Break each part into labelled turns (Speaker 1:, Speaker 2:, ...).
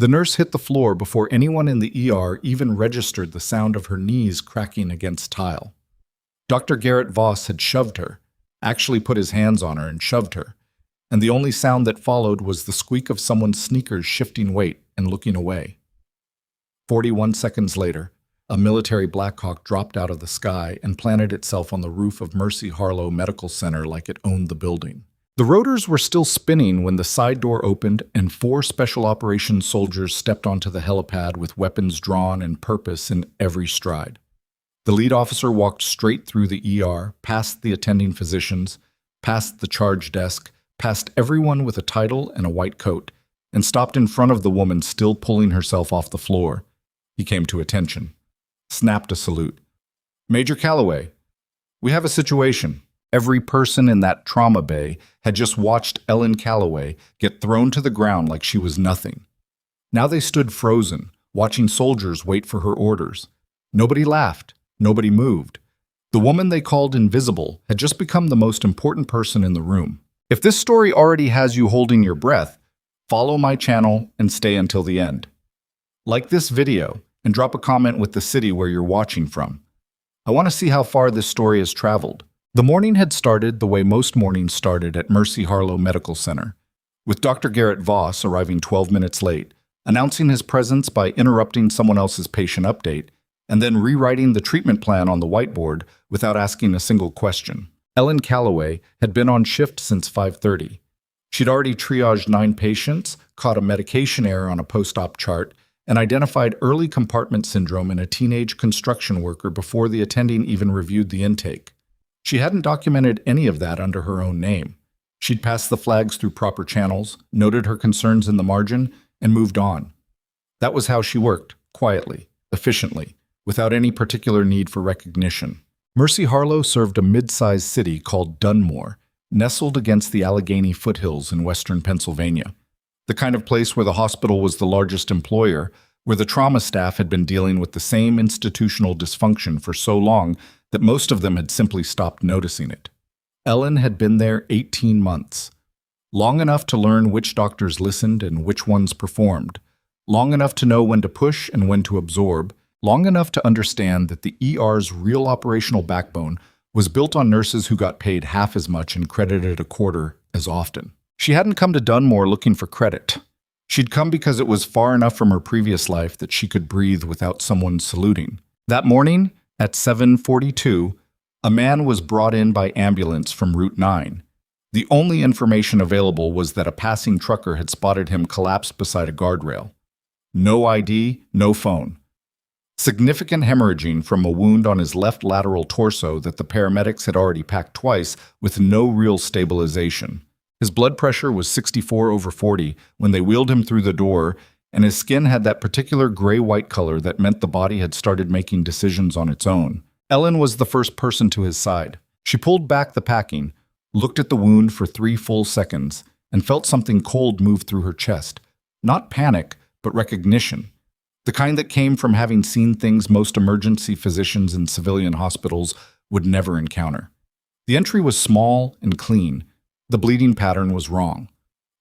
Speaker 1: The nurse hit the floor before anyone in the ER even registered the sound of her knees cracking against tile. Dr. Garrett Voss had shoved her, actually put his hands on her and shoved her, and the only sound that followed was the squeak of someone's sneakers shifting weight and looking away. 41 seconds later, a military Black Hawk dropped out of the sky and planted itself on the roof of Mercy Harlow Medical Center like it owned the building. The rotors were still spinning when the side door opened and 4 special operations soldiers stepped onto the helipad with weapons drawn and purpose in every stride. The lead officer walked straight through the ER, past the attending physicians, past the charge desk, past everyone with a title and a white coat, and stopped in front of the woman still pulling herself off the floor. He came to attention, snapped a salute. "Major Calloway, we have a situation." Every person in that trauma bay had just watched Ellen Calloway get thrown to the ground like she was nothing. Now they stood frozen, watching soldiers wait for her orders. Nobody laughed. Nobody moved. The woman they called invisible had just become the most important person in the room. If this story already has you holding your breath, follow my channel and stay until the end. Like this video and drop a comment with the city where you're watching from. I want to see how far this story has traveled. The morning had started the way most mornings started at Mercy Harlow Medical Center, with Dr. Garrett Voss arriving 12 minutes late, announcing his presence by interrupting someone else's patient update, and then rewriting the treatment plan on the whiteboard without asking a single question. Ellen Calloway had been on shift since 5:30. She'd already triaged 9 patients, caught a medication error on a post-op chart, and identified early compartment syndrome in a teenage construction worker before the attending even reviewed the intake. She hadn't documented any of that under her own name. She'd passed the flags through proper channels, noted her concerns in the margin, and moved on. That was how she worked, quietly, efficiently, without any particular need for recognition. Mercy Harlow served a mid-sized city called Dunmore, nestled against the Allegheny foothills in western Pennsylvania. The kind of place where the hospital was the largest employer, where the trauma staff had been dealing with the same institutional dysfunction for so long that most of them had simply stopped noticing it. Ellen had been there 18 months, long enough to learn which doctors listened and which ones performed, long enough to know when to push and when to absorb, long enough to understand that the ER's real operational backbone was built on nurses who got paid half as much and credited a quarter as often. She hadn't come to Dunmore looking for credit. She'd come because it was far enough from her previous life that she could breathe without someone saluting. That morning, at 7:42, a man was brought in by ambulance from Route 9. The only information available was that a passing trucker had spotted him collapsed beside a guardrail. No ID, no phone. Significant hemorrhaging from a wound on his left lateral torso that the paramedics had already packed twice with no real stabilization. His blood pressure was 64/40 when they wheeled him through the door, and his skin had that particular gray-white color that meant the body had started making decisions on its own. Ellen was the first person to his side. She pulled back the packing, looked at the wound for 3 full seconds, and felt something cold move through her chest. Not panic, but recognition. The kind that came from having seen things most emergency physicians in civilian hospitals would never encounter. The entry was small and clean. The bleeding pattern was wrong.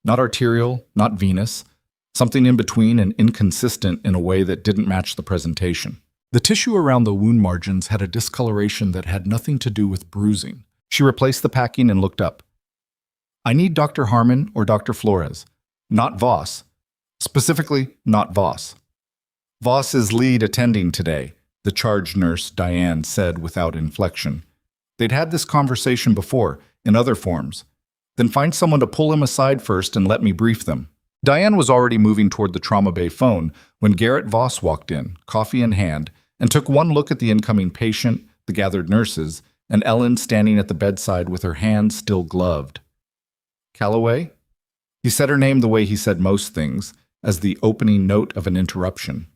Speaker 1: Not arterial, not venous, something in between and inconsistent in a way that didn't match the presentation. The tissue around the wound margins had a discoloration that had nothing to do with bruising. She replaced the packing and looked up. "I need Dr. Harmon or Dr. Flores, not Voss. Specifically, not Voss." "Voss is lead attending today," the charge nurse, Diane, said without inflection. They'd had this conversation before, in other forms. "Then find someone to pull him aside first and let me brief them." Diane was already moving toward the trauma bay phone when Garrett Voss walked in, coffee in hand, and took one look at the incoming patient, the gathered nurses, and Ellen standing at the bedside with her hands still gloved. "Calloway?" He said her name the way he said most things, as the opening note of an interruption.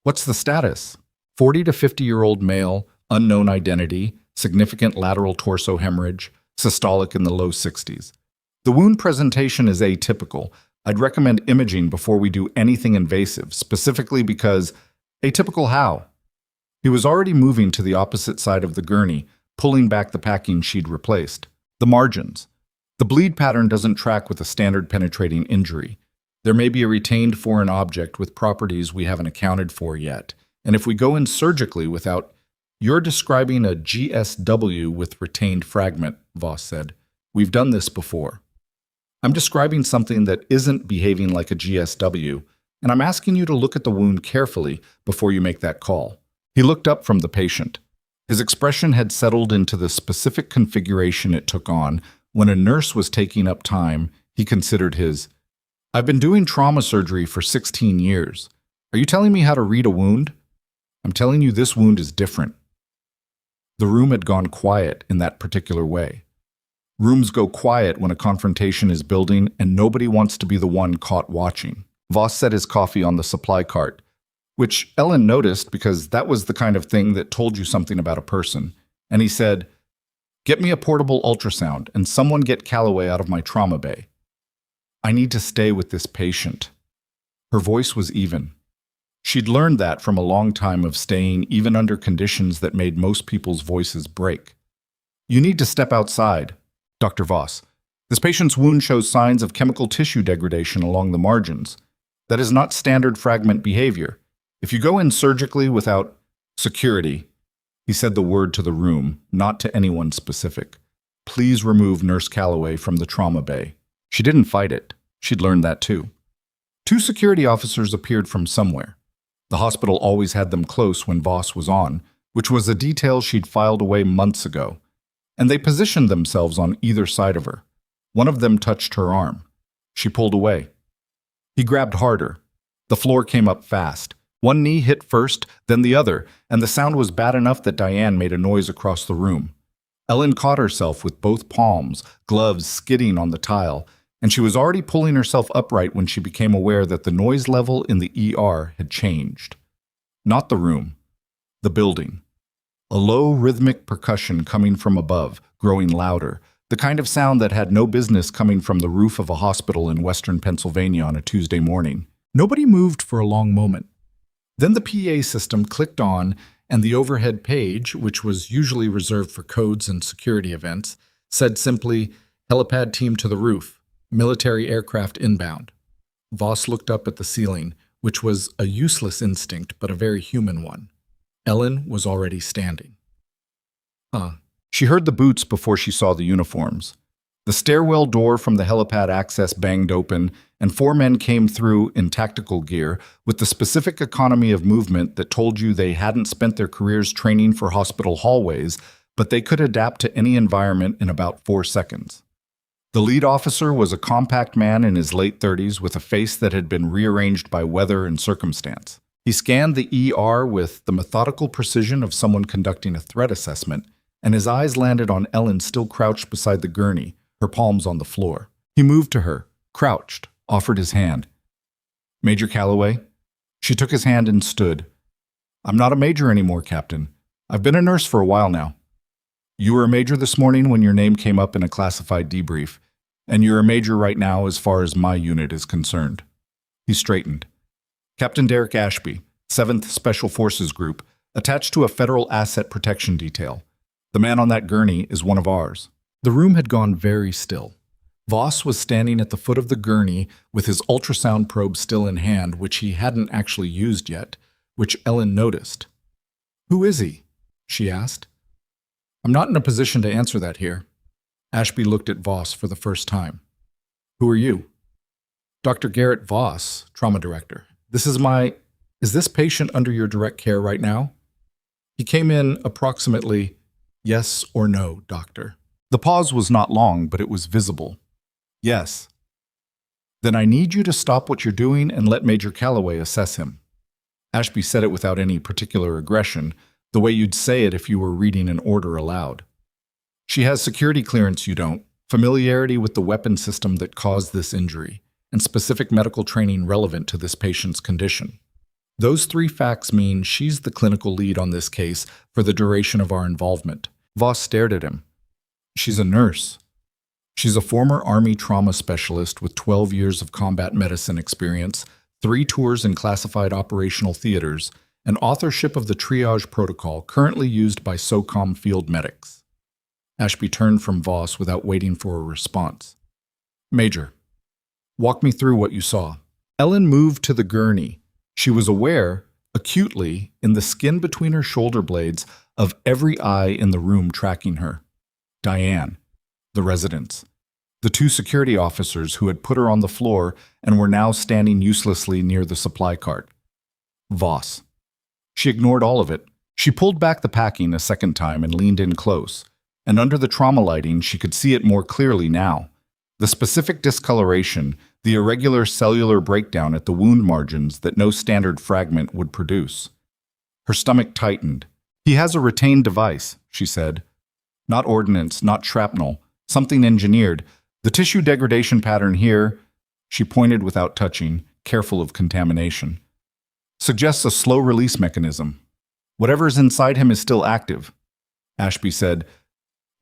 Speaker 1: "What's the status?" 40 to 50-year-old male, unknown identity, significant lateral torso hemorrhage, systolic in the low 60s. The wound presentation is atypical. I'd recommend imaging before we do anything invasive, specifically because, atypical how? He was already moving to the opposite side of the gurney, pulling back the packing she'd replaced. The margins. The bleed pattern doesn't track with a standard penetrating injury. There may be a retained foreign object with properties we haven't accounted for yet. And if we go in surgically without... You're describing a GSW with retained fragment, Voss said. We've done this before. I'm describing something that isn't behaving like a GSW, and I'm asking you to look at the wound carefully before you make that call. He looked up from the patient. His expression had settled into the specific configuration it took on when a nurse was taking up time. He considered his... I've been doing trauma surgery for 16 years. Are you telling me how to read a wound? I'm telling you this wound is different. The room had gone quiet in that particular way. Rooms go quiet when a confrontation is building and nobody wants to be the one caught watching. Voss set his coffee on the supply cart, which Ellen noticed because that was the kind of thing that told you something about a person. And he said, "Get me a portable ultrasound and someone get Calloway out of my trauma bay. I need to stay with this patient." Her voice was even. She'd learned that from a long time of staying even under conditions that made most people's voices break. "You need to step outside, Dr. Voss. This patient's wound shows signs of chemical tissue degradation along the margins. That is not standard fragment behavior. If you go in surgically without security," he said the word to the room, not to anyone specific, "please remove Nurse Calloway from the trauma bay." She didn't fight it. She'd learned that too. 2 security officers appeared from somewhere. The hospital always had them close when Voss was on, which was a detail she'd filed away months ago, and they positioned themselves on either side of her. One of them touched her arm. She pulled away. He grabbed harder. The floor came up fast. One knee hit first, then the other, and the sound was bad enough that Diane made a noise across the room. Ellen caught herself with both palms, gloves skidding on the tile, and she was already pulling herself upright when she became aware that the noise level in the ER had changed. Not the room, the building. A low rhythmic percussion coming from above, growing louder, the kind of sound that had no business coming from the roof of a hospital in western Pennsylvania on a Tuesday morning. Nobody moved for a long moment. Then the PA system clicked on, and the overhead page, which was usually reserved for codes and security events, said simply, "Helipad team to the roof. Military aircraft inbound." Voss looked up at the ceiling, which was a useless instinct but a very human one. Ellen was already standing. She heard the boots before she saw the uniforms. The stairwell door from the helipad access banged open, and 4 men came through in tactical gear with the specific economy of movement that told you they hadn't spent their careers training for hospital hallways, but they could adapt to any environment in about 4 seconds. The lead officer was a compact man in his late 30s with a face that had been rearranged by weather and circumstance. He scanned the ER with the methodical precision of someone conducting a threat assessment, and his eyes landed on Ellen still crouched beside the gurney, her palms on the floor. He moved to her, crouched, offered his hand. "Major Calloway?" She took his hand and stood. "I'm not a major anymore, Captain. I've been a nurse for a while now. You were a major this morning when your name came up in a classified debrief, and you're a major right now as far as my unit is concerned." He straightened. "Captain Derek Ashby, 7th Special Forces Group, attached to a federal asset protection detail. The man on that gurney is one of ours." The room had gone very still. Voss was standing at the foot of the gurney with his ultrasound probe still in hand, which he hadn't actually used yet, which Ellen noticed. "Who is he?" she asked. "I'm not in a position to answer that here." Ashby looked at Voss for the first time. "Who are you?" "Dr. Garrett Voss, trauma director. Is this patient under your direct care right now?" He came in approximately, "Yes or no, doctor." The pause was not long, but it was visible. "Yes." "Then I need you to stop what you're doing and let Major Calloway assess him." Ashby said it without any particular aggression, the way you'd say it if you were reading an order aloud. "She has security clearance, you don't, familiarity with the weapon system that caused this injury, and specific medical training relevant to this patient's condition. Those 3 facts mean she's the clinical lead on this case for the duration of our involvement." Voss stared at him. "She's a nurse. She's a former Army trauma specialist with 12 years of combat medicine experience, 3 tours in classified operational theaters, and authorship of the triage protocol currently used by SOCOM field medics." Ashby turned from Voss without waiting for a response. "Major, walk me through what you saw." Ellen moved to the gurney. She was aware, acutely, in the skin between her shoulder blades, of every eye in the room tracking her. Diane, the residents, the two security officers who had put her on the floor and were now standing uselessly near the supply cart. Voss. She ignored all of it. She pulled back the packing a second time and leaned in close, and under the trauma lighting she could see it more clearly now. The specific discoloration, the irregular cellular breakdown at the wound margins that no standard fragment would produce. Her stomach tightened. "He has a retained device," she said. "Not ordnance, not shrapnel, something engineered. The tissue degradation pattern here," she pointed without touching, careful of contamination, "suggests a slow release mechanism. Whatever's inside him is still active." Ashby said,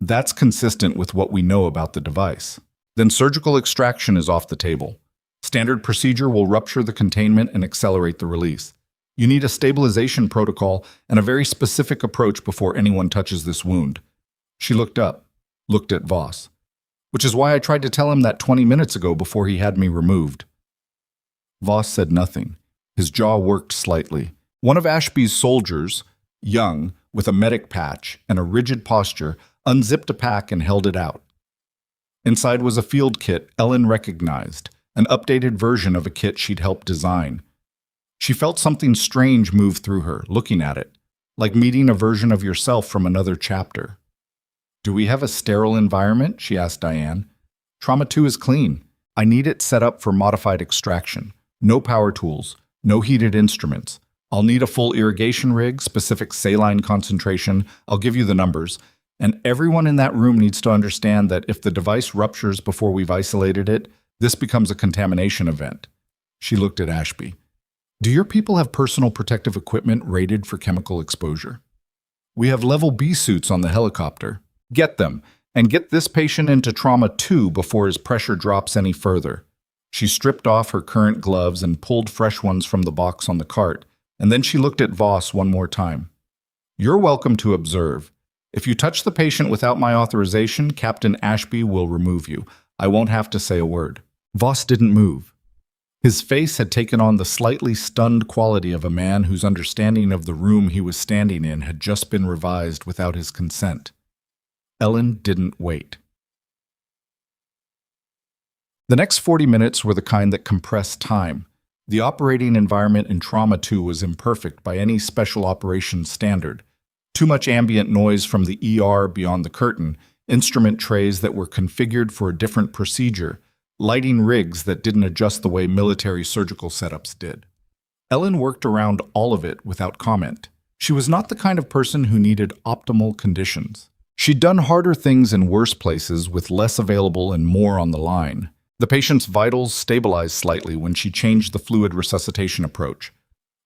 Speaker 1: "That's consistent with what we know about the device. Then surgical extraction is off the table. Standard procedure will rupture the containment and accelerate the release. You need a stabilization protocol and a very specific approach before anyone touches this wound." She looked up, looked at Voss. "Which is why I tried to tell him that 20 minutes ago before he had me removed." Voss said nothing. His jaw worked slightly. One of Ashby's soldiers, young, with a medic patch and a rigid posture, unzipped a pack and held it out. Inside was a field kit Ellen recognized, an updated version of a kit she'd helped design. She felt something strange move through her, looking at it, like meeting a version of yourself from another chapter. "Do we have a sterile environment?" she asked Diane. "Trauma 2 is clean. I need it set up for modified extraction. No power tools, no heated instruments. I'll need a full irrigation rig, specific saline concentration. I'll give you the numbers. And everyone in that room needs to understand that if the device ruptures before we've isolated it, this becomes a contamination event." She looked at Ashby. "Do your people have personal protective equipment rated for chemical exposure?" "We have level B suits on the helicopter." "Get them, and get this patient into trauma 2 before his pressure drops any further." She stripped off her current gloves and pulled fresh ones from the box on the cart, and then she looked at Voss one more time. "You're welcome to observe. If you touch the patient without my authorization, Captain Ashby will remove you. I won't have to say a word." Voss didn't move. His face had taken on the slightly stunned quality of a man whose understanding of the room he was standing in had just been revised without his consent. Ellen didn't wait. The next 40 minutes were the kind that compressed time. The operating environment in Trauma 2 was imperfect by any special operations standard. Too much ambient noise from the ER beyond the curtain, instrument trays that were configured for a different procedure, lighting rigs that didn't adjust the way military surgical setups did. Ellen worked around all of it without comment. She was not the kind of person who needed optimal conditions. She'd done harder things in worse places with less available and more on the line. The patient's vitals stabilized slightly when she changed the fluid resuscitation approach.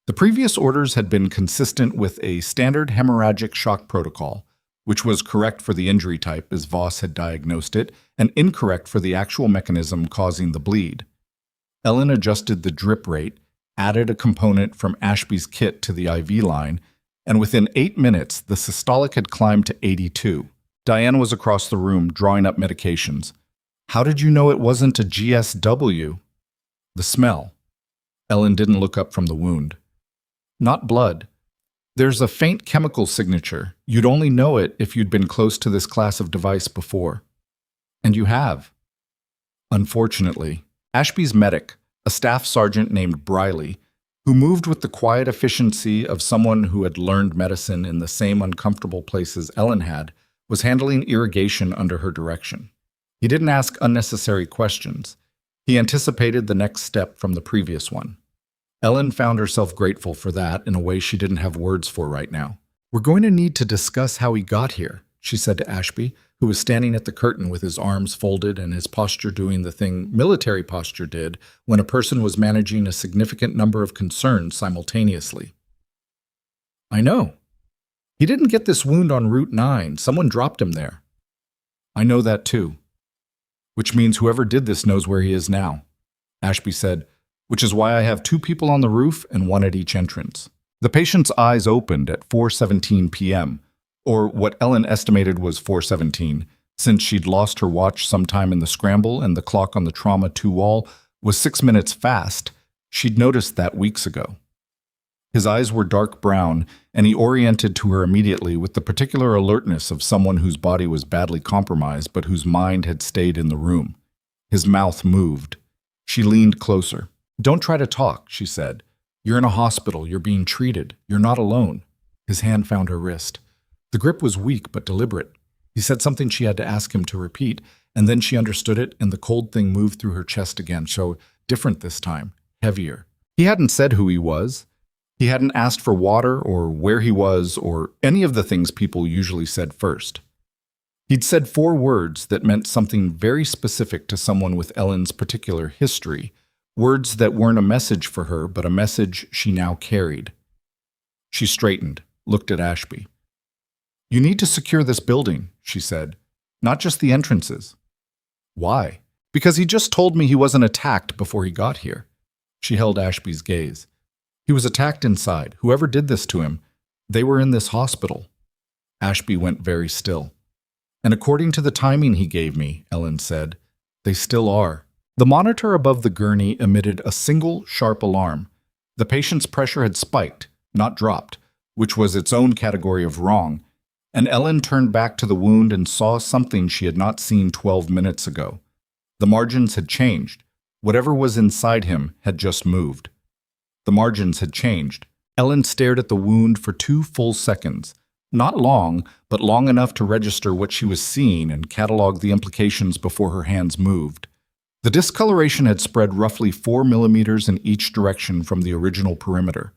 Speaker 1: The previous orders had been consistent with a standard hemorrhagic shock protocol, which was correct for the injury type as Voss had diagnosed it, and incorrect for the actual mechanism causing the bleed. Ellen adjusted the drip rate, added a component from Ashby's kit to the IV line, and within 8 minutes, the systolic had climbed to 82. Diane was across the room, drawing up medications. "How did you know it wasn't a GSW?" "The smell." Ellen didn't look up from the wound. "Not blood. There's a faint chemical signature. You'd only know it if you'd been close to this class of device before." "And you have." Unfortunately, Ashby's medic, a staff sergeant named Briley, who moved with the quiet efficiency of someone who had learned medicine in the same uncomfortable places Ellen had, was handling irrigation under her direction. He didn't ask unnecessary questions. He anticipated the next step from the previous one. Ellen found herself grateful for that in a way she didn't have words for right now. "We're going to need to discuss how he got here," she said to Ashby, who was standing at the curtain with his arms folded and his posture doing the thing military posture did when a person was managing a significant number of concerns simultaneously. "I know. He didn't get this wound on Route 9. Someone dropped him there." "I know that too." "Which means whoever did this knows where he is now," Ashby said, "which is why I have 2 people on the roof and 1 at each entrance." The patient's eyes opened at 4:17 p.m., or what Ellen estimated was 4:17, since she'd lost her watch sometime in the scramble and the clock on the Trauma 2 wall was 6 minutes fast. She'd noticed that weeks ago. His eyes were dark brown, and he oriented to her immediately with the particular alertness of someone whose body was badly compromised but whose mind had stayed in the room. His mouth moved. She leaned closer. "Don't try to talk," she said. "You're in a hospital. You're being treated. You're not alone." His hand found her wrist. The grip was weak but deliberate. He said something she had to ask him to repeat, and then she understood it, and the cold thing moved through her chest again, so different this time, heavier. He hadn't said who he was. He hadn't asked for water or where he was or any of the things people usually said first. He'd said 4 words that meant something very specific to someone with Ellen's particular history, words that weren't a message for her, but a message she now carried. She straightened, looked at Ashby. "You need to secure this building," she said, "not just the entrances." "Why?" "Because he just told me he wasn't attacked before he got here." She held Ashby's gaze. "He was attacked inside. Whoever did this to him, they were in this hospital." Ashby went very still. "And according to the timing he gave me," Ellen said, "they still are." The monitor above the gurney emitted a single sharp alarm. The patient's pressure had spiked, not dropped, which was its own category of wrong, and Ellen turned back to the wound and saw something she had not seen 12 minutes ago. The margins had changed. Whatever was inside him had just moved. The margins had changed. Ellen stared at the wound for 2 full seconds. Not long, but long enough to register what she was seeing and catalog the implications before her hands moved. The discoloration had spread roughly 4 millimeters in each direction from the original perimeter.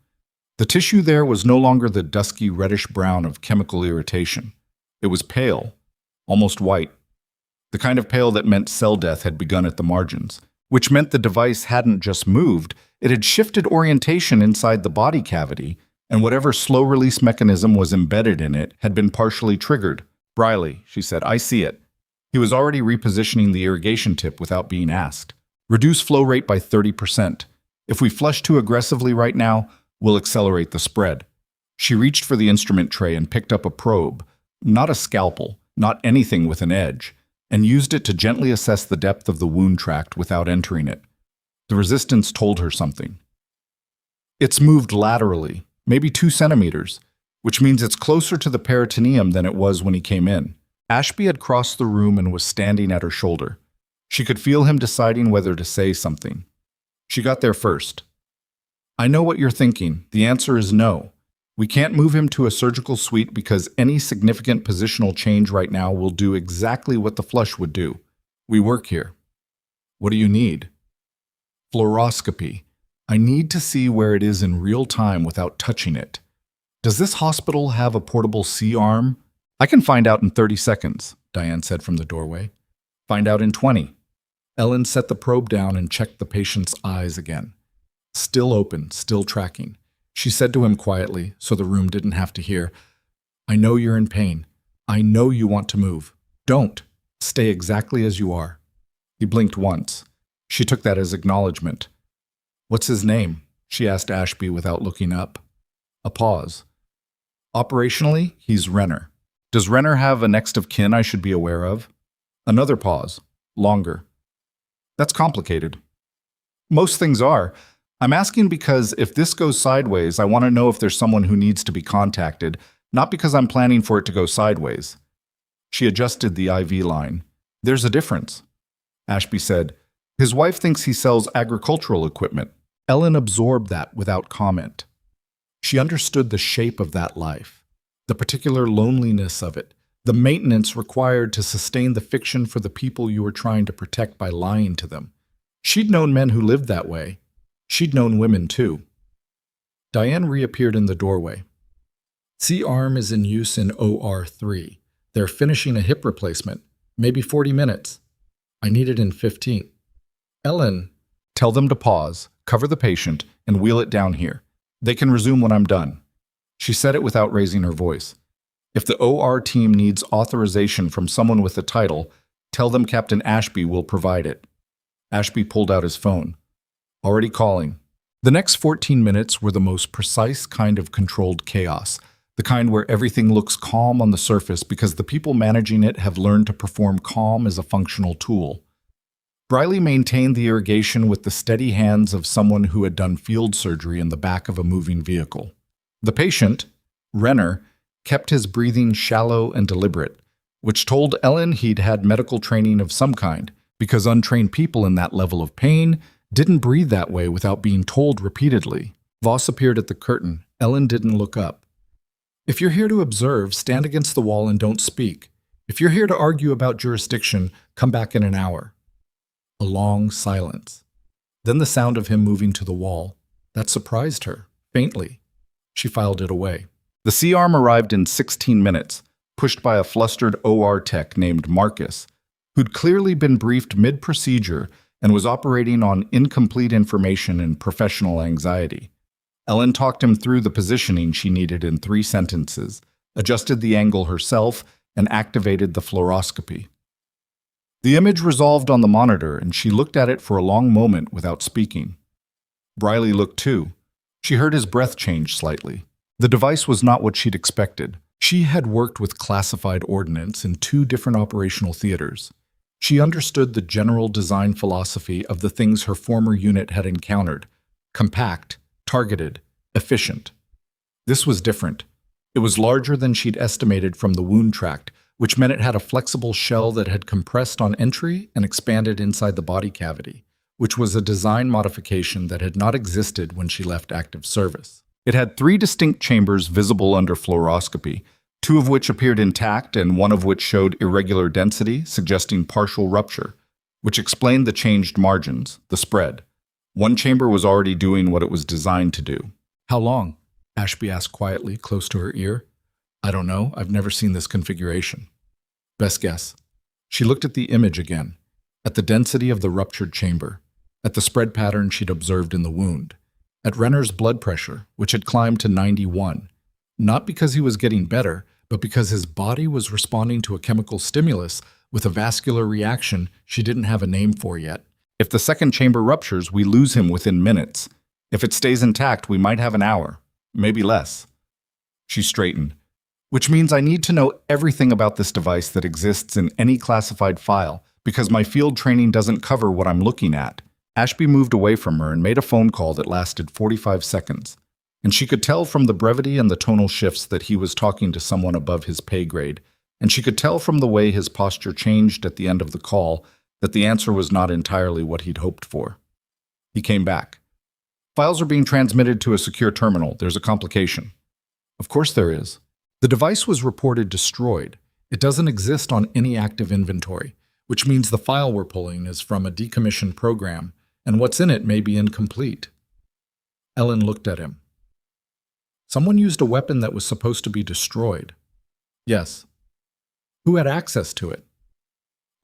Speaker 1: The tissue there was no longer the dusky reddish-brown of chemical irritation. It was pale, almost white, the kind of pale that meant cell death had begun at the margins, which meant the device hadn't just moved, it had shifted orientation inside the body cavity, and whatever slow-release mechanism was embedded in it had been partially triggered. "Briley," she said, "I see it." He was already repositioning the irrigation tip without being asked. "Reduce flow rate by 30%. If we flush too aggressively right now, we'll accelerate the spread." She reached for the instrument tray and picked up a probe, not a scalpel, not anything with an edge, and used it to gently assess the depth of the wound tract without entering it. The resistance told her something. It's moved laterally, maybe 2 centimeters, which means it's closer to the peritoneum than it was when he came in. Ashby had crossed the room and was standing at her shoulder. She could feel him deciding whether to say something. She got there first. "I know what you're thinking. The answer is no. We can't move him to a surgical suite because any significant positional change right now will do exactly what the flush would do. We work here." "What do you need?" "Fluoroscopy. I need to see where it is in real time without touching it." "Does this hospital have a portable C-arm?" "I can find out in 30 seconds, Diane said from the doorway. "Find out in 20. Ellen set the probe down and checked the patient's eyes again. Still open, still tracking. She said to him quietly, so the room didn't have to hear, "I know you're in pain. I know you want to move. Don't. Stay exactly as you are." He blinked once. She took that as acknowledgement. "What's his name?" she asked Ashby without looking up. A pause. "Operationally, he's Renner. Does Renner have a next of kin I should be aware of?" Another pause. Longer. "That's complicated." "Most things are. I'm asking because if this goes sideways, I want to know if there's someone who needs to be contacted, not because I'm planning for it to go sideways." She adjusted the IV line. "There's a difference." Ashby said, "His wife thinks he sells agricultural equipment." Ellen absorbed that without comment. She understood the shape of that life, the particular loneliness of it, the maintenance required to sustain the fiction for the people you were trying to protect by lying to them. She'd known men who lived that way. She'd known women, too. Diane reappeared in the doorway. "C-arm is in use in OR3. They're finishing a hip replacement, maybe 40 minutes. I need it in 15. Ellen, tell them to pause, cover the patient, and wheel it down here. They can resume when I'm done." She said it without raising her voice. "If the OR team needs authorization from someone with a title, tell them Captain Ashby will provide it." Ashby pulled out his phone. "Already calling." The next 14 minutes were the most precise kind of controlled chaos, the kind where everything looks calm on the surface because the people managing it have learned to perform calm as a functional tool. Briley maintained the irrigation with the steady hands of someone who had done field surgery in the back of a moving vehicle. The patient, Renner, kept his breathing shallow and deliberate, which told Ellen he'd had medical training of some kind, because untrained people in that level of pain didn't breathe that way without being told repeatedly. Voss appeared at the curtain. Ellen didn't look up. If you're here to observe, stand against the wall and don't speak. If you're here to argue about jurisdiction, come back in an hour. A long silence. Then the sound of him moving to the wall. That surprised her, faintly. She filed it away. The C-arm arrived in 16 minutes, pushed by a flustered OR tech named Marcus, who'd clearly been briefed mid-procedure and was operating on incomplete information and professional anxiety. Ellen talked him through the positioning she needed in 3 sentences, adjusted the angle herself, and activated the fluoroscopy. The image resolved on the monitor, and she looked at it for a long moment without speaking. Briley looked too. She heard his breath change slightly. The device was not what she'd expected. She had worked with classified ordnance in 2 different operational theaters. She understood the general design philosophy of the things her former unit had encountered: compact, targeted, efficient. This was different. It was larger than she'd estimated from the wound tract, which meant it had a flexible shell that had compressed on entry and expanded inside the body cavity, which was a design modification that had not existed when she left active service. It had 3 distinct chambers visible under fluoroscopy, 2 of which appeared intact and 1 of which showed irregular density, suggesting partial rupture, which explained the changed margins, the spread. 1 chamber was already doing what it was designed to do. How long? Ashby asked quietly, close to her ear. I don't know. I've never seen this configuration. Best guess. She looked at the image again, at the density of the ruptured chamber, at the spread pattern she'd observed in the wound, at Renner's blood pressure, which had climbed to 91, not because he was getting better, but because his body was responding to a chemical stimulus with a vascular reaction she didn't have a name for yet. If the second chamber ruptures, we lose him within minutes. If it stays intact, we might have an hour, maybe less. She straightened. Which means I need to know everything about this device that exists in any classified file, because my field training doesn't cover what I'm looking at. Ashby moved away from her and made a phone call that lasted 45 seconds, and she could tell from the brevity and the tonal shifts that he was talking to someone above his pay grade, and she could tell from the way his posture changed at the end of the call that the answer was not entirely what he'd hoped for. He came back. Files are being transmitted to a secure terminal. There's a complication. Of course there is. The device was reported destroyed. It doesn't exist on any active inventory, which means the file we're pulling is from a decommissioned program, and what's in it may be incomplete. Ellen looked at him. Someone used a weapon that was supposed to be destroyed. Yes. Who had access to it?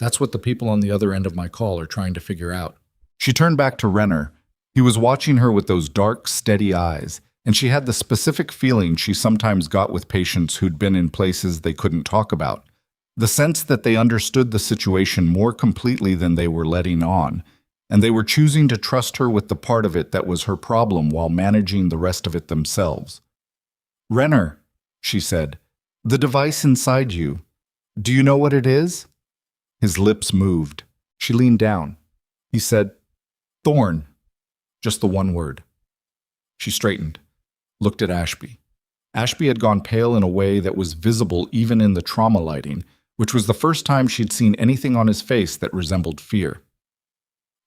Speaker 1: That's what the people on the other end of my call are trying to figure out. She turned back to Renner. He was watching her with those dark, steady eyes, and she had the specific feeling she sometimes got with patients who'd been in places they couldn't talk about. The sense that they understood the situation more completely than they were letting on, and they were choosing to trust her with the part of it that was her problem while managing the rest of it themselves. Renner, she said, the device inside you. Do you know what it is? His lips moved. She leaned down. He said, Thorn. Just the one word. She straightened, looked at Ashby. Ashby had gone pale in a way that was visible even in the trauma lighting, which was the first time she'd seen anything on his face that resembled fear.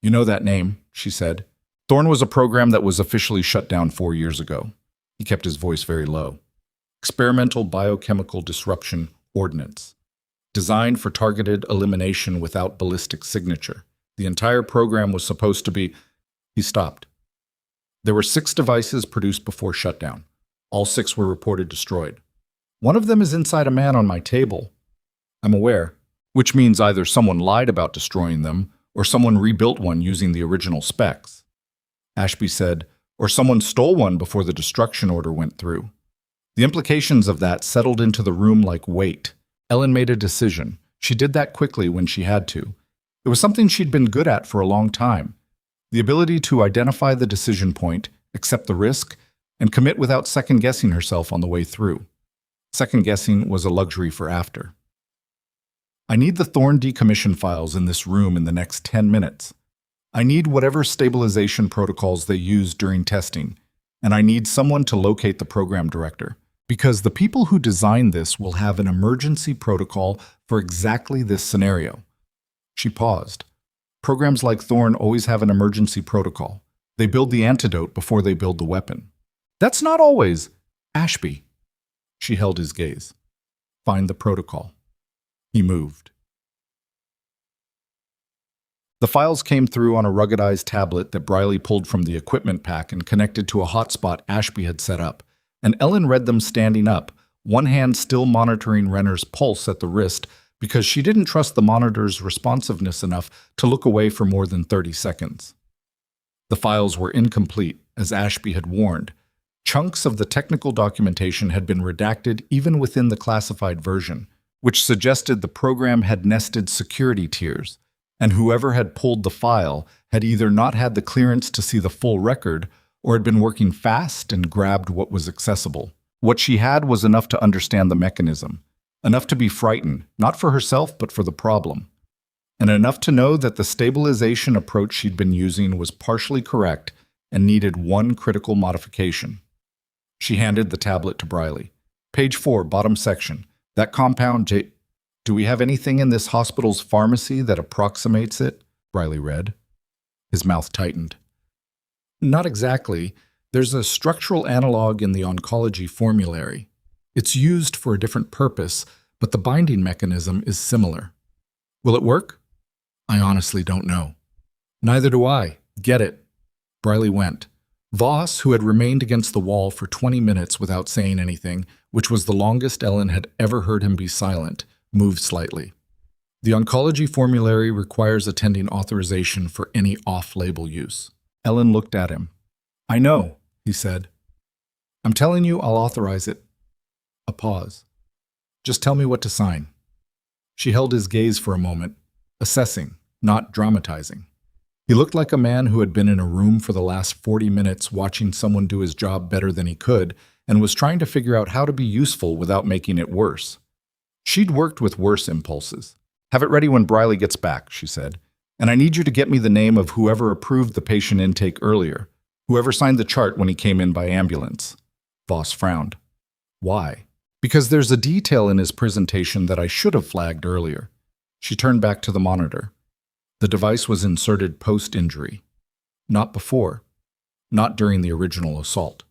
Speaker 1: You know that name, she said. Thorn was a program that was officially shut down 4 years ago. He kept his voice very low. Experimental Biochemical Disruption Ordnance. Designed for targeted elimination without ballistic signature. The entire program was supposed to be... He stopped. There were 6 devices produced before shutdown. All 6 were reported destroyed. One of them is inside a man on my table. I'm aware, which means either someone lied about destroying them or someone rebuilt one using the original specs. Ashby said, or someone stole one before the destruction order went through. The implications of that settled into the room like weight. Ellen made a decision. She did that quickly when she had to. It was something she'd been good at for a long time. The ability to identify the decision point, accept the risk, and commit without second-guessing herself on the way through. Second-guessing was a luxury for after. I need the Thorn decommission files in this room in the next 10 minutes. I need whatever stabilization protocols they used during testing, and I need someone to locate the program director, because the people who designed this will have an emergency protocol for exactly this scenario. She paused. Programs like Thorn always have an emergency protocol. They build the antidote before they build the weapon. That's not always. Ashby. She held his gaze. Find the protocol. He moved. The files came through on a ruggedized tablet that Briley pulled from the equipment pack and connected to a hotspot Ashby had set up, and Ellen read them standing up, one hand still monitoring Renner's pulse at the wrist because she didn't trust the monitor's responsiveness enough to look away for more than 30 seconds. The files were incomplete, as Ashby had warned. Chunks of the technical documentation had been redacted even within the classified version, which suggested the program had nested security tiers, and whoever had pulled the file had either not had the clearance to see the full record or had been working fast and grabbed what was accessible. What she had was enough to understand the mechanism, enough to be frightened, not for herself but for the problem, and enough to know that the stabilization approach she'd been using was partially correct and needed one critical modification. She handed the tablet to Briley. Page 4, bottom section. That compound J... Do we have anything in this hospital's pharmacy that approximates it? Briley read. His mouth tightened. Not exactly. There's a structural analog in the oncology formulary. It's used for a different purpose, but the binding mechanism is similar. Will it work? I honestly don't know. Neither do I. Get it. Briley went. Voss, who had remained against the wall for 20 minutes without saying anything, which was the longest Ellen had ever heard him be silent, moved slightly. The oncology formulary requires attending authorization for any off-label use. Ellen looked at him. I know, he said. I'm telling you I'll authorize it. A pause. Just tell me what to sign. She held his gaze for a moment, assessing, not dramatizing. He looked like a man who had been in a room for the last 40 minutes watching someone do his job better than he could and was trying to figure out how to be useful without making it worse. She'd worked with worse impulses. Have it ready when Briley gets back, she said. And I need you to get me the name of whoever approved the patient intake earlier, whoever signed the chart when he came in by ambulance. Voss frowned. Why? Because there's a detail in his presentation that I should have flagged earlier. She turned back to the monitor. The device was inserted post-injury. Not before. Not during the original assault.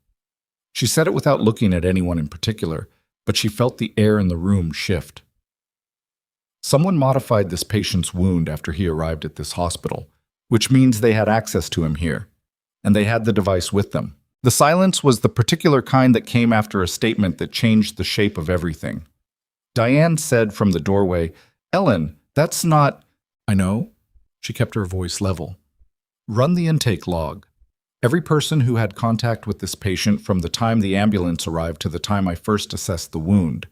Speaker 1: She said it without looking at anyone in particular, but she felt the air in the room shift. Someone modified this patient's wound after he arrived at this hospital, which means they had access to him here, and they had the device with them. The silence was the particular kind that came after a statement that changed the shape of everything. Diane said from the doorway, Ellen, that's not... I know. She kept her voice level. Run the intake log. Every person who had contact with this patient from the time the ambulance arrived to the time I first assessed the wound.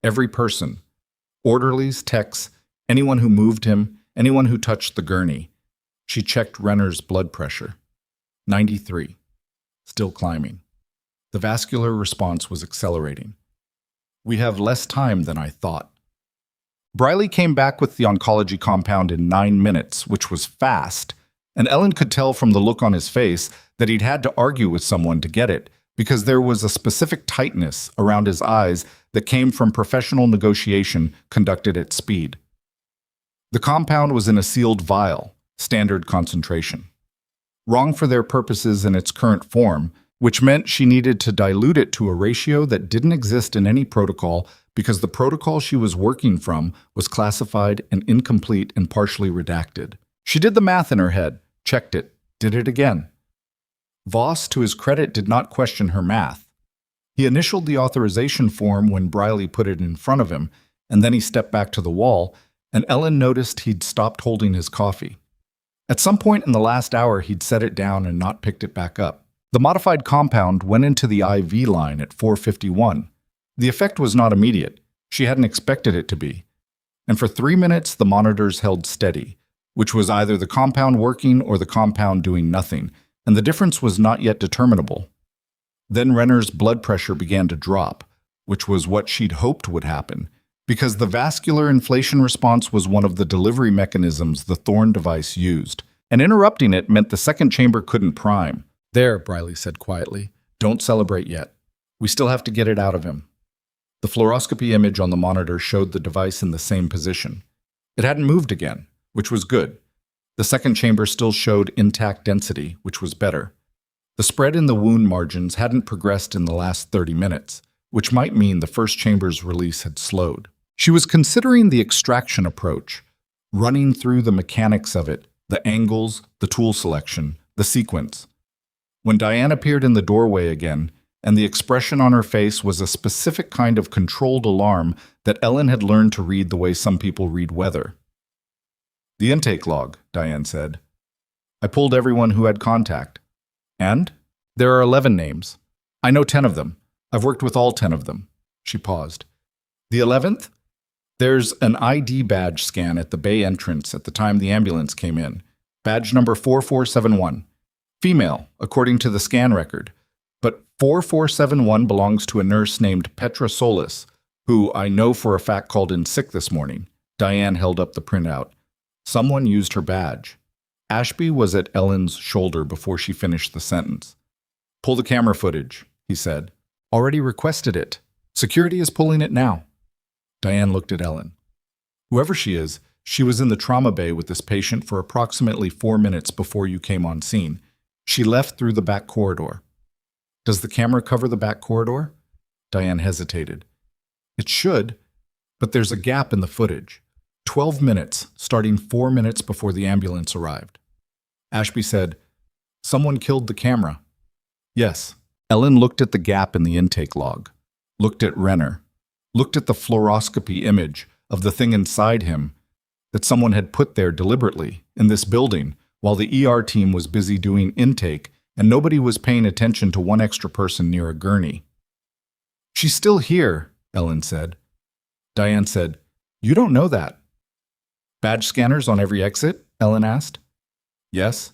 Speaker 1: Every person. Orderlies, techs, anyone who moved him, anyone who touched the gurney. She checked Renner's blood pressure. 93. Still climbing. The vascular response was accelerating. We have less time than I thought. Briley came back with the oncology compound in 9 minutes, which was fast, and Ellen could tell from the look on his face that he'd had to argue with someone to get it, because there was a specific tightness around his eyes that came from professional negotiation conducted at speed. The compound was in a sealed vial, standard concentration. Wrong for their purposes in its current form, which meant she needed to dilute it to a ratio that didn't exist in any protocol because the protocol she was working from was classified and incomplete and partially redacted. She did the math in her head, checked it, did it again. Voss, to his credit, did not question her math. He initialed the authorization form when Briley put it in front of him, and then he stepped back to the wall, and Ellen noticed he'd stopped holding his coffee. At some point in the last hour, he'd set it down and not picked it back up. The modified compound went into the IV line at 4:51. The effect was not immediate. She hadn't expected it to be. And for 3 minutes, the monitors held steady, which was either the compound working or the compound doing nothing, and the difference was not yet determinable. Then Renner's blood pressure began to drop, which was what she'd hoped would happen, because the vascular inflation response was one of the delivery mechanisms the Thorn device used, and interrupting it meant the second chamber couldn't prime. "There," Briley said quietly. "Don't celebrate yet. We still have to get it out of him." The fluoroscopy image on the monitor showed the device in the same position. It hadn't moved again, which was good. The second chamber still showed intact density, which was better. The spread in the wound margins hadn't progressed in the last 30 minutes, which might mean the first chamber's release had slowed. She was considering the extraction approach, running through the mechanics of it, the angles, the tool selection, the sequence. When Diane appeared in the doorway again, and the expression on her face was a specific kind of controlled alarm that Ellen had learned to read the way some people read weather. "The intake log," Diane said. "I pulled everyone who had contact. And? There are 11 names. I know 10 of them. I've worked with all 10 of them." She paused. "The 11th? There's an ID badge scan at the bay entrance at the time the ambulance came in. Badge number 4471. Female, according to the scan record. But 4471 belongs to a nurse named Petra Solis, who I know for a fact called in sick this morning." Diane held up the printout. "Someone used her badge." Ashby was at Ellen's shoulder before she finished the sentence. "Pull the camera footage," he said. "Already requested it. Security is pulling it now." Diane looked at Ellen. "Whoever she is, she was in the trauma bay with this patient for approximately 4 minutes before you came on scene. She left through the back corridor." "Does the camera cover the back corridor?" Diane hesitated. "It should, but there's a gap in the footage. 12 minutes, starting 4 minutes before the ambulance arrived." Ashby said, "Someone killed the camera." "Yes." Ellen looked at the gap in the intake log, looked at Renner, looked at the fluoroscopy image of the thing inside him that someone had put there deliberately in this building while the ER team was busy doing intake and nobody was paying attention to one extra person near a gurney. "She's still here," Ellen said. Diane said, "You don't know that." "Badge scanners on every exit?" Ellen asked. "Yes."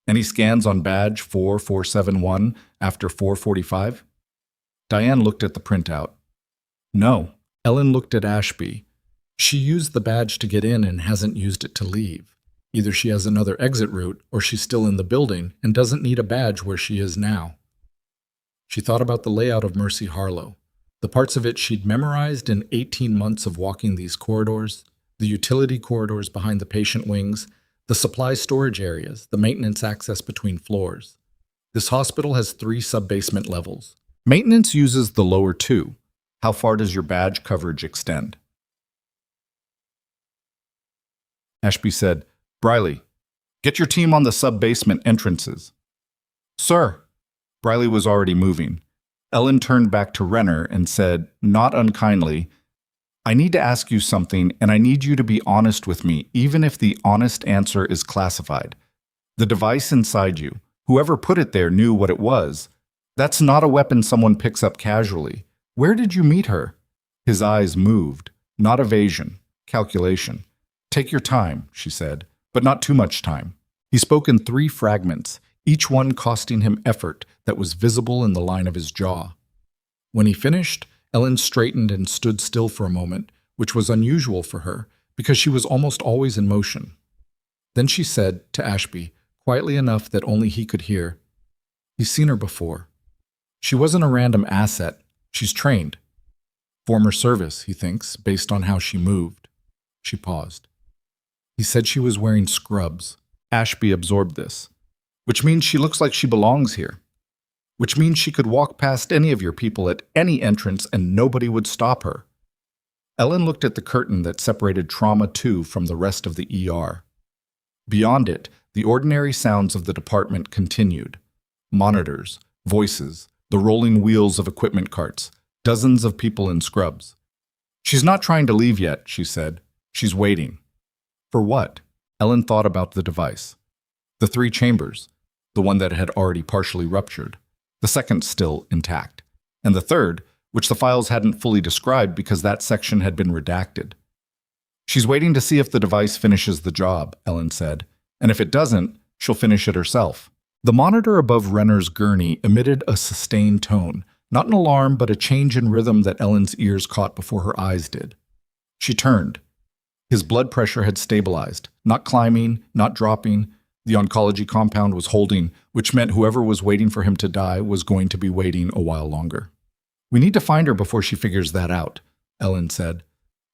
Speaker 1: "Any scans on badge 4471 after 4:45? Diane looked at the printout. "No." Ellen looked at Ashby. "She used the badge to get in and hasn't used it to leave. Either she has another exit route or she's still in the building and doesn't need a badge where she is now." She thought about the layout of Mercy Harlow, the parts of it she'd memorized in 18 months of walking these corridors, the utility corridors behind the patient wings, the supply storage areas, the maintenance access between floors. This hospital has 3 sub-basement levels. Maintenance uses the lower 2. How far does your badge coverage extend? Ashby said, "Briley, get your team on the sub-basement entrances." "Sir." Briley was already moving. Ellen turned back to Renner and said, not unkindly, "I need to ask you something, and I need you to be honest with me, even if the honest answer is classified. The device inside you, whoever put it there knew what it was. That's not a weapon someone picks up casually. Where did you meet her?" His eyes moved, not evasion, calculation. "Take your time," she said, "but not too much time." He spoke in 3 fragments, each one costing him effort that was visible in the line of his jaw. When he finished, Ellen straightened and stood still for a moment, which was unusual for her, because she was almost always in motion. Then she said to Ashby, quietly enough that only he could hear, "He's seen her before. She wasn't a random asset. She's trained. Former service, he thinks, based on how she moved." She paused. "He said she was wearing scrubs." Ashby absorbed this. "Which means she looks like she belongs here. Which means she could walk past any of your people at any entrance and nobody would stop her." Ellen looked at the curtain that separated Trauma 2 from the rest of the ER. Beyond it, the ordinary sounds of the department continued. Monitors, voices, the rolling wheels of equipment carts, dozens of people in scrubs. "She's not trying to leave yet," she said. "She's waiting." For what? Ellen thought about the device. The 3 chambers, the one that had already partially ruptured, the second still intact, and the third, which the files hadn't fully described because that section had been redacted. "She's waiting to see if the device finishes the job," Ellen said, "and if it doesn't, she'll finish it herself." The monitor above Renner's gurney emitted a sustained tone, not an alarm but a change in rhythm that Ellen's ears caught before her eyes did. She turned. His blood pressure had stabilized, not climbing, not dropping. The oncology compound was holding, which meant whoever was waiting for him to die was going to be waiting a while longer. "We need to find her before she figures that out," Ellen said.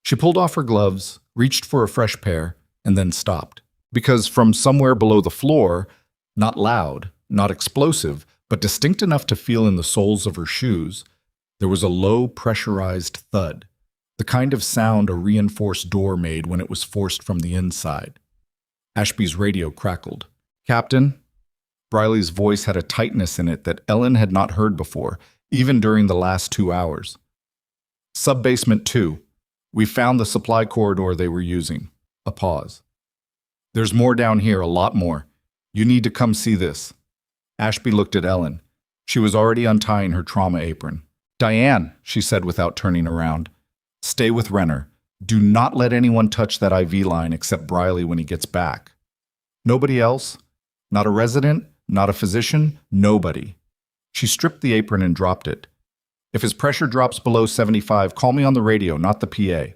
Speaker 1: She pulled off her gloves, reached for a fresh pair, and then stopped. Because from somewhere below the floor, not loud, not explosive, but distinct enough to feel in the soles of her shoes, there was a low, pressurized thud, the kind of sound a reinforced door made when it was forced from the inside. Ashby's radio crackled. "Captain?" Briley's voice had a tightness in it that Ellen had not heard before, even during the last 2 hours. "Sub-basement 2. We found the supply corridor they were using." A pause. "There's more down here, a lot more. You need to come see this." Ashby looked at Ellen. She was already untying her trauma apron. "Diane," she said without turning around, "stay with Renner. Do not let anyone touch that IV line except Briley when he gets back. Nobody else? Not a resident? Not a physician? Nobody." She stripped the apron and dropped it. "If his pressure drops below 75, call me on the radio, not the PA."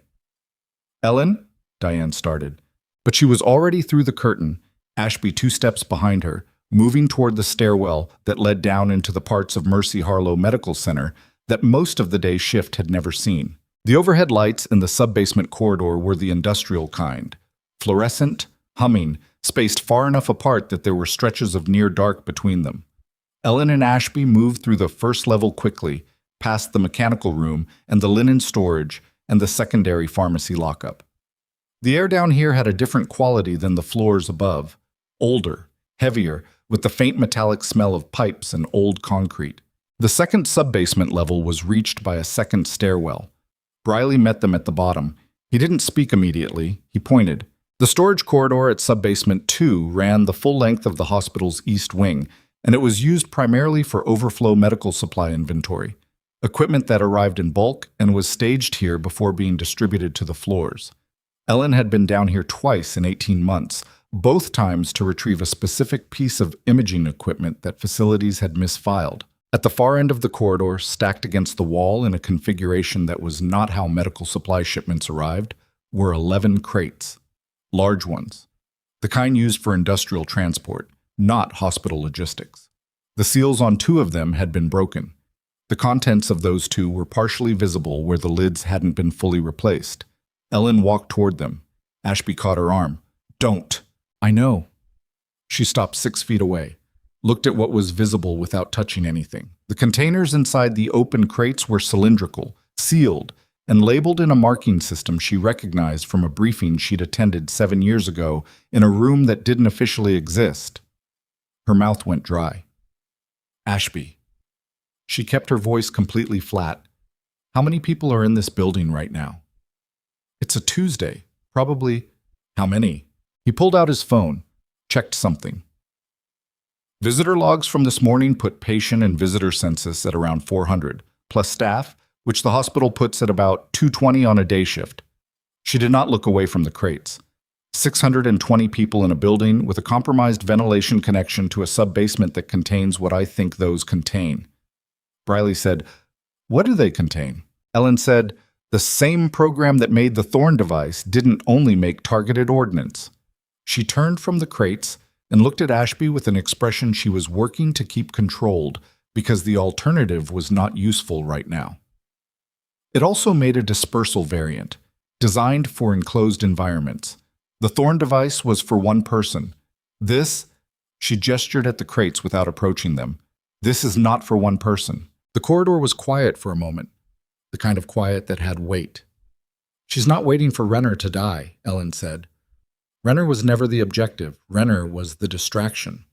Speaker 1: "Ellen?" Diane started. But she was already through the curtain, Ashby 2 steps behind her, moving toward the stairwell that led down into the parts of Mercy Harlow Medical Center that most of the day's shift had never seen. The overhead lights in the sub-basement corridor were the industrial kind, fluorescent, humming, spaced far enough apart that there were stretches of near dark between them. Ellen and Ashby moved through the first level quickly, past the mechanical room and the linen storage and the secondary pharmacy lockup. The air down here had a different quality than the floors above, older, heavier, with the faint metallic smell of pipes and old concrete. The second sub-basement level was reached by a second stairwell. Briley met them at the bottom. He didn't speak immediately. He pointed. The storage corridor at sub-basement 2 ran the full length of the hospital's east wing, and it was used primarily for overflow medical supply inventory, equipment that arrived in bulk and was staged here before being distributed to the floors. Ellen had been down here twice in 18 months, both times to retrieve a specific piece of imaging equipment that facilities had misfiled. At the far end of the corridor, stacked against the wall in a configuration that was not how medical supply shipments arrived, were 11 crates. Large ones. The kind used for industrial transport, not hospital logistics. The seals on 2 of them had been broken. The contents of those 2 were partially visible where the lids hadn't been fully replaced. Ellen walked toward them. Ashby caught her arm. "Don't." "I know." She stopped 6 feet away, looked at what was visible without touching anything. The containers inside the open crates were cylindrical, sealed, and labeled in a marking system she recognized from a briefing she'd attended 7 years ago in a room that didn't officially exist. Her mouth went dry. "Ashby." She kept her voice completely flat. "How many people are in this building right now?" "It's a Tuesday. Probably..." "How many?" He pulled out his phone, checked something. Visitor logs from this morning put patient and visitor census at around 400, plus staff, which the hospital puts at about 220 on a day shift. She did not look away from the crates. 620 people in a building with a compromised ventilation connection to a sub-basement that contains what I think those contain. Briley said, "What do they contain?" Ellen said, "The same program that made the Thorn device didn't only make targeted ordnance." She turned from the crates and looked at Ashby with an expression she was working to keep controlled because the alternative was not useful right now. It also made a dispersal variant, designed for enclosed environments. The Thorn device was for one person. This, she gestured at the crates without approaching them. This is not for one person. The corridor was quiet for a moment, the kind of quiet that had weight. "She's not waiting for Renner to die," Ellen said. Renner was never the objective. Renner was the distraction.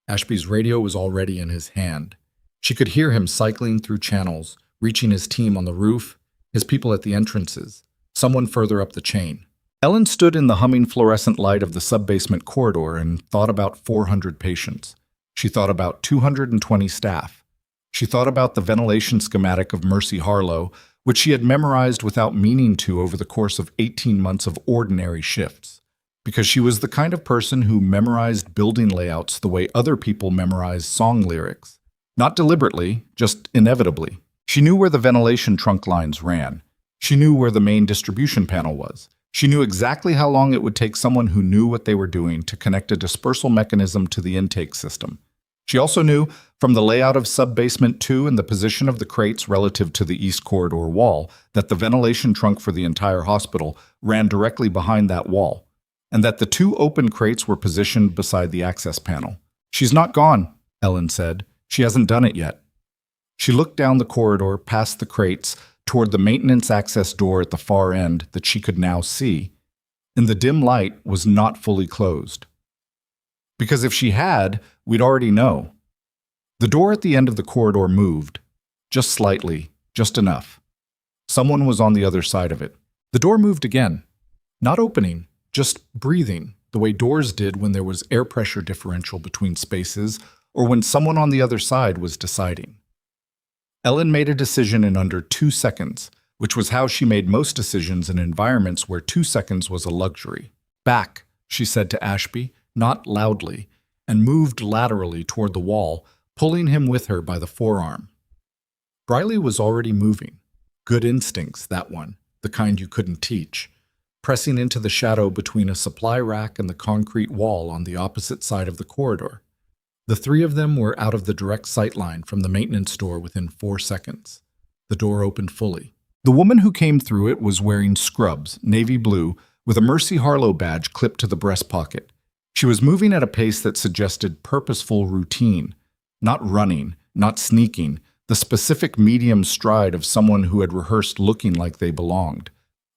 Speaker 1: Ashby's radio was already in his hand. She could hear him cycling through channels, reaching his team on the roof, his people at the entrances, someone further up the chain. Ellen stood in the humming fluorescent light of the sub-basement corridor and thought about 400 patients. She thought about 220 staff. She thought about the ventilation schematic of Mercy Harlow, which she had memorized without meaning to over the course of 18 months of ordinary shifts, because she was the kind of person who memorized building layouts the way other people memorize song lyrics. Not deliberately, just inevitably. She knew where the ventilation trunk lines ran. She knew where the main distribution panel was. She knew exactly how long it would take someone who knew what they were doing to connect a dispersal mechanism to the intake system. She also knew, from the layout of sub-basement 2 and the position of the crates relative to the east corridor wall, that the ventilation trunk for the entire hospital ran directly behind that wall, and that the 2 open crates were positioned beside the access panel. "She's not gone," Ellen said. "She hasn't done it yet." She looked down the corridor, past the crates, toward the maintenance access door at the far end that she could now see. In the dim light, was not fully closed. Because if she had, we'd already know. The door at the end of the corridor moved, just slightly, just enough. Someone was on the other side of it. The door moved again, not opening, just breathing, the way doors did when there was air pressure differential between spaces or when someone on the other side was deciding. Ellen made a decision in under 2 seconds, which was how she made most decisions in environments where 2 seconds was a luxury. "Back," she said to Ashby, not loudly, and moved laterally toward the wall, pulling him with her by the forearm. Briley was already moving. Good instincts, that one, the kind you couldn't teach, pressing into the shadow between a supply rack and the concrete wall on the opposite side of the corridor. The 3 of them were out of the direct sightline from the maintenance door within 4 seconds. The door opened fully. The woman who came through it was wearing scrubs, navy blue, with a Mercy Harlow badge clipped to the breast pocket. She was moving at a pace that suggested purposeful routine, not running, not sneaking, the specific medium stride of someone who had rehearsed looking like they belonged.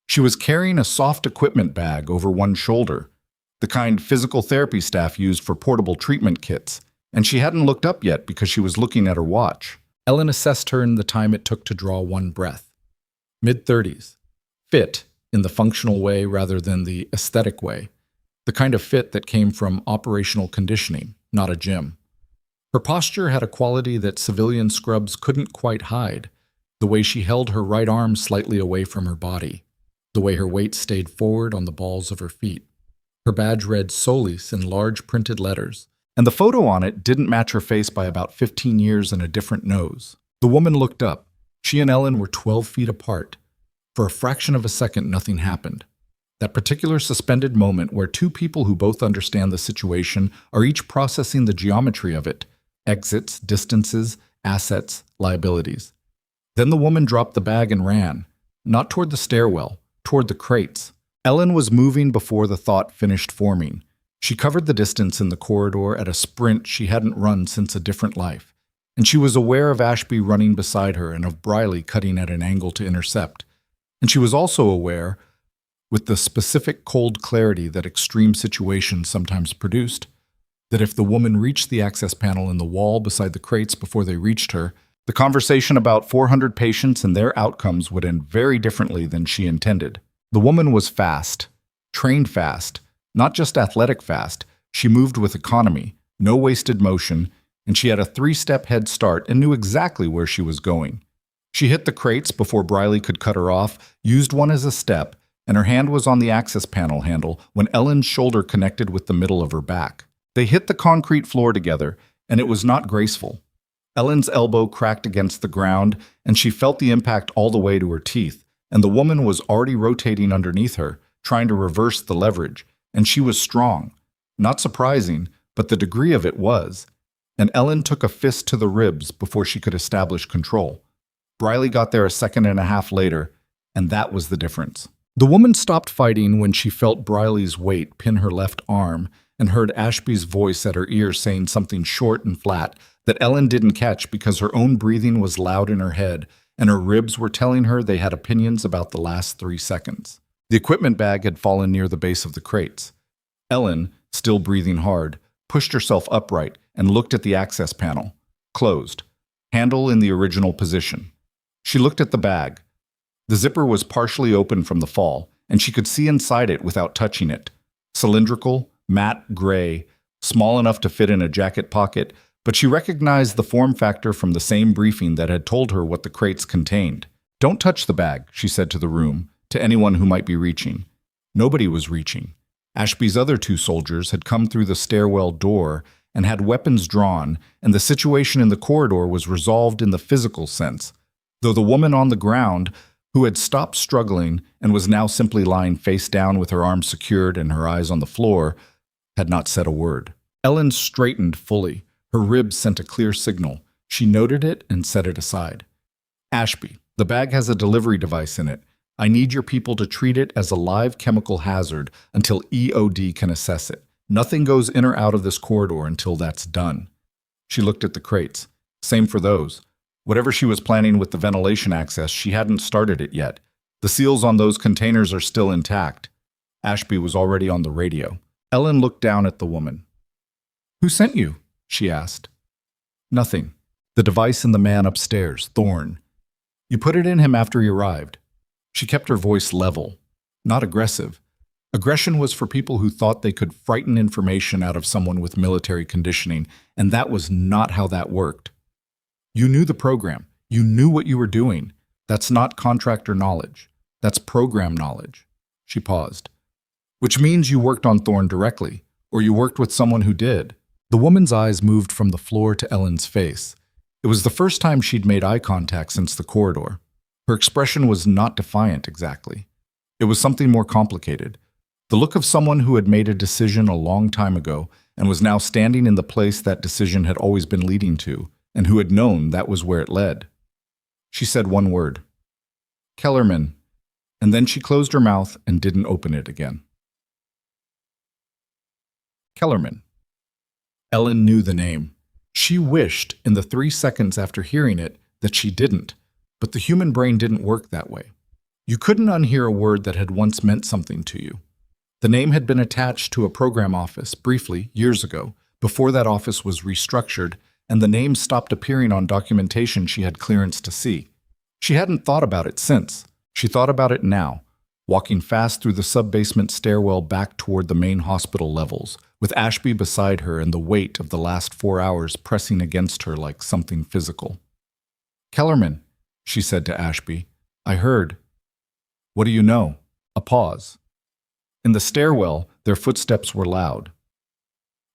Speaker 1: She was carrying a soft equipment bag over one shoulder, the kind physical therapy staff used for portable treatment kits, and she hadn't looked up yet because she was looking at her watch. Ellen assessed her in the time it took to draw one breath. Mid-30s. Fit, in the functional way rather than the aesthetic way. The kind of fit that came from operational conditioning, not a gym. Her posture had a quality that civilian scrubs couldn't quite hide, the way she held her right arm slightly away from her body, the way her weight stayed forward on the balls of her feet. Her badge read Solis in large printed letters, and the photo on it didn't match her face by about 15 years and a different nose. The woman looked up. She and Ellen were 12 feet apart. For a fraction of a second, nothing happened. That particular suspended moment where 2 people who both understand the situation are each processing the geometry of it, exits, distances, assets, liabilities. Then the woman dropped the bag and ran, not toward the stairwell, toward the crates. Ellen was moving before the thought finished forming. She covered the distance in the corridor at a sprint she hadn't run since a different life, and she was aware of Ashby running beside her and of Briley cutting at an angle to intercept. And she was also aware, with the specific cold clarity that extreme situations sometimes produced, that if the woman reached the access panel in the wall beside the crates before they reached her, the conversation about 400 patients and their outcomes would end very differently than she intended. The woman was fast, trained fast, not just athletic fast. She moved with economy, no wasted motion, and she had a 3-step head start and knew exactly where she was going. She hit the crates before Briley could cut her off, used one as a step, and her hand was on the access panel handle when Ellen's shoulder connected with the middle of her back. They hit the concrete floor together, and it was not graceful. Ellen's elbow cracked against the ground, and she felt the impact all the way to her teeth, and the woman was already rotating underneath her, trying to reverse the leverage, and she was strong. Not surprising, but the degree of it was. And Ellen took a fist to the ribs before she could establish control. Briley got there a second and a half later, and that was the difference. The woman stopped fighting when she felt Briley's weight pin her left arm and heard Ashby's voice at her ear saying something short and flat that Ellen didn't catch because her own breathing was loud in her head and her ribs were telling her they had opinions about the last 3 seconds. The equipment bag had fallen near the base of the crates. Ellen, still breathing hard, pushed herself upright and looked at the access panel. Closed. Handle in the original position. She looked at the bag. The zipper was partially open from the fall, and she could see inside it without touching it. Cylindrical, matte gray, small enough to fit in a jacket pocket, but she recognized the form factor from the same briefing that had told her what the crates contained. "Don't touch the bag," she said to the room, to anyone who might be reaching. Nobody was reaching. Ashby's other 2 soldiers had come through the stairwell door and had weapons drawn, and the situation in the corridor was resolved in the physical sense, though the woman on the ground who had stopped struggling and was now simply lying face down with her arms secured and her eyes on the floor, had not said a word. Ellen straightened fully. Her ribs sent a clear signal. She noted it and set it aside. Ashby, the bag has a delivery device in it. I need your people to treat it as a live chemical hazard until EOD can assess it. Nothing goes in or out of this corridor until that's done. She looked at the crates. Same for those. Whatever she was planning with the ventilation access, she hadn't started it yet. The seals on those containers are still intact. Ashby was already on the radio. Ellen looked down at the woman. Who sent you? She asked. Nothing. The device and the man upstairs, Thorne. You put it in him after he arrived. She kept her voice level, not aggressive. Aggression was for people who thought they could frighten information out of someone with military conditioning, and that was not how that worked. You knew the program. You knew what you were doing. That's not contractor knowledge. That's program knowledge. She paused. Which means you worked on Thorne directly, or you worked with someone who did. The woman's eyes moved from the floor to Ellen's face. It was the first time she'd made eye contact since the corridor. Her expression was not defiant exactly. It was something more complicated. The look of someone who had made a decision a long time ago and was now standing in the place that decision had always been leading to, and who had known that was where it led. She said one word. Kellerman. And then she closed her mouth and didn't open it again. Kellerman. Ellen knew the name. She wished, in the 3 seconds after hearing it, that she didn't, but the human brain didn't work that way. You couldn't unhear a word that had once meant something to you. The name had been attached to a program office, briefly, years ago, before that office was restructured, and the name stopped appearing on documentation she had clearance to see. She hadn't thought about it since. She thought about it now, walking fast through the sub-basement stairwell back toward the main hospital levels, with Ashby beside her and the weight of the last 4 hours pressing against her like something physical. Kellerman, she said to Ashby, I heard. What do you know? A pause. In the stairwell, their footsteps were loud.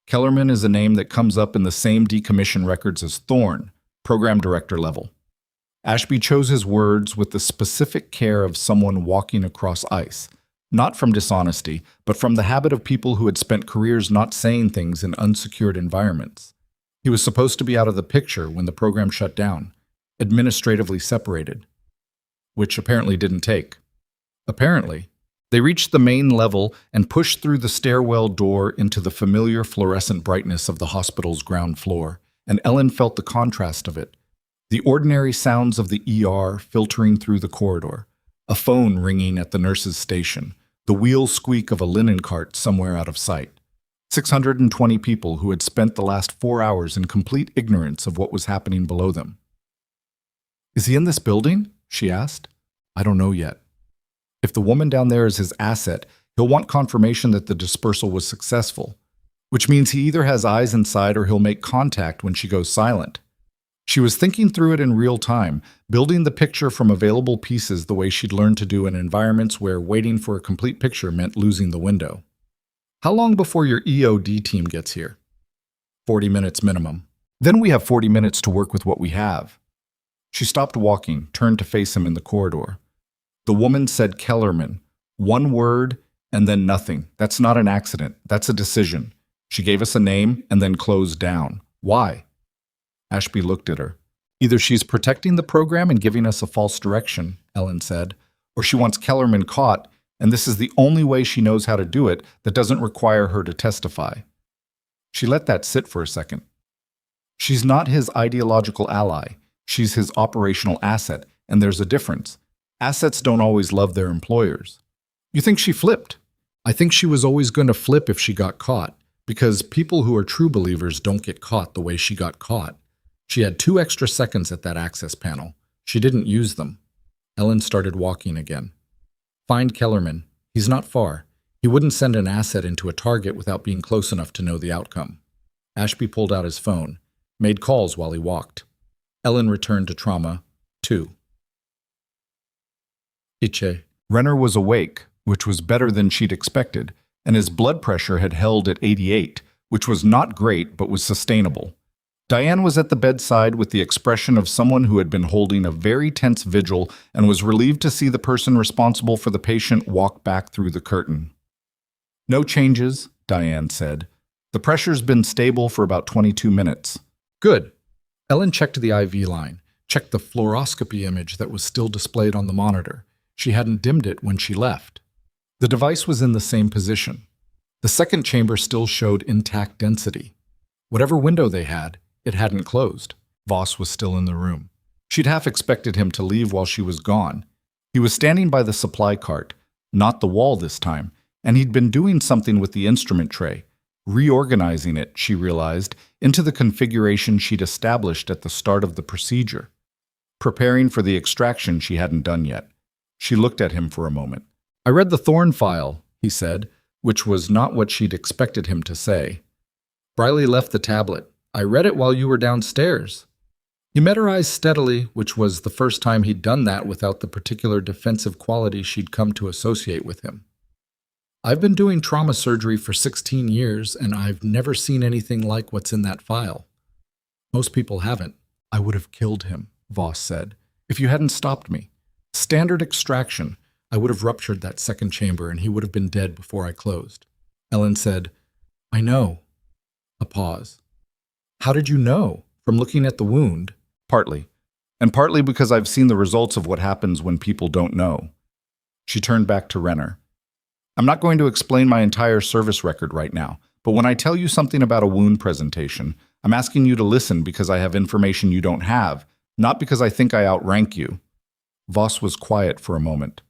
Speaker 1: Kellerman is a name that comes up in the same decommission records as Thorne, program director level. Ashby chose his words with the specific care of someone walking across ice, not from dishonesty, but from the habit of people who had spent careers not saying things in unsecured environments. He was supposed to be out of the picture when the program shut down, administratively separated, which apparently didn't take. Apparently, they reached the main level and pushed through the stairwell door into the familiar fluorescent brightness of the hospital's ground floor, and Ellen felt the contrast of it. The ordinary sounds of the ER filtering through the corridor, a phone ringing at the nurse's station, the wheel squeak of a linen cart somewhere out of sight. 620 people who had spent the last 4 hours in complete ignorance of what was happening below them. Is he in this building? She asked. I don't know yet. If the woman down there is his asset, he'll want confirmation that the dispersal was successful, which means he either has eyes inside or he'll make contact when she goes silent. She was thinking through it in real time, building the picture from available pieces the way she'd learned to do in environments where waiting for a complete picture meant losing the window. How long before your EOD team gets here? 40 minutes minimum. Then we have 40 minutes to work with what we have. She stopped walking, turned to face him in the corridor. The woman said Kellerman. One word, and then nothing. That's not an accident. That's a decision. She gave us a name and then closed down. Why? Ashby looked at her. Either she's protecting the program and giving us a false direction, Ellen said, or she wants Kellerman caught, and this is the only way she knows how to do it that doesn't require her to testify. She let that sit for a second. She's not his ideological ally. She's his operational asset, and there's a difference. Assets don't always love their employers. You think she flipped? I think she was always going to flip if she got caught, because people who are true believers don't get caught the way she got caught. She had 2 extra seconds at that access panel. She didn't use them. Ellen started walking again. Find Kellerman. He's not far. He wouldn't send an asset into a target without being close enough to know the outcome. Ashby pulled out his phone, made calls while he walked. Ellen returned to trauma 2. Iche. Renner was awake, which was better than she'd expected, and his blood pressure had held at 88, which was not great but was sustainable. Diane was at the bedside with the expression of someone who had been holding a very tense vigil and was relieved to see the person responsible for the patient walk back through the curtain. "No changes," Diane said. "The pressure's been stable for about 22 minutes. "Good." Ellen checked the IV line, checked the fluoroscopy image that was still displayed on the monitor. She hadn't dimmed it when she left. The device was in the same position. The second chamber still showed intact density. Whatever window they had, it hadn't closed. Voss was still in the room. She'd half expected him to leave while she was gone. He was standing by the supply cart, not the wall this time, and he'd been doing something with the instrument tray, reorganizing it, she realized, into the configuration she'd established at the start of the procedure. Preparing for the extraction she hadn't done yet. She looked at him for a moment. "I read the Thorne file," he said, which was not what she'd expected him to say. "Briley left the tablet. I read it while you were downstairs." He met her eyes steadily, which was the first time he'd done that without the particular defensive quality she'd come to associate with him. "I've been doing trauma surgery for 16 years, and I've never seen anything like what's in that file. Most people haven't." "I would have killed him," Voss said, "if you hadn't stopped me. Standard extraction. I would have ruptured that second chamber, and he would have been dead before I closed." Ellen said, "I know." A pause. "How did you know? From looking at the wound?" "Partly. And partly because I've seen the results of what happens when people don't know." She turned back to Renner. "I'm not going to explain my entire service record right now, but when I tell you something about a wound presentation, I'm asking you to listen because I have information you don't have, not because I think I outrank you." Voss was quiet for a moment.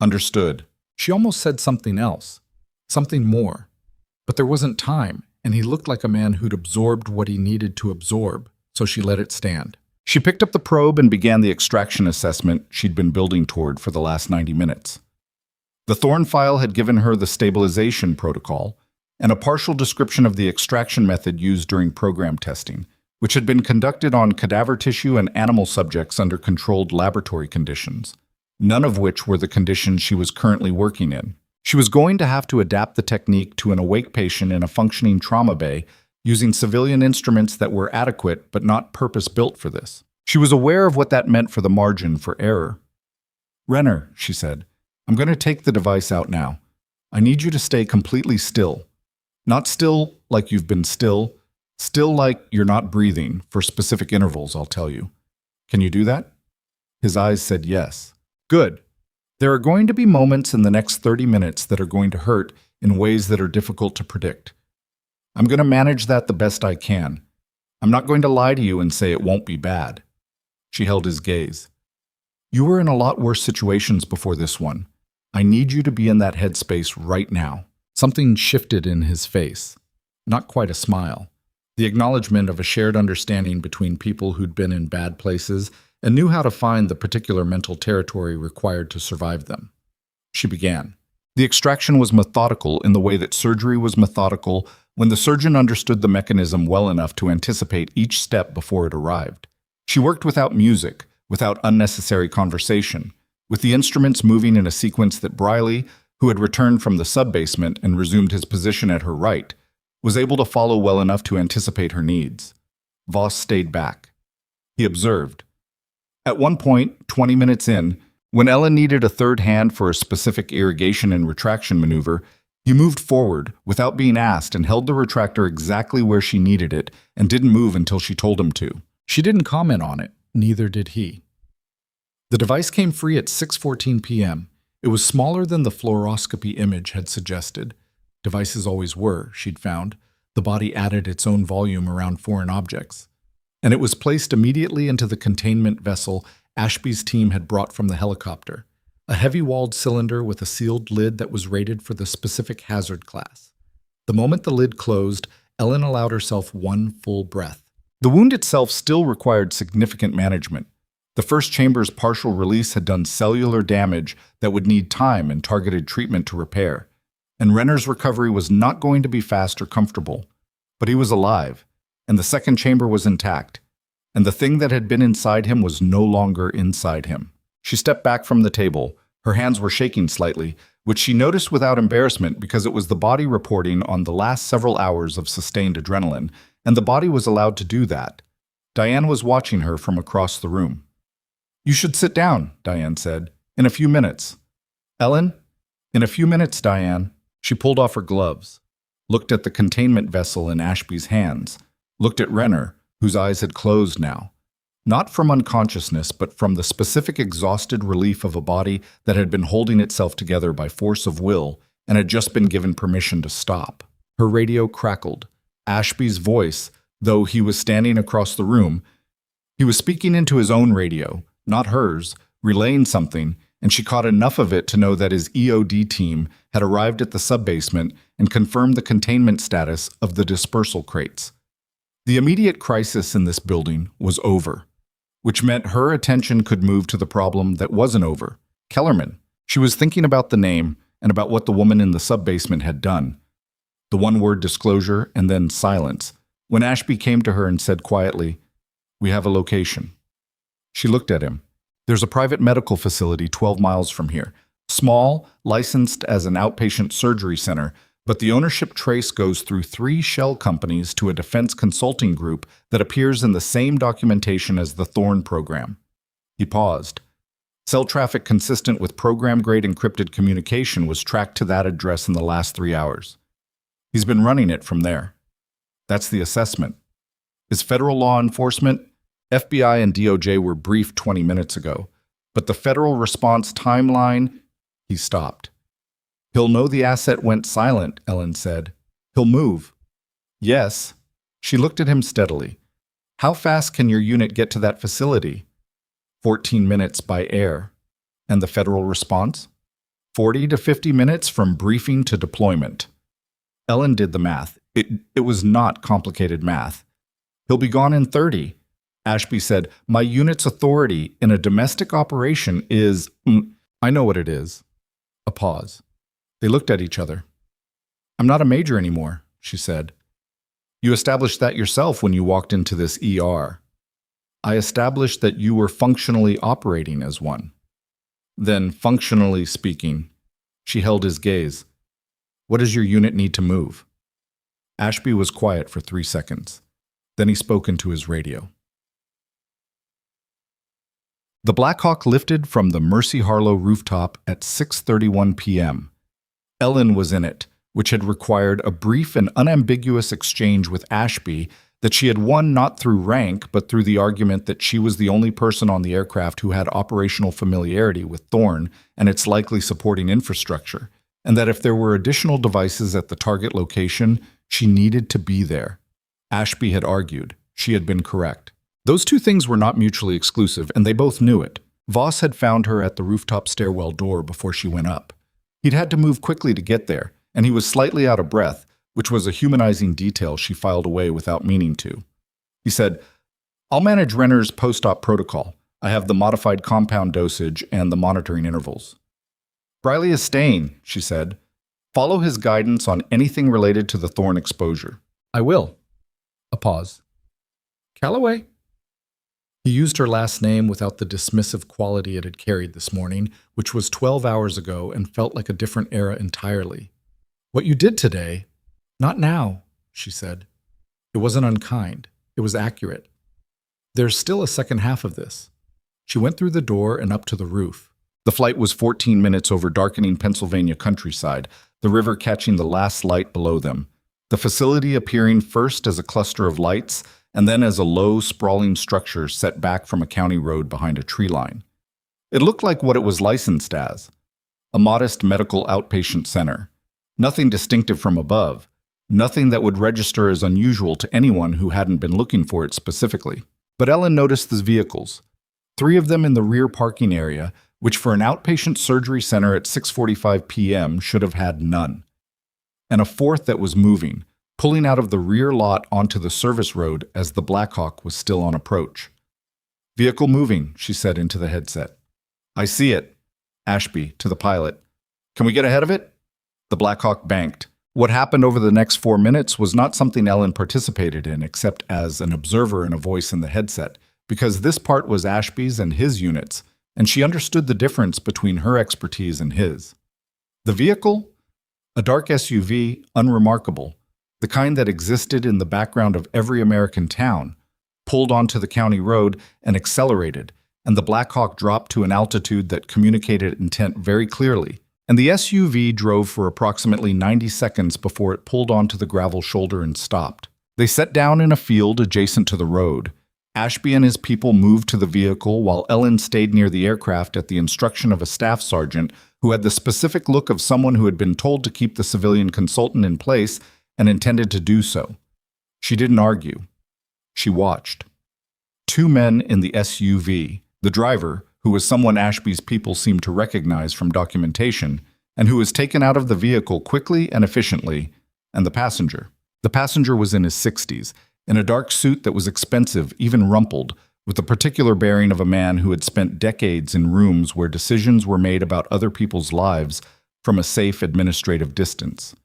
Speaker 1: "Understood." She almost said something else, something more. But there wasn't time, and he looked like a man who'd absorbed what he needed to absorb, so she let it stand. She picked up the probe and began the extraction assessment she'd been building toward for the last 90 minutes. The Thorne file had given her the stabilization protocol and a partial description of the extraction method used during program testing, which had been conducted on cadaver tissue and animal subjects under controlled laboratory conditions, none of which were the conditions she was currently working in. She was going to have to adapt the technique to an awake patient in a functioning trauma bay using civilian instruments that were adequate but not purpose-built for this. She was aware of what that meant for the margin for error. "Renner," she said, "I'm going to take the device out now. I need you to stay completely still. Not still like you've been still like you're not breathing, for specific intervals, I'll tell you. Can you do that?" His eyes said yes. "Good. There are going to be moments in the next 30 minutes that are going to hurt in ways that are difficult to predict. I'm going to manage that the best I can. I'm not going to lie to you and say it won't be bad." She held his gaze. "You were in a lot worse situations before this one. I need you to be in that headspace right now." Something shifted in his face. Not quite a smile. The acknowledgement of a shared understanding between people who'd been in bad places and knew how to find the particular mental territory required to survive them. She began. The extraction was methodical in the way that surgery was methodical when the surgeon understood the mechanism well enough to anticipate each step before it arrived. She worked without music, without unnecessary conversation, with the instruments moving in a sequence that Briley, who had returned from the sub-basement and resumed his position at her right, was able to follow well enough to anticipate her needs. Voss stayed back. He observed. At one point, 20 minutes in, when Ellen needed a third hand for a specific irrigation and retraction maneuver, he moved forward without being asked and held the retractor exactly where she needed it and didn't move until she told him to. She didn't comment on it, neither did he. The device came free at 6:14 p.m. It was smaller than the fluoroscopy image had suggested. Devices always were, she'd found. The body added its own volume around foreign objects. And it was placed immediately into the containment vessel Ashby's team had brought from the helicopter, a heavy-walled cylinder with a sealed lid that was rated for the specific hazard class. The moment the lid closed, Ellen allowed herself one full breath. The wound itself still required significant management. The first chamber's partial release had done cellular damage that would need time and targeted treatment to repair, and Renner's recovery was not going to be fast or comfortable. But he was alive, and the second chamber was intact, and the thing that had been inside him was no longer inside him. She stepped back from the table. Her hands were shaking slightly, which she noticed without embarrassment because it was the body reporting on the last several hours of sustained adrenaline, and the body was allowed to do that. Diane was watching her from across the room. "You should sit down," Diane said. "In a few minutes." "Ellen?" "In a few minutes, Diane." She pulled off her gloves, looked at the containment vessel in Ashby's hands, looked at Renner, whose eyes had closed now. Not from unconsciousness, but from the specific exhausted relief of a body that had been holding itself together by force of will and had just been given permission to stop. Her radio crackled. Ashby's voice, though he was standing across the room, he was speaking into his own radio, not hers, relaying something, and she caught enough of it to know that his EOD team had arrived at the subbasement and confirmed the containment status of the dispersal crates. The immediate crisis in this building was over, which meant her attention could move to the problem that wasn't over. Kellerman. She was thinking about the name and about what the woman in the subbasement had done. The one-word disclosure and then silence, when Ashby came to her and said quietly, "We have a location." She looked at him. "There's a private medical facility 12 miles from here. Small, licensed as an outpatient surgery center, but the ownership trace goes through 3 shell companies to a defense consulting group that appears in the same documentation as the Thorn program." He paused. Cell traffic consistent with program-grade encrypted communication was tracked to that address in the last 3 hours. He's been running it from there. That's the assessment. His federal law enforcement, FBI and DOJ were briefed 20 minutes ago, but the federal response timeline, he stopped. "He'll know the asset went silent," Ellen said. "He'll move." "Yes." She looked at him steadily. "How fast can your unit get to that facility?" 14 minutes by air. And the federal response? 40 to 50 minutes from briefing to deployment. Ellen did the math. It was not complicated math. "He'll be gone in 30. Ashby said, "My unit's authority in a domestic operation is—" "I know what it is." A pause. They looked at each other. "I'm not a major anymore," she said. "You established that yourself when you walked into this ER. I established that you were functionally operating as one." Then, functionally speaking, she held his gaze. "What does your unit need to move?" Ashby was quiet for 3 seconds. Then he spoke into his radio. The Black Hawk lifted from the Mercy Harlow rooftop at 6:31 p.m. Ellen was in it, which had required a brief and unambiguous exchange with Ashby that she had won not through rank, but through the argument that she was the only person on the aircraft who had operational familiarity with Thorn and its likely supporting infrastructure, and that if there were additional devices at the target location, she needed to be there. Ashby had argued. She had been correct. Those two things were not mutually exclusive, and they both knew it. Voss had found her at the rooftop stairwell door before she went up. He'd had to move quickly to get there, and he was slightly out of breath, which was a humanizing detail she filed away without meaning to. He said, "I'll manage Renner's post-op protocol. I have the modified compound dosage and the monitoring intervals." "Briley is staying," she said. "Follow his guidance on anything related to the Thorn exposure." "I will." A pause. "Calloway?" He used her last name without the dismissive quality it had carried this morning, which was 12 hours ago and felt like a different era entirely. "What you did today—" "Not now," she said. It wasn't unkind. It was accurate. "There's still a second half of this." She went through the door and up to the roof. The flight was 14 minutes over darkening Pennsylvania countryside, the river catching the last light below them, the facility appearing first as a cluster of lights and then as a low, sprawling structure set back from a county road behind a tree line. It looked like what it was licensed as, a modest medical outpatient center. Nothing distinctive from above, nothing that would register as unusual to anyone who hadn't been looking for it specifically. But Ellen noticed the vehicles, 3 of them in the rear parking area, which for an outpatient surgery center at 6:45 p.m. should have had none. And a 4th that was moving, pulling out of the rear lot onto the service road as the Black Hawk was still on approach. "Vehicle moving," she said into the headset. "I see it." Ashby, to the pilot. "Can we get ahead of it?" The Black Hawk banked. What happened over the next 4 minutes was not something Ellen participated in except as an observer and a voice in the headset, because this part was Ashby's and his units, and she understood the difference between her expertise and his. The vehicle? A dark SUV, unremarkable. the kind that existed in the background of every American town, pulled onto the county road and accelerated, and the Black Hawk dropped to an altitude that communicated intent very clearly, and the SUV drove for approximately 90 seconds before it pulled onto the gravel shoulder and stopped. They set down in a field adjacent to the road. Ashby and his people moved to the vehicle while Ellen stayed near the aircraft at the instruction of a staff sergeant who had the specific look of someone who had been told to keep the civilian consultant in place and intended to do so. She didn't argue. She watched. Two men in the SUV, the driver, who was someone Ashby's people seemed to recognize from documentation, and who was taken out of the vehicle quickly and efficiently, and the passenger. The passenger was in his 60s, in a dark suit that was expensive, even rumpled, with the particular bearing of a man who had spent decades in rooms where decisions were made about other people's lives from a safe administrative distance.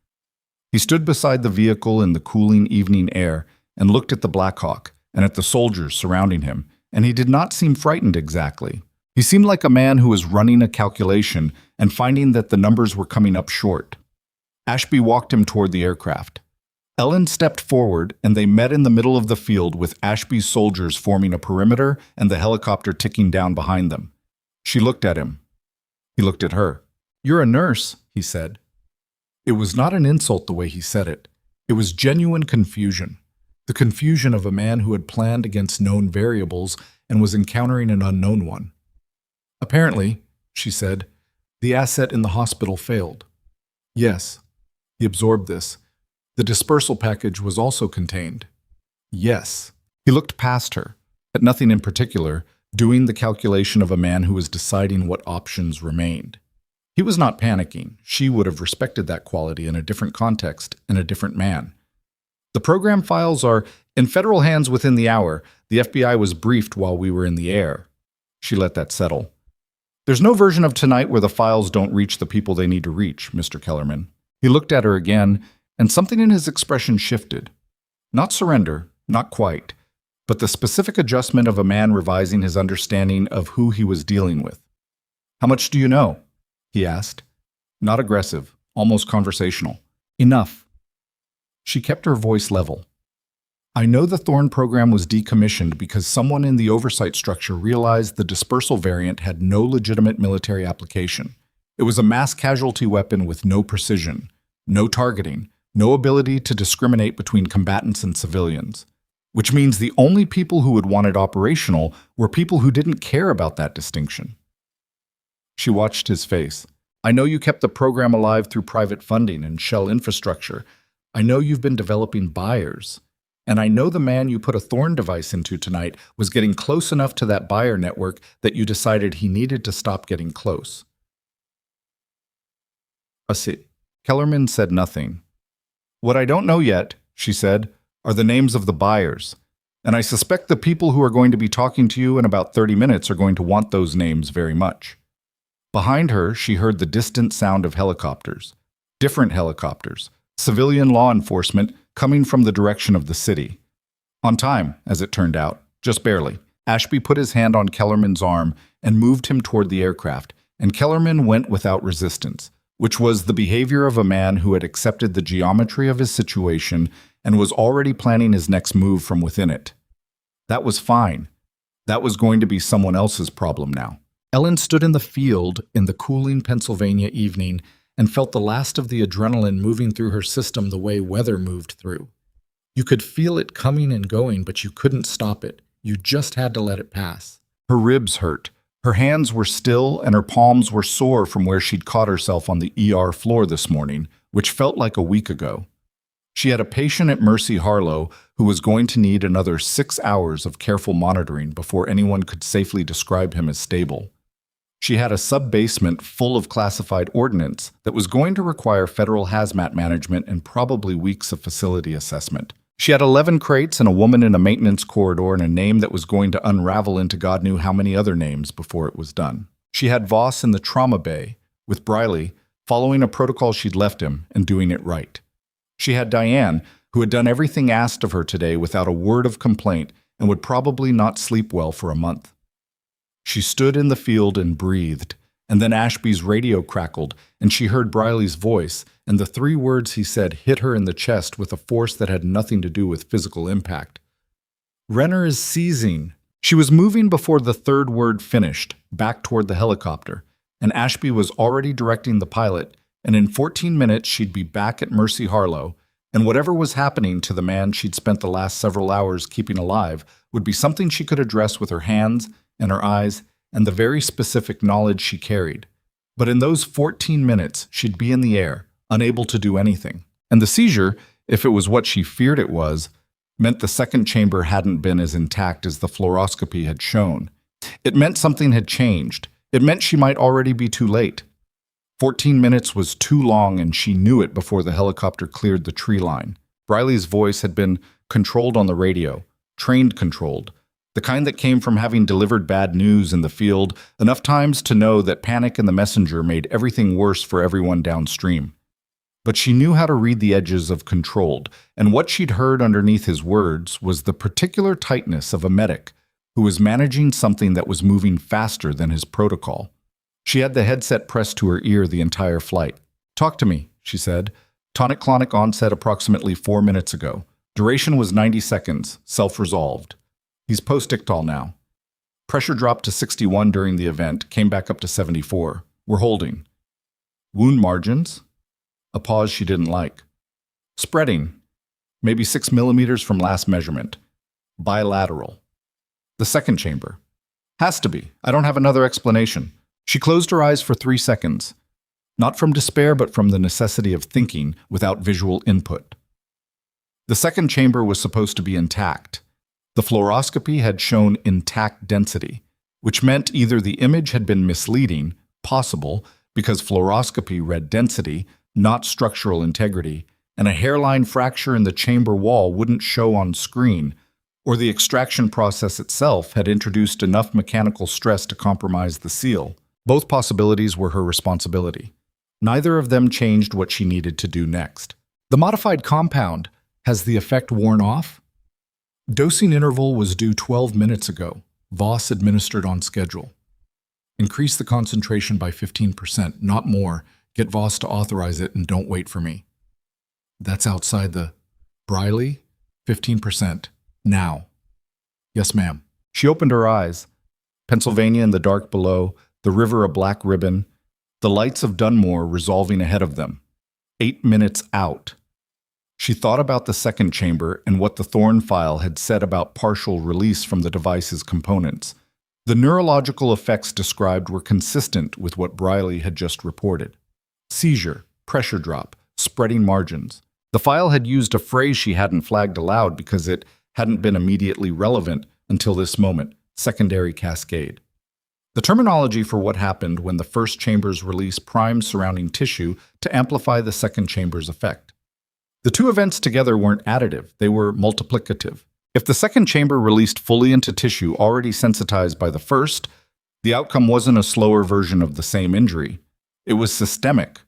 Speaker 1: He stood beside the vehicle in the cooling evening air and looked at the Black Hawk and at the soldiers surrounding him, and he did not seem frightened exactly. He seemed like a man who was running a calculation and finding that the numbers were coming up short. Ashby walked him toward the aircraft. Ellen stepped forward, and they met in the middle of the field with Ashby's soldiers forming a perimeter and the helicopter ticking down behind them. She looked at him. He looked at her. "You're a nurse," he said. It was not an insult the way he said it. It was genuine confusion. The confusion of a man who had planned against known variables and was encountering an unknown one. "Apparently," she said, "the asset in the hospital failed." Yes. He absorbed this. The dispersal package was also contained. Yes. He looked past her, at nothing in particular, doing the calculation of a man who was deciding what options remained. He was not panicking. She would have respected that quality in a different context, in a different man. "The program files are in federal hands within the hour. The FBI was briefed while we were in the air." She let that settle. "There's no version of tonight where the files don't reach the people they need to reach, Mr. Kellerman." He looked at her again, and something in his expression shifted. Not surrender, not quite, but the specific adjustment of a man revising his understanding of who he was dealing with. "How much do you know?" he asked. Not aggressive, almost conversational. "Enough." She kept her voice level. "I know the Thorn program was decommissioned because someone in the oversight structure realized the dispersal variant had no legitimate military application. It was a mass casualty weapon with no precision, no targeting, no ability to discriminate between combatants and civilians. Which means the only people who would want it operational were people who didn't care about that distinction." She watched his face. "I know you kept the program alive through private funding and shell infrastructure. I know you've been developing buyers. And I know the man you put a Thorn device into tonight was getting close enough to that buyer network that you decided he needed to stop getting close." Kellerman said nothing. "What I don't know yet," she said, "are the names of the buyers. And I suspect the people who are going to be talking to you in about 30 minutes are going to want those names very much." Behind her, she heard the distant sound of helicopters. Different helicopters. Civilian law enforcement coming from the direction of the city. On time, as it turned out, just barely. Ashby put his hand on Kellerman's arm and moved him toward the aircraft, and Kellerman went without resistance, which was the behavior of a man who had accepted the geometry of his situation and was already planning his next move from within it. That was fine. That was going to be someone else's problem now. Ellen stood in the field in the cooling Pennsylvania evening and felt the last of the adrenaline moving through her system the way weather moved through. You could feel it coming and going, but you couldn't stop it. You just had to let it pass. Her ribs hurt. Her hands were still, and her palms were sore from where she'd caught herself on the ER floor this morning, which felt like a week ago. She had a patient at Mercy Harlow who was going to need another 6 hours of careful monitoring before anyone could safely describe him as stable. She had a sub-basement full of classified ordnance that was going to require federal hazmat management and probably weeks of facility assessment. She had 11 crates and a woman in a maintenance corridor and a name that was going to unravel into God knew how many other names before it was done. She had Voss in the trauma bay, with Briley, following a protocol she'd left him and doing it right. She had Diane, who had done everything asked of her today without a word of complaint and would probably not sleep well for a month. She stood in the field and breathed, And then Ashby's radio crackled, and she heard Briley's voice, and the 3 words he said hit her in the chest with a force that had nothing to do with physical impact. "Renner is seizing." She was moving before the 3rd word finished, back toward the helicopter, and Ashby was already directing the pilot, and in 14 minutes she'd be back at Mercy Harlow, and whatever was happening to the man she'd spent the last several hours keeping alive would be something she could address with her hands and her eyes and the very specific knowledge she carried. But in those 14 minutes, she'd be in the air, unable to do anything. And the seizure, if it was what she feared it was, meant the second chamber hadn't been as intact as the fluoroscopy had shown. It meant something had changed. It meant she might already be too late. 14 minutes was too long, and she knew it before the helicopter cleared the tree line. Briley's voice had been controlled on the radio, trained controlled, the kind that came from having delivered bad news in the field enough times to know that panic in the messenger made everything worse for everyone downstream. But she knew how to read the edges of controlled, and what she'd heard underneath his words was the particular tightness of a medic who was managing something that was moving faster than his protocol. She had the headset pressed to her ear the entire flight. "Talk to me," she said. "Tonic-clonic onset approximately 4 minutes ago. Duration was 90 seconds, self-resolved. He's post-ictal now. Pressure dropped to 61 during the event, came back up to 74. We're holding. Wound margins?" A pause she didn't like. "Spreading. Maybe 6 millimeters from last measurement. Bilateral. The second chamber. Has to be. I don't have another explanation." She closed her eyes for 3 seconds. Not from despair, but from the necessity of thinking without visual input. The second chamber was supposed to be intact. The fluoroscopy had shown intact density, which meant either the image had been misleading, possible, because fluoroscopy read density, not structural integrity, and a hairline fracture in the chamber wall wouldn't show on screen, or the extraction process itself had introduced enough mechanical stress to compromise the seal. Both possibilities were her responsibility. Neither of them changed what she needed to do next. The modified compound, has the effect worn off? Dosing interval was due 12 minutes ago. Voss administered on schedule. Increase the concentration by 15%, not more. Get Voss to authorize it and don't wait for me. That's outside the... Briley? 15%. Now. Yes, ma'am. She opened her eyes. Pennsylvania in the dark below, the river a black ribbon, the lights of Dunmore resolving ahead of them. 8 minutes out. She thought about the second chamber and what the Thorne file had said about partial release from the device's components. The neurological effects described were consistent with what Briley had just reported. Seizure, pressure drop, spreading margins. The file had used a phrase she hadn't flagged aloud because it hadn't been immediately relevant until this moment, secondary cascade. The terminology for what happened when the first chamber's release primed surrounding tissue to amplify the second chamber's effect. The two events together weren't additive, they were multiplicative. If the second chamber released fully into tissue already sensitized by the first, the outcome wasn't a slower version of the same injury. It was systemic,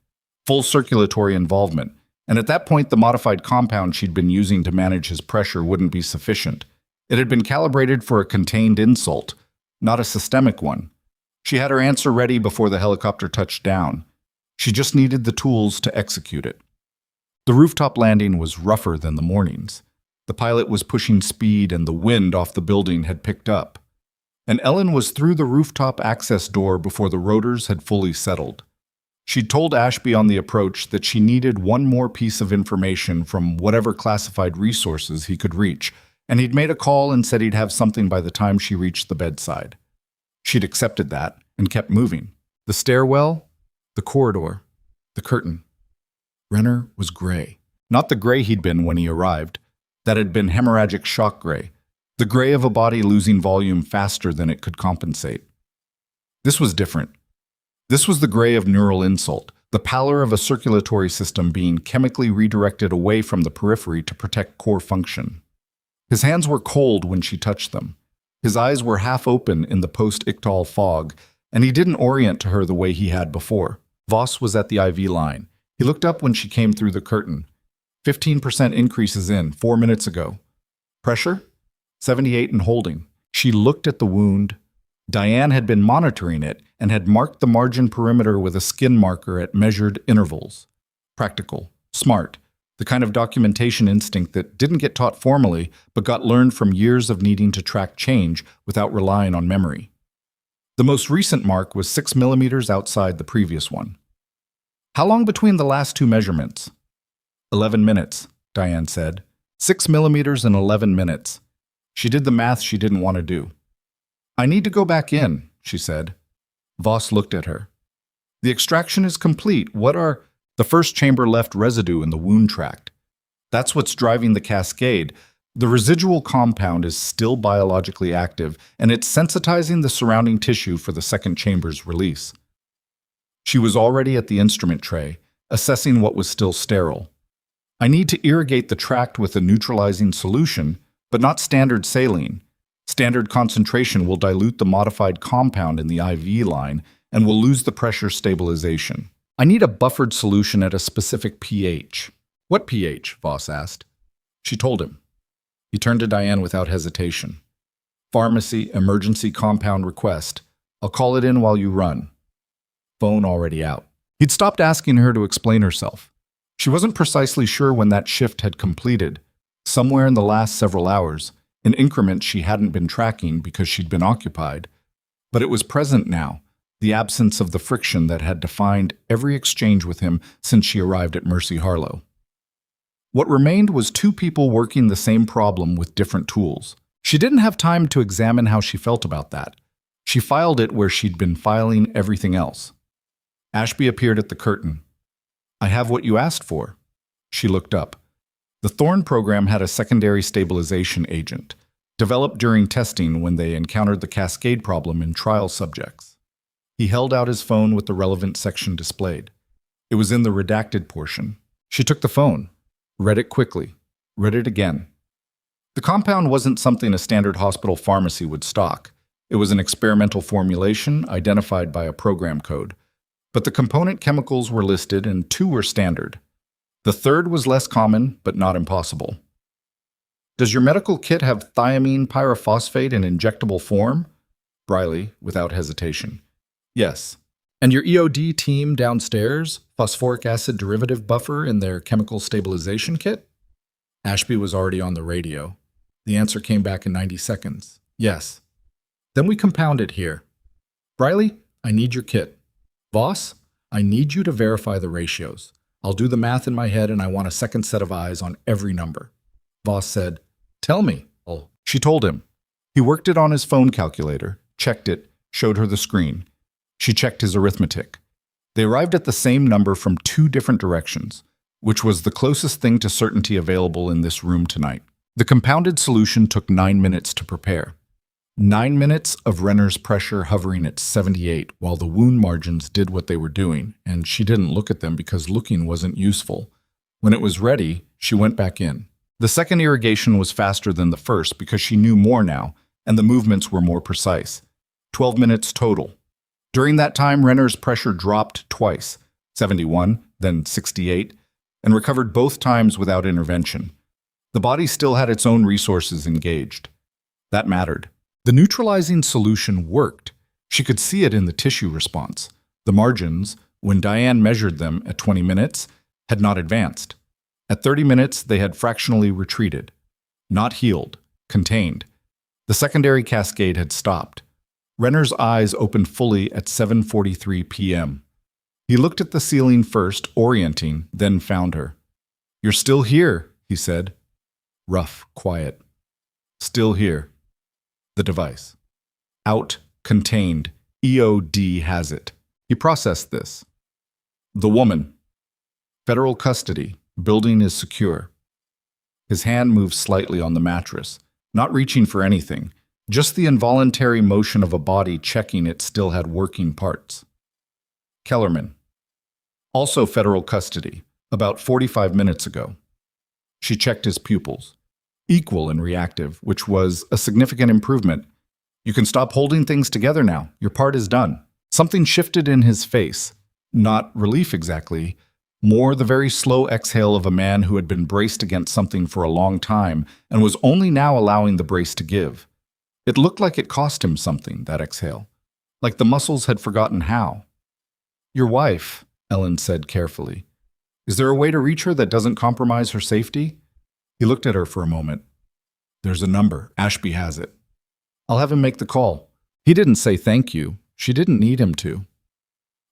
Speaker 1: full circulatory involvement, and at that point the modified compound she'd been using to manage his pressure wouldn't be sufficient. It had been calibrated for a contained insult, not a systemic one. She had her answer ready before the helicopter touched down. She just needed the tools to execute it. The rooftop landing was rougher than the mornings. The pilot was pushing speed and the wind off the building had picked up. And Ellen was through the rooftop access door before the rotors had fully settled. She'd told Ashby on the approach that she needed one more piece of information from whatever classified resources he could reach, and he'd made a call and said he'd have something by the time she reached the bedside. She'd accepted that and kept moving. The stairwell, the corridor, the curtain. Renner was gray. Not the gray he'd been when he arrived. That had been hemorrhagic shock gray. The gray of a body losing volume faster than it could compensate. This was different. This was the gray of neural insult, the pallor of a circulatory system being chemically redirected away from the periphery to protect core function. His hands were cold when she touched them. His eyes were half open in the post-ictal fog, and he didn't orient to her the way he had before. Voss was at the IV line. He looked up when she came through the curtain. 15% increases in, 4 minutes ago. Pressure? 78 and holding. She looked at the wound, Diane had been monitoring it and had marked the margin perimeter with a skin marker at measured intervals. Practical, smart, the kind of documentation instinct that didn't get taught formally but got learned from years of needing to track change without relying on memory. The most recent mark was 6 millimeters outside the previous one. How long between the last two measurements? 11 minutes, Diane said. 6 millimeters in 11 minutes. She did the math she didn't want to do. I need to go back in, she said. Voss looked at her. The extraction is complete. What are... The first chamber left residue in the wound tract. That's what's driving the cascade. The residual compound is still biologically active, and it's sensitizing the surrounding tissue for the second chamber's release. She was already at the instrument tray, assessing what was still sterile. I need to irrigate the tract with a neutralizing solution, but not standard saline. Standard concentration will dilute the modified compound in the IV line and will lose the pressure stabilization. I need a buffered solution at a specific pH. What pH? Voss asked. She told him. He turned to Diane without hesitation. Pharmacy, emergency compound request. I'll call it in while you run. Phone already out. He'd stopped asking her to explain herself. She wasn't precisely sure when that shift had completed. Somewhere in the last several hours, in increments she hadn't been tracking because she'd been occupied. But it was present now. The absence of the friction that had defined every exchange with him since she arrived at Mercy Harlow. What remained was two people working the same problem with different tools. She didn't have time to examine how she felt about that. She filed it where she'd been filing everything else. Ashby appeared at the curtain. I have what you asked for. She looked up. The Thorn program had a secondary stabilization agent, developed during testing when they encountered the cascade problem in trial subjects. He held out his phone with the relevant section displayed. It was in the redacted portion. She took the phone, read it quickly, read it again. The compound wasn't something a standard hospital pharmacy would stock. It was an experimental formulation identified by a program code. But the component chemicals were listed and two were standard. The third was less common, but not impossible. Does your medical kit have thiamine pyrophosphate in injectable form? Briley, without hesitation. Yes. And your EOD team downstairs, phosphoric acid derivative buffer in their chemical stabilization kit? Ashby was already on the radio. The answer came back in 90 seconds. Yes. Then we compound it here. Briley, I need your kit. Voss, I need you to verify the ratios. I'll do the math in my head and I want a second set of eyes on every number. Voss said, Tell me. She told him. He worked it on his phone calculator, checked it, showed her the screen. She checked his arithmetic. They arrived at the same number from two different directions, which was the closest thing to certainty available in this room tonight. The compounded solution took 9 minutes to prepare. 9 minutes of Renner's pressure hovering at 78 while the wound margins did what they were doing, and she didn't look at them because looking wasn't useful. When it was ready, she went back in. The second irrigation was faster than the first because she knew more now, and the movements were more precise. 12 minutes total. During that time, Renner's pressure dropped twice, 71, then 68, and recovered both times without intervention. The body still had its own resources engaged. That mattered. The neutralizing solution worked. She could see it in the tissue response. The margins, when Diane measured them at 20 minutes, had not advanced. At 30 minutes, they had fractionally retreated. Not healed, contained. The secondary cascade had stopped. Renner's eyes opened fully at 7:43 p.m. He looked at the ceiling first, orienting, then found her. You're still here, he said. Rough, quiet. Still here. The device. Out, contained. EOD has it. He processed this. The woman. Federal custody. Building is secure. His hand moved slightly on the mattress, not reaching for anything. Just the involuntary motion of a body checking it still had working parts. Kellerman. Also federal custody, about 45 minutes ago. She checked his pupils. Equal and reactive, which was a significant improvement. You can stop holding things together now. Your part is done. Something shifted in his face. Not relief exactly. More the very slow exhale of a man who had been braced against something for a long time and was only now allowing the brace to give. It looked like it cost him something, that exhale. Like the muscles had forgotten how. Your wife, Ellen said carefully. Is there a way to reach her that doesn't compromise her safety? He looked at her for a moment. There's a number. Ashby has it. I'll have him make the call. He didn't say thank you. She didn't need him to.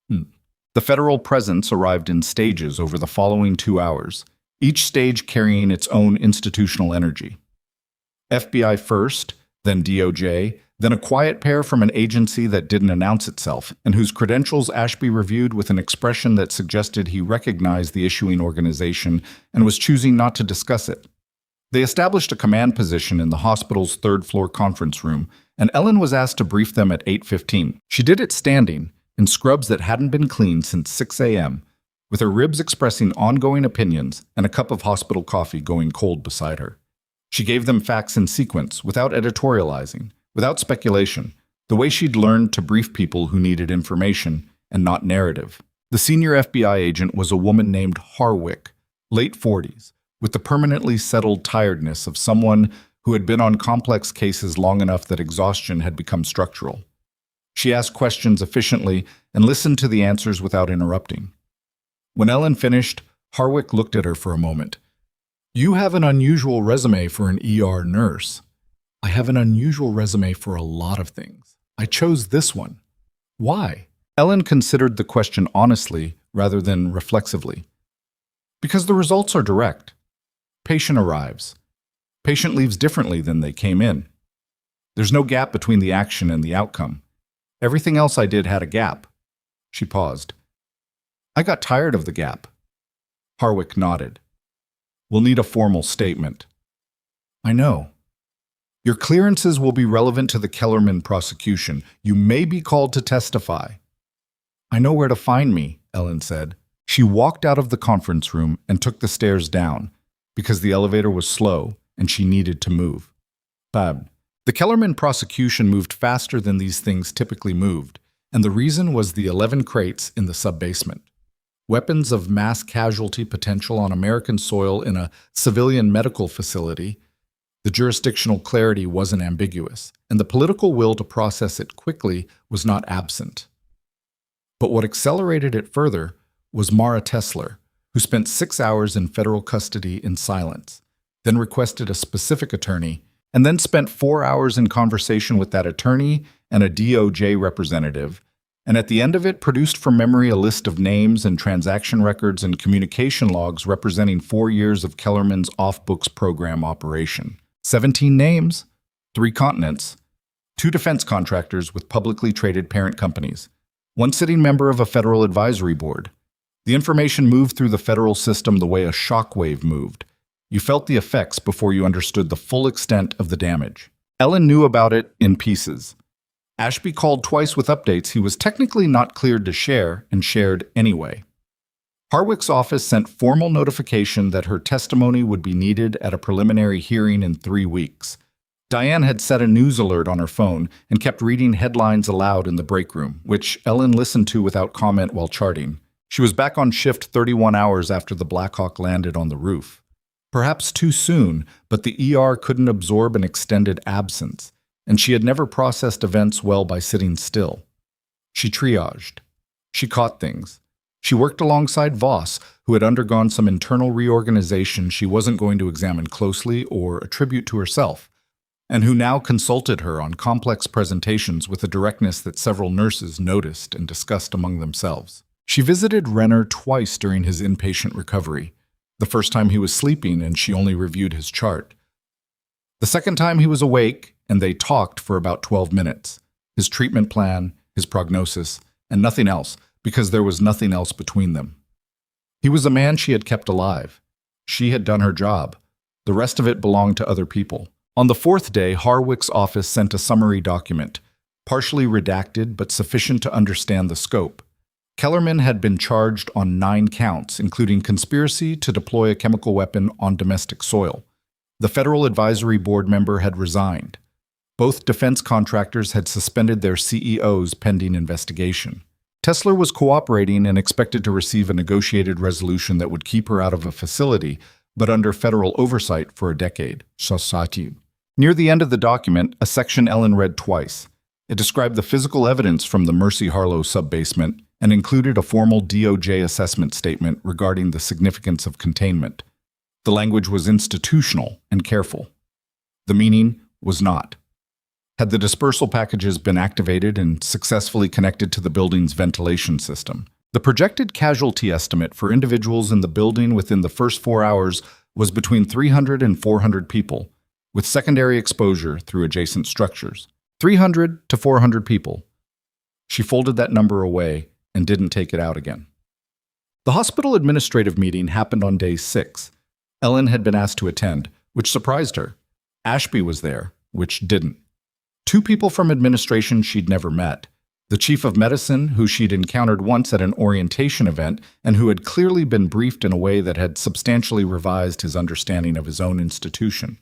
Speaker 1: The federal presence arrived in stages over the following 2 hours, each stage carrying its own institutional energy. FBI first, then DOJ, then a quiet pair from an agency that didn't announce itself, and whose credentials Ashby reviewed with an expression that suggested he recognized the issuing organization and was choosing not to discuss it. They established a command position in the hospital's third-floor conference room, and Ellen was asked to brief them at 8:15. She did it standing, in scrubs that hadn't been cleaned since 6 a.m., with her ribs expressing ongoing opinions and a cup of hospital coffee going cold beside her. She gave them facts in sequence, without editorializing, without speculation, the way she'd learned to brief people who needed information and not narrative. The senior FBI agent was a woman named Harwick, late 40s, with the permanently settled tiredness of someone who had been on complex cases long enough that exhaustion had become structural. She asked questions efficiently and listened to the answers without interrupting. When Ellen finished, Harwick looked at her for a moment. You have an unusual resume for an ER nurse. I have an unusual resume for a lot of things. I chose this one. Why? Ellen considered the question honestly rather than reflexively. Because the results are direct. Patient arrives. Patient leaves differently than they came in. There's no gap between the action and the outcome. Everything else I did had a gap. She paused. I got tired of the gap. Harwick nodded. We'll need a formal statement. I know. Your clearances will be relevant to the Kellerman prosecution. You may be called to testify. I know where to find me, Ellen said. She walked out of the conference room and took the stairs down, because the elevator was slow and she needed to move. Bab. The Kellerman prosecution moved faster than these things typically moved, and the reason was the 11 crates in the sub-basement. Weapons of mass casualty potential on American soil in a civilian medical facility. The jurisdictional clarity wasn't ambiguous, and the political will to process it quickly was not absent. But what accelerated it further was Mara Tesler, who spent 6 hours in federal custody in silence, then requested a specific attorney, and then spent 4 hours in conversation with that attorney and a DOJ representative, and at the end of it produced from memory a list of names and transaction records and communication logs representing 4 years of Kellerman's off-books program operation. 17 names, 3 continents, 2 defense contractors with publicly traded parent companies, 1 sitting member of a federal advisory board. The information moved through the federal system the way a shockwave moved. You felt the effects before you understood the full extent of the damage. Ellen knew about it in pieces. Ashby called twice with updates he was technically not cleared to share and shared anyway. Harwick's office sent formal notification that her testimony would be needed at a preliminary hearing in 3 weeks. Diane had set a news alert on her phone and kept reading headlines aloud in the break room, which Ellen listened to without comment while charting. She was back on shift 31 hours after the Black Hawk landed on the roof. Perhaps too soon, but the ER couldn't absorb an extended absence, and she had never processed events well by sitting still. She triaged. She caught things. She worked alongside Voss, who had undergone some internal reorganization she wasn't going to examine closely or attribute to herself, and who now consulted her on complex presentations with a directness that several nurses noticed and discussed among themselves. She visited Renner twice during his inpatient recovery. The first time he was sleeping and she only reviewed his chart. The second time he was awake and they talked for about 12 minutes. His treatment plan, his prognosis, and nothing else, because there was nothing else between them. He was a man she had kept alive. She had done her job. The rest of it belonged to other people. On the 4th day, Harwick's office sent a summary document, partially redacted but sufficient to understand the scope. Kellerman had been charged on 9 counts, including conspiracy to deploy a chemical weapon on domestic soil. The Federal Advisory Board member had resigned. Both defense contractors had suspended their CEOs pending investigation. Tesler was cooperating and expected to receive a negotiated resolution that would keep her out of a facility, but under federal oversight for a decade. Society. Near the end of the document, a section Ellen read twice. It described the physical evidence from the Mercy Harlow subbasement and included a formal DOJ assessment statement regarding the significance of containment. The language was institutional and careful. The meaning was not. Had the dispersal packages been activated and successfully connected to the building's ventilation system? The projected casualty estimate for individuals in the building within the first 4 hours was between 300 and 400 people, with secondary exposure through adjacent structures. 300 to 400 people. She folded that number away and didn't take it out again. The hospital administrative meeting happened on day 6. Ellen had been asked to attend, which surprised her. Ashby was there, which didn't. 2 people from administration she'd never met. The chief of medicine, who she'd encountered once at an orientation event and who had clearly been briefed in a way that had substantially revised his understanding of his own institution.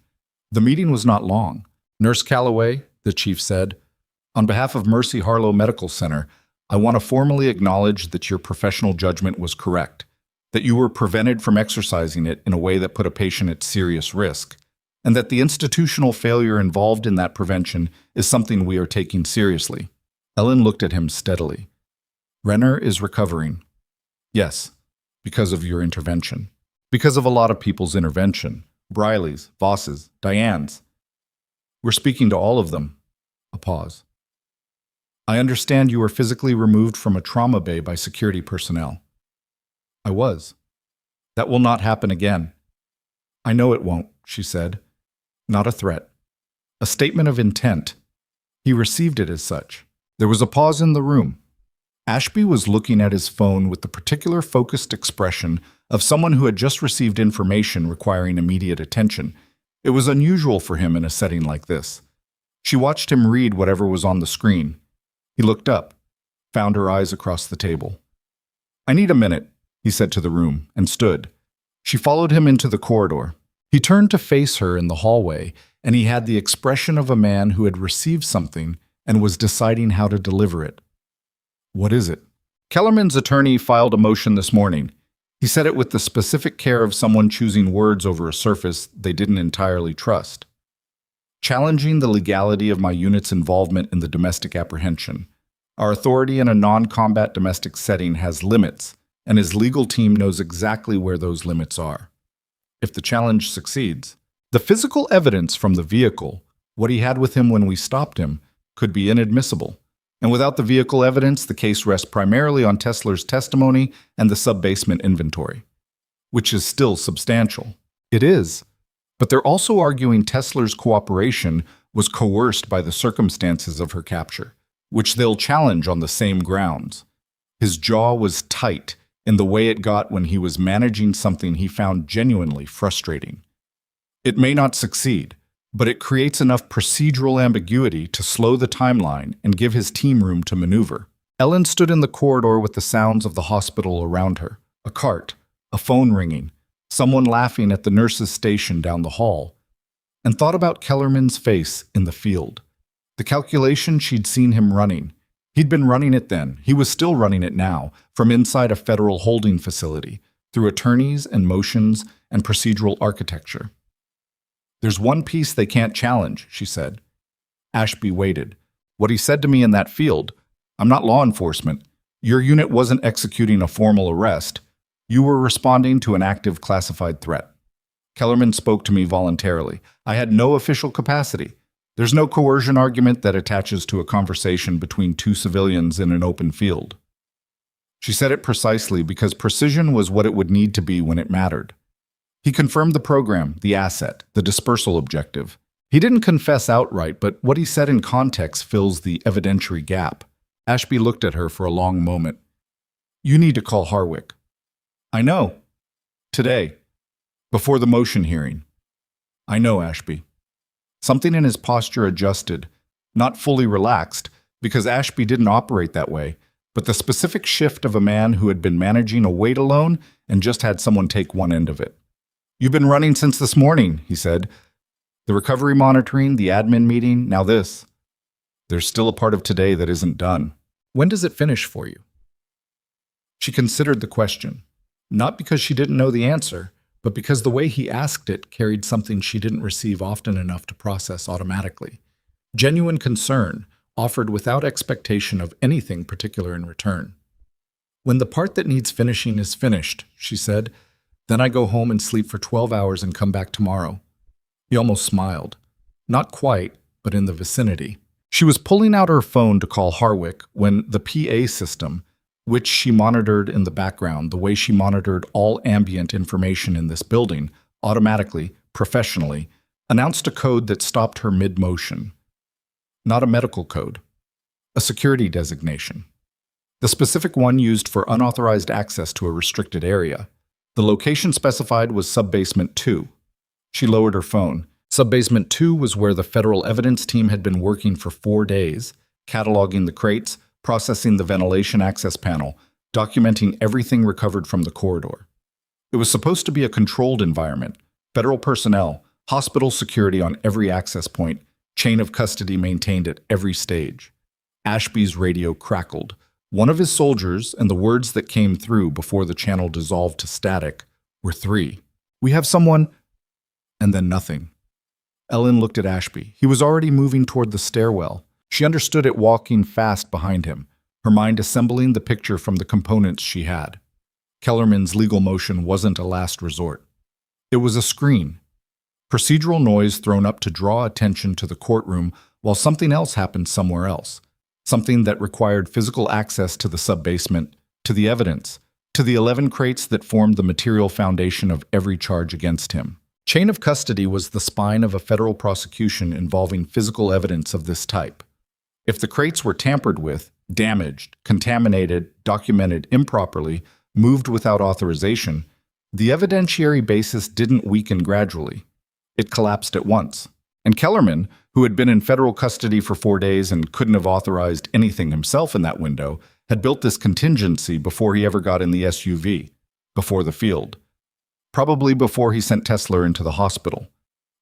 Speaker 1: The meeting was not long. Nurse Calloway, the chief said, "On behalf of Mercy Harlow Medical Center, I want to formally acknowledge that your professional judgment was correct, that you were prevented from exercising it in a way that put a patient at serious risk, and that the institutional failure involved in that prevention is something we are taking seriously." Ellen looked at him steadily. "Renner is recovering." "Yes, because of your intervention. Because of a lot of people's intervention. Briley's, Voss's, Diane's. We're speaking to all of them." A pause. "I understand you were physically removed from a trauma bay by security personnel." "I was. That will not happen again." "I know it won't," she said. "Not a threat. A statement of intent." He received it as such. There was a pause in the room. Ashby was looking at his phone with the particular focused expression of someone who had just received information requiring immediate attention. It was unusual for him in a setting like this. She watched him read whatever was on the screen. He looked up, found her eyes across the table. "I need a minute," he said to the room, and stood. She followed him into the corridor. He turned to face her in the hallway, and he had the expression of a man who had received something and was deciding how to deliver it. "What is it?" "Kellerman's attorney filed a motion this morning." He said it with the specific care of someone choosing words over a surface they didn't entirely trust. "Challenging the legality of my unit's involvement in the domestic apprehension. Our authority in a non-combat domestic setting has limits, and his legal team knows exactly where those limits are. If the challenge succeeds, the physical evidence from the vehicle, what he had with him when we stopped him, could be inadmissible. And without the vehicle evidence, the case rests primarily on Tesler's testimony and the sub-basement inventory, which is still substantial." "It is. But they're also arguing Tesler's cooperation was coerced by the circumstances of her capture, which they'll challenge on the same grounds." His jaw was tight in the way it got when he was managing something he found genuinely frustrating. "It may not succeed, but it creates enough procedural ambiguity to slow the timeline and give his team room to maneuver." Ellen stood in the corridor with the sounds of the hospital around her. A cart, a phone ringing, someone laughing at the nurse's station down the hall, and thought about Kellerman's face in the field. The calculation she'd seen him running. He'd been running it then. He was still running it now, from inside a federal holding facility, through attorneys and motions and procedural architecture. "There's one piece they can't challenge," she said. Ashby waited. "What he said to me in that field. I'm not law enforcement. Your unit wasn't executing a formal arrest. You were responding to an active classified threat. Kellerman spoke to me voluntarily. I had no official capacity. There's no coercion argument that attaches to a conversation between 2 civilians in an open field." She said it precisely because precision was what it would need to be when it mattered. He confirmed the program, the asset, the dispersal objective. He didn't confess outright, but what he said in context fills the evidentiary gap. Ashby looked at her for a long moment. "You need to call Harwick." "I know. Today. Before the motion hearing." "I know, Ashby." Something in his posture adjusted, not fully relaxed, because Ashby didn't operate that way, but the specific shift of a man who had been managing a weight alone and just had someone take one end of it. "You've been running since this morning," he said. "The recovery monitoring, the admin meeting, now this. There's still a part of today that isn't done. When does it finish for you?" She considered the question, not because she didn't know the answer, but because the way he asked it carried something she didn't receive often enough to process automatically. Genuine concern, offered without expectation of anything particular in return. "When the part that needs finishing is finished," she said, "then I go home and sleep for 12 hours and come back tomorrow." He almost smiled. Not quite, but in the vicinity. She was pulling out her phone to call Harwick when the PA system, which she monitored in the background, the way she monitored all ambient information in this building, automatically, professionally, announced a code that stopped her mid-motion. Not a medical code. A security designation. The specific one used for unauthorized access to a restricted area. The location specified was Subbasement 2. She lowered her phone. Subbasement 2 was where the federal evidence team had been working for 4 days, cataloging the crates, processing the ventilation access panel, documenting everything recovered from the corridor. It was supposed to be a controlled environment, federal personnel, hospital security on every access point, chain of custody maintained at every stage. Ashby's radio crackled. One of his soldiers, and the words that came through before the channel dissolved to static, were 3. "We have someone," and then nothing. Ellen looked at Ashby. He was already moving toward the stairwell. She understood it walking fast behind him, her mind assembling the picture from the components she had. Kellerman's legal motion wasn't a last resort. It was a screen. Procedural noise thrown up to draw attention to the courtroom while something else happened somewhere else. Something that required physical access to the subbasement, to the evidence, to the 11 crates that formed the material foundation of every charge against him. Chain of custody was the spine of a federal prosecution involving physical evidence of this type. If the crates were tampered with, damaged, contaminated, documented improperly, moved without authorization, the evidentiary basis didn't weaken gradually. It collapsed at once. And Kellerman, who had been in federal custody for 4 days and couldn't have authorized anything himself in that window, had built this contingency before he ever got in the SUV, before the field. Probably before he sent Tesla into the hospital.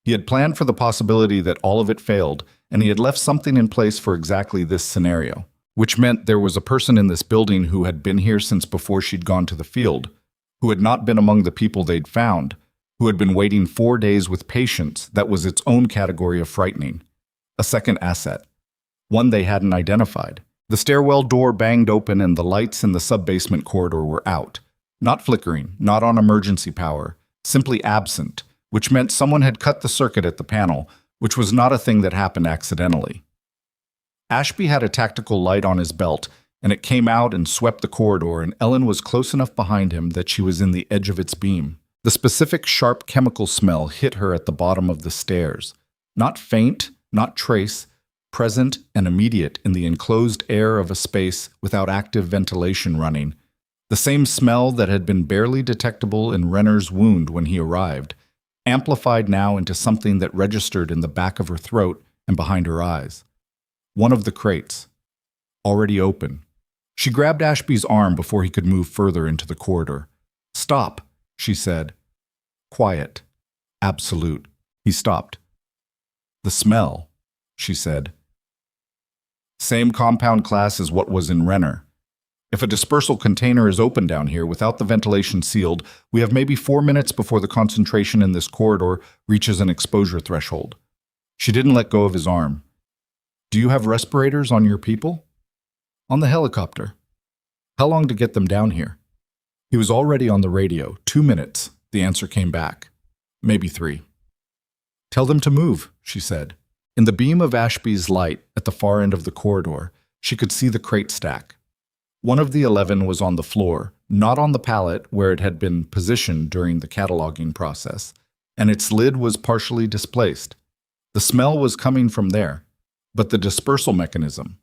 Speaker 1: He had planned for the possibility that all of it failed, and he had left something in place for exactly this scenario, which meant there was a person in this building who had been here since before she'd gone to the field, who had not been among the people they'd found, who had been waiting 4 days with patience that was its own category of frightening. A second asset. One they hadn't identified. The stairwell door banged open and the lights in the subbasement corridor were out. Not flickering, not on emergency power, simply absent, which meant someone had cut the circuit at the panel, which was not a thing that happened accidentally. Ashby had a tactical light on his belt, and it came out and swept the corridor, and Ellen was close enough behind him that she was in the edge of its beam. The specific sharp chemical smell hit her at the bottom of the stairs. Not faint, not trace, present and immediate in the enclosed air of a space without active ventilation running. The same smell that had been barely detectable in Renner's wound when he arrived, amplified now into something that registered in the back of her throat and behind her eyes. One of the crates. Already open. She grabbed Ashby's arm before he could move further into the corridor. "Stop," she said. Quiet. Absolute. He stopped. "The smell," she said. "Same compound class as what was in Renner. If a dispersal container is open down here without the ventilation sealed, we have maybe 4 minutes before the concentration in this corridor reaches an exposure threshold." She didn't let go of his arm. "Do you have respirators on your people?" "On the helicopter." "How long to get them down here?" He was already on the radio. 2 minutes. The answer came back. Maybe 3. "Tell them to move," she said. In the beam of Ashby's light at the far end of the corridor, she could see the crate stack. One of the 11 was on the floor, not on the pallet where it had been positioned during the cataloging process, and its lid was partially displaced. The smell was coming from there, but the dispersal mechanism,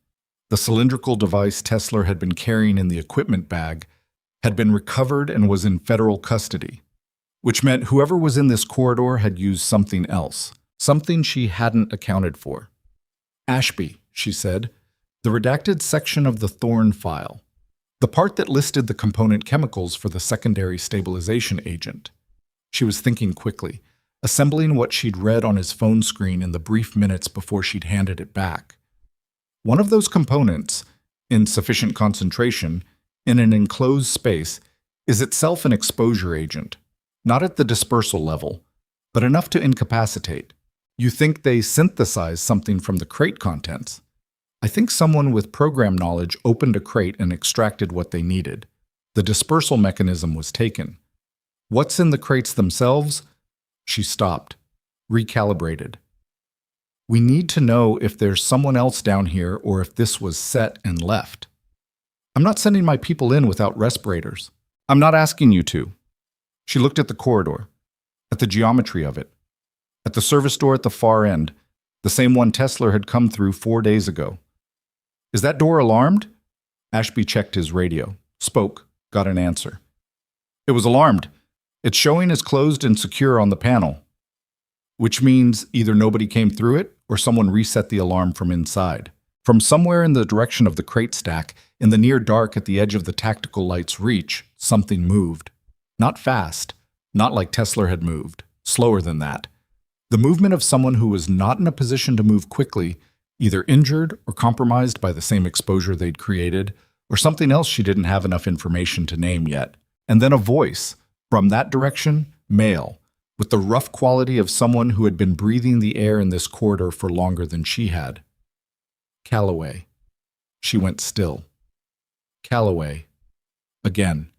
Speaker 1: the cylindrical device Tesla had been carrying in the equipment bag, had been recovered and was in federal custody, which meant whoever was in this corridor had used something else, something she hadn't accounted for. "Ashby," she said, "the redacted section of the Thorn file. The part that listed the component chemicals for the secondary stabilization agent." She was thinking quickly, assembling what she'd read on his phone screen in the brief minutes before she'd handed it back. One of those components, in sufficient concentration, in an enclosed space, is itself an exposure agent. Not at the dispersal level, but enough to incapacitate. You think they synthesized something from the crate contents. I think someone with program knowledge opened a crate and extracted what they needed. The dispersal mechanism was taken. What's in the crates themselves? She stopped, recalibrated. We need to know if there's someone else down here or if this was set and left. I'm not sending my people in without respirators. I'm not asking you to. She looked at the corridor, at the geometry of it, at the service door at the far end, the same one Tesla had come through 4 days ago. Is that door alarmed? Ashby checked his radio, spoke, got an answer. It was alarmed. It's showing as closed and secure on the panel, which means either nobody came through it or someone reset the alarm from inside. From somewhere in the direction of the crate stack, in the near dark at the edge of the tactical light's reach, something moved. Not fast, not like Tesla had moved, slower than that. The movement of someone who was not in a position to move quickly, either injured or compromised by the same exposure they'd created, or something else she didn't have enough information to name yet. And then a voice, from that direction, male, with the rough quality of someone who had been breathing the air in this corridor for longer than she had. Calloway. She went still. Calloway. Again.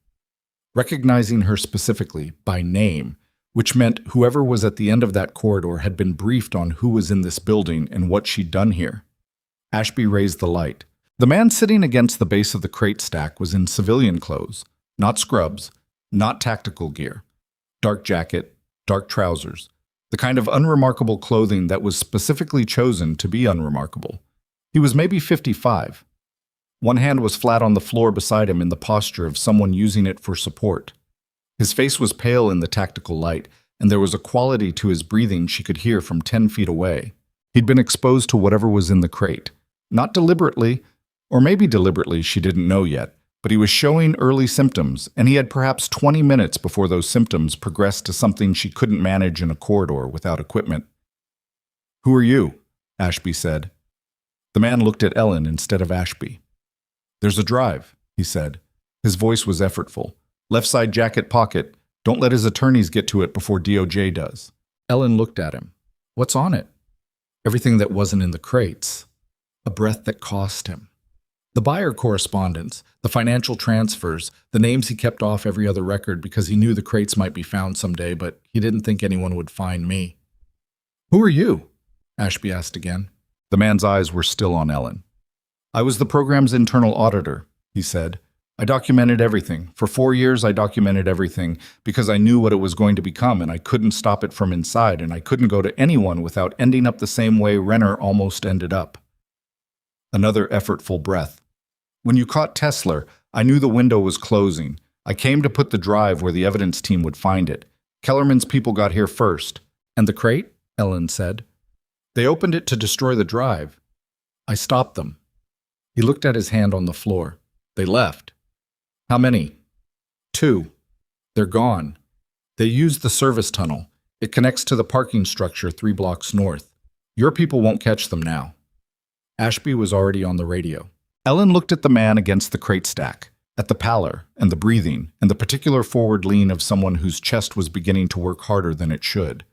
Speaker 1: Recognizing her specifically, by name, which meant whoever was at the end of that corridor had been briefed on who was in this building and what she'd done here. Ashby raised the light. The man sitting against the base of the crate stack was in civilian clothes, not scrubs, not tactical gear. Dark jacket, dark trousers, the kind of unremarkable clothing that was specifically chosen to be unremarkable. He was maybe 55. One hand was flat on the floor beside him in the posture of someone using it for support. His face was pale in the tactical light, and there was a quality to his breathing she could hear from 10 feet away. He'd been exposed to whatever was in the crate. Not deliberately, or maybe deliberately, she didn't know yet, but he was showing early symptoms, and he had perhaps 20 minutes before those symptoms progressed to something she couldn't manage in a corridor without equipment. "Who are you?" Ashby said. The man looked at Ellen instead of Ashby. "There's a drive," he said. His voice was effortful. "Left side jacket pocket. Don't let his attorneys get to it before DOJ does." Ellen looked at him. "What's on it?" Everything that wasn't in the crates. A breath that cost him. The buyer correspondence, the financial transfers, the names he kept off every other record because he knew the crates might be found someday, but he didn't think anyone would find me. "Who are you?" Ashby asked again. The man's eyes were still on Ellen. "I was the program's internal auditor," he said. "I documented everything. For 4 years I documented everything because I knew what it was going to become and I couldn't stop it from inside and I couldn't go to anyone without ending up the same way Renner almost ended up." Another effortful breath. "When you caught Tesla, I knew the window was closing. I came to put the drive where the evidence team would find it. Kellerman's people got here first." "And the crate?" Ellen said. "They opened it to destroy the drive. I stopped them." He looked at his hand on the floor. "They left." "How many?" "2. They're gone. They used the service tunnel. It connects to the parking structure 3 blocks north. Your people won't catch them now." Ashby was already on the radio. Ellen looked at the man against the crate stack, at the pallor and the breathing and the particular forward lean of someone whose chest was beginning to work harder than it should.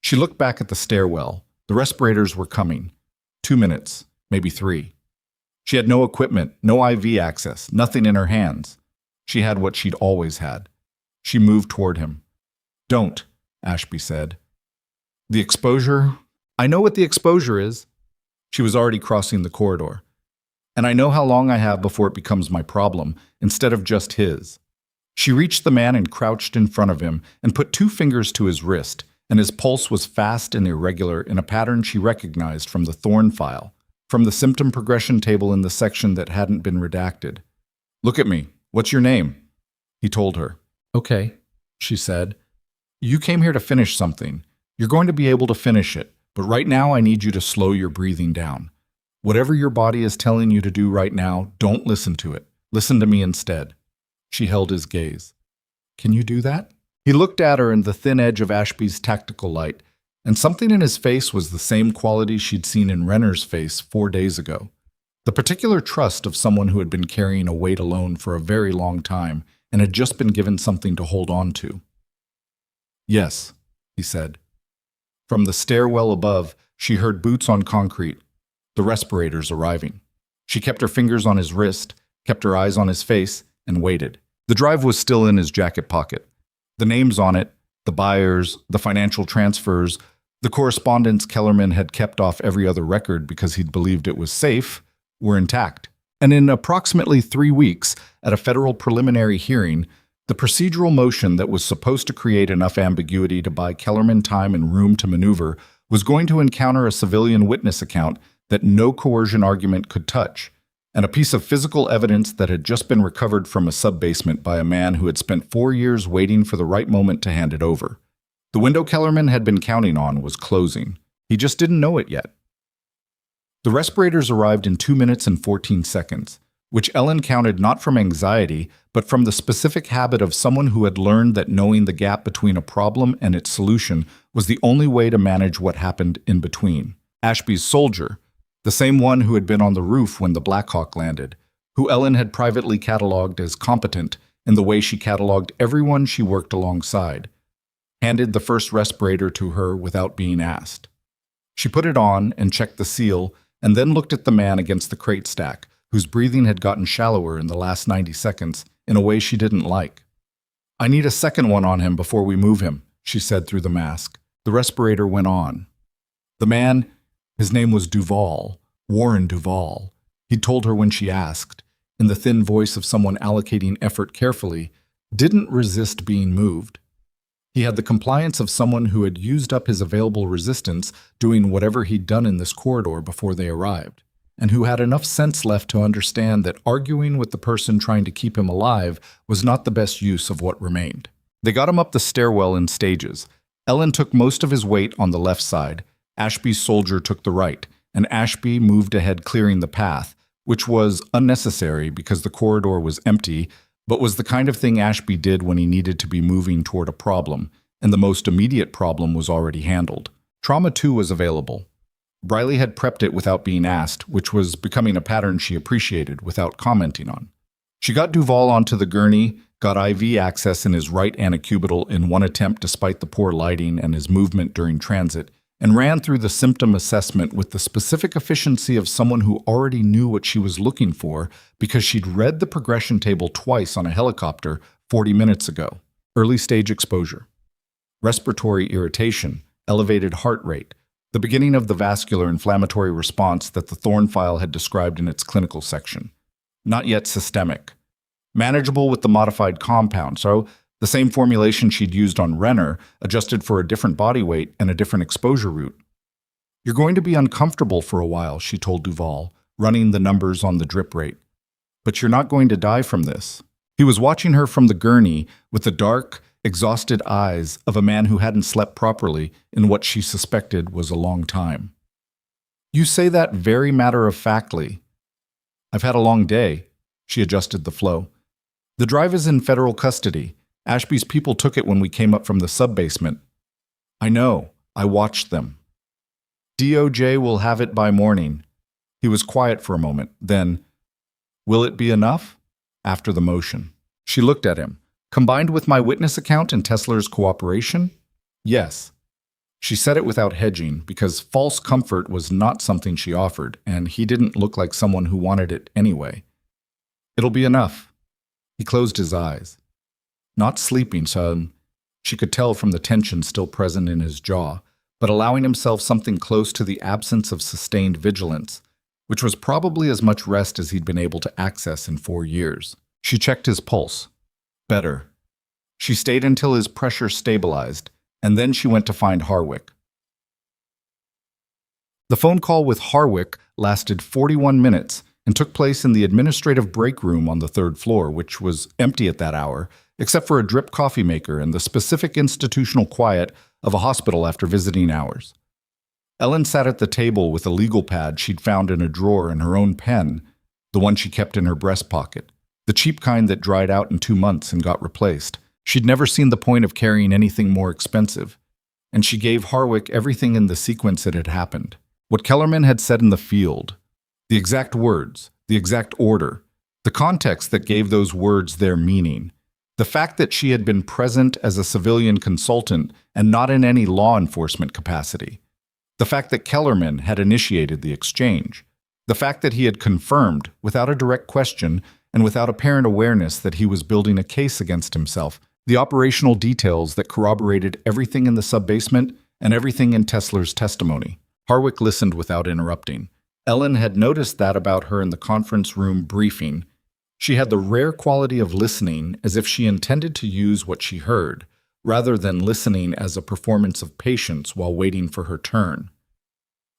Speaker 1: She looked back at the stairwell. The respirators were coming. 2 minutes, maybe 3. She had no equipment, no IV access, nothing in her hands. She had what she'd always had. She moved toward him. "Don't," Ashby said. "The exposure? I know what the exposure is." She was already crossing the corridor. "And I know how long I have before it becomes my problem, instead of just his." She reached the man and crouched in front of him and put 2 fingers to his wrist, and his pulse was fast and irregular in a pattern she recognized from the Thorn file, from the symptom progression table in the section that hadn't been redacted. "Look at me. What's your name?" He told her. "Okay," she said. "You came here to finish something. You're going to be able to finish it, but right now I need you to slow your breathing down. Whatever your body is telling you to do right now, don't listen to it. Listen to me instead." She held his gaze. "Can you do that?" He looked at her in the thin edge of Ashby's tactical light, and something in his face was the same quality she'd seen in Renner's face 4 days ago. The particular trust of someone who had been carrying a weight alone for a very long time and had just been given something to hold on to. Yes, he said. From the stairwell above, she heard boots on concrete, the respirators arriving. She kept her fingers on his wrist, kept her eyes on his face, and waited. The drive was still in his jacket pocket. The names on it, the buyers, the financial transfers, the correspondence Kellerman had kept off every other record because he'd believed it was safe, were intact. And in approximately 3 weeks, at a federal preliminary hearing, the procedural motion that was supposed to create enough ambiguity to buy Kellerman time and room to maneuver was going to encounter a civilian witness account that no coercion argument could touch, and a piece of physical evidence that had just been recovered from a sub-basement by a man who had spent 4 years waiting for the right moment to hand it over. The window Kellerman had been counting on was closing. He just didn't know it yet. The respirators arrived in 2 minutes and 14 seconds, which Ellen counted not from anxiety, but from the specific habit of someone who had learned that knowing the gap between a problem and its solution was the only way to manage what happened in between. Ashby's soldier, the same one who had been on the roof when the Black Hawk landed, who Ellen had privately catalogued as competent in the way she catalogued everyone she worked alongside, handed the first respirator to her without being asked. She put it on and checked the seal, and then looked at the man against the crate stack, whose breathing had gotten shallower in the last 90 seconds in a way she didn't like. "I need a second one on him before we move him," she said through the mask. The respirator went on. The man, his name was Duvall, Warren Duvall. He'd told her when she asked, in the thin voice of someone allocating effort carefully, didn't resist being moved. He had the compliance of someone who had used up his available resistance doing whatever he'd done in this corridor before they arrived, and who had enough sense left to understand that arguing with the person trying to keep him alive was not the best use of what remained. They got him up the stairwell in stages. Ellen took most of his weight on the left side, Ashby's soldier took the right, and Ashby moved ahead clearing the path, which was unnecessary because the corridor was empty, but was the kind of thing Ashby did when he needed to be moving toward a problem, and the most immediate problem was already handled. Trauma 2 was available. Briley had prepped it without being asked, which was becoming a pattern she appreciated without commenting on. She got Duvall onto the gurney, got IV access in his right antecubital in one attempt despite the poor lighting and his movement during transit, and ran through the symptom assessment with the specific efficiency of someone who already knew what she was looking for because she'd read the progression table twice on a helicopter 40 minutes ago. Early stage exposure. Respiratory irritation, elevated heart rate, the beginning of the vascular inflammatory response that the Thorne file had described in its clinical section. Not yet systemic. Manageable with the modified compound, so the same formulation she'd used on Renner, adjusted for a different body weight and a different exposure route. "You're going to be uncomfortable for a while," she told Duvall, running the numbers on the drip rate. "But you're not going to die from this." He was watching her from the gurney with the dark, exhausted eyes of a man who hadn't slept properly in what she suspected was a long time. "You say that very matter-of-factly." "I've had a long day." She adjusted the flow. "The drive is in federal custody. Ashby's people took it when we came up from the sub-basement." "I know. I watched them." "DOJ will have it by morning." He was quiet for a moment, then, "Will it be enough?" After the motion. She looked at him. "Combined with my witness account and Tesler's cooperation?" "Yes." She said it without hedging, because false comfort was not something she offered, and he didn't look like someone who wanted it anyway. "It'll be enough." He closed his eyes. Not sleeping, so she could tell from the tension still present in his jaw, but allowing himself something close to the absence of sustained vigilance, which was probably as much rest as he'd been able to access in 4 years. She checked his pulse. Better. She stayed until his pressure stabilized, and then she went to find Harwick. The phone call with Harwick lasted 41 minutes and took place in the administrative break room on the 3rd floor, which was empty at that hour, except for a drip coffee maker and the specific institutional quiet of a hospital after visiting hours. Ellen sat at the table with a legal pad she'd found in a drawer and her own pen, the one she kept in her breast pocket, the cheap kind that dried out in 2 months and got replaced. She'd never seen the point of carrying anything more expensive, and she gave Harwick everything in the sequence it had happened. What Kellerman had said in the field, the exact words, the exact order, the context that gave those words their meaning, The fact that she had been present as a civilian consultant and not in any law enforcement capacity. The fact that Kellerman had initiated the exchange. The fact that he had confirmed, without a direct question and without apparent awareness that he was building a case against himself, the operational details that corroborated everything in the sub-basement and everything in Tesler's testimony. Harwick listened without interrupting. Ellen had noticed that about her in the conference room briefing. She had the rare quality of listening as if she intended to use what she heard, rather than listening as a performance of patience while waiting for her turn.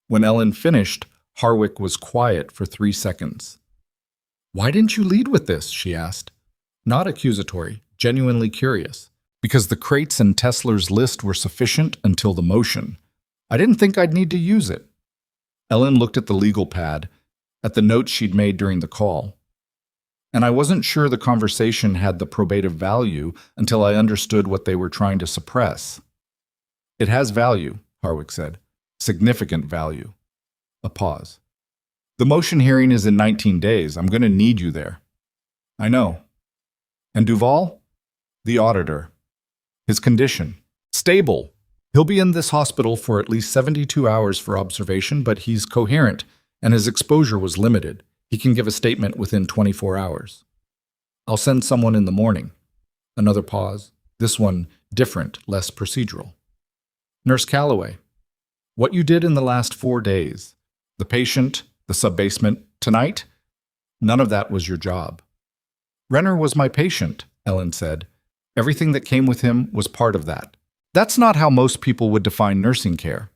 Speaker 1: When Ellen finished, Harwick was quiet for 3 seconds. "Why didn't you lead with this?" she asked. Not accusatory, genuinely curious. "Because the crates in Tesler's list were sufficient until the motion. I didn't think I'd need to use it." Ellen looked at the legal pad, at the notes she'd made during the call. "And I wasn't sure the conversation had the probative value until I understood what they were trying to suppress." "It has value," Harwick said. "Significant value." A pause. "The motion hearing is in 19 days. I'm going to need you there." "I know." "And Duval?" "The auditor. His condition?" "Stable. He'll be in this hospital for at least 72 hours for observation, but he's coherent, and his exposure was limited. He can give a statement within 24 hours. I'll send someone in the morning." Another pause. This one different, less procedural. "Nurse Calloway, what you did in the last 4 days, the patient, the sub-basement, tonight, none of that was your job." "Renner was my patient," Ellen said. "Everything that came with him was part of that. That's not how most people would define nursing care.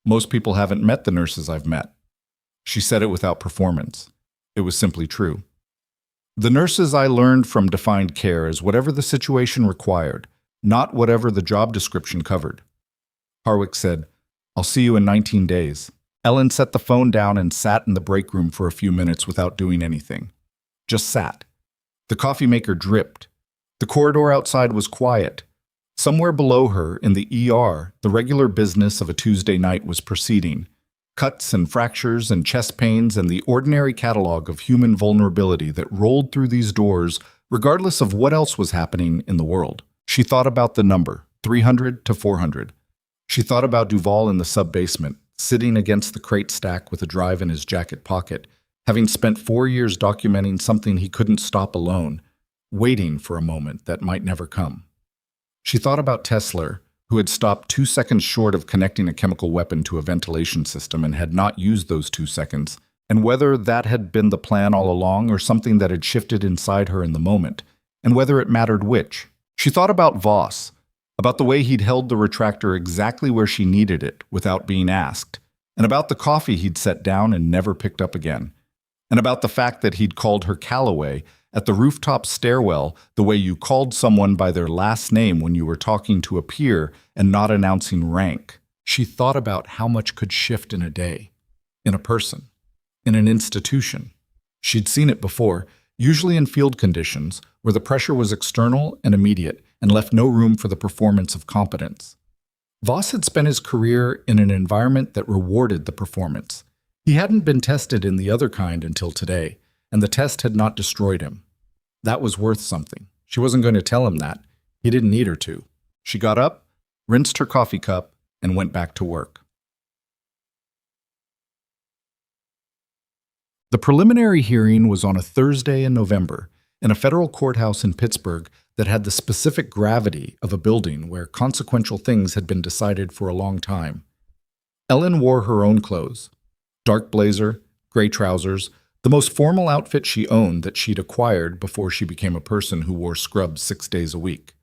Speaker 1: Most people haven't met the nurses I've met." She said it without performance. It was simply true. "The nurses I learned from defined care as whatever the situation required, not whatever the job description covered." Harwick said, "I'll see you in 19 days. Ellen set the phone down and sat in the break room for a few minutes without doing anything. Just sat. The coffee maker dripped. The corridor outside was quiet. Somewhere below her, in the ER, the regular business of a Tuesday night was proceeding. Cuts and fractures and chest pains and the ordinary catalog of human vulnerability that rolled through these doors, regardless of what else was happening in the world. She thought about the number, 300 to 400. She thought about Duval in the sub-basement, sitting against the crate stack with a drive in his jacket pocket, having spent 4 years documenting something he couldn't stop alone, waiting for a moment that might never come. She thought about Tesler, who had stopped 2 seconds short of connecting a chemical weapon to a ventilation system and had not used those 2 seconds, and whether that had been the plan all along or something that had shifted inside her in the moment, and whether it mattered which. She thought about Voss, about the way he'd held the retractor exactly where she needed it without being asked, and about the coffee he'd set down and never picked up again, and about the fact that he'd called her Calloway at the rooftop stairwell the way you called someone by their last name when you were talking to a peer and not announcing rank. She thought about how much could shift in a day, in a person, in an institution. She'd seen it before, usually in field conditions, where the pressure was external and immediate and left no room for the performance of competence. Voss had spent his career in an environment that rewarded the performance. He hadn't been tested in the other kind until today, and the test had not destroyed him. That was worth something. She wasn't going to tell him that. He didn't need her to. She got up, rinsed her coffee cup, and went back to work. The preliminary hearing was on a Thursday in November in a federal courthouse in Pittsburgh that had the specific gravity of a building where consequential things had been decided for a long time. Ellen wore her own clothes. Dark blazer, gray trousers, the most formal outfit she owned that she'd acquired before she became a person who wore scrubs 6 days a week,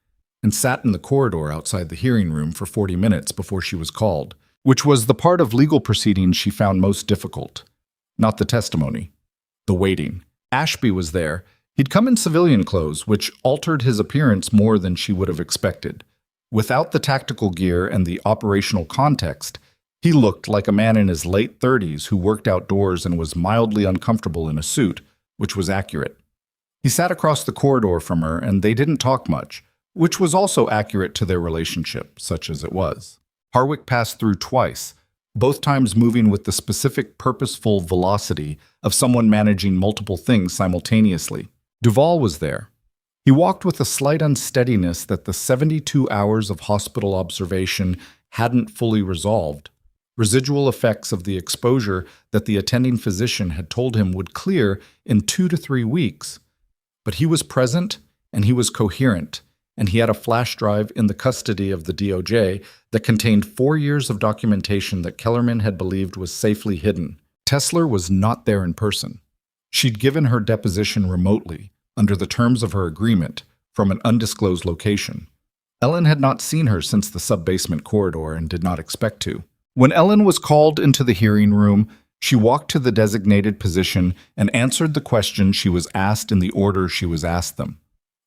Speaker 1: and sat in the corridor outside the hearing room for 40 minutes before she was called, which was the part of legal proceedings she found most difficult. Not the testimony, the waiting. Ashby was there. He'd come in civilian clothes, which altered his appearance more than she would have expected. Without the tactical gear and the operational context, he looked like a man in his late 30s who worked outdoors and was mildly uncomfortable in a suit, which was accurate. He sat across the corridor from her, and they didn't talk much, which was also accurate to their relationship, such as it was. Harwick passed through twice, both times moving with the specific purposeful velocity of someone managing multiple things simultaneously. Duval was there. He walked with a slight unsteadiness that the 72 hours of hospital observation hadn't fully resolved. Residual effects of the exposure that the attending physician had told him would clear in 2 to 3 weeks. But he was present, and he was coherent, and he had a flash drive in the custody of the DOJ that contained 4 years of documentation that Kellerman had believed was safely hidden. Tesler was not there in person. She'd given her deposition remotely, under the terms of her agreement, from an undisclosed location. Ellen had not seen her since the sub-basement corridor and did not expect to. When Ellen was called into the hearing room, she walked to the designated position and answered the questions she was asked in the order she was asked them.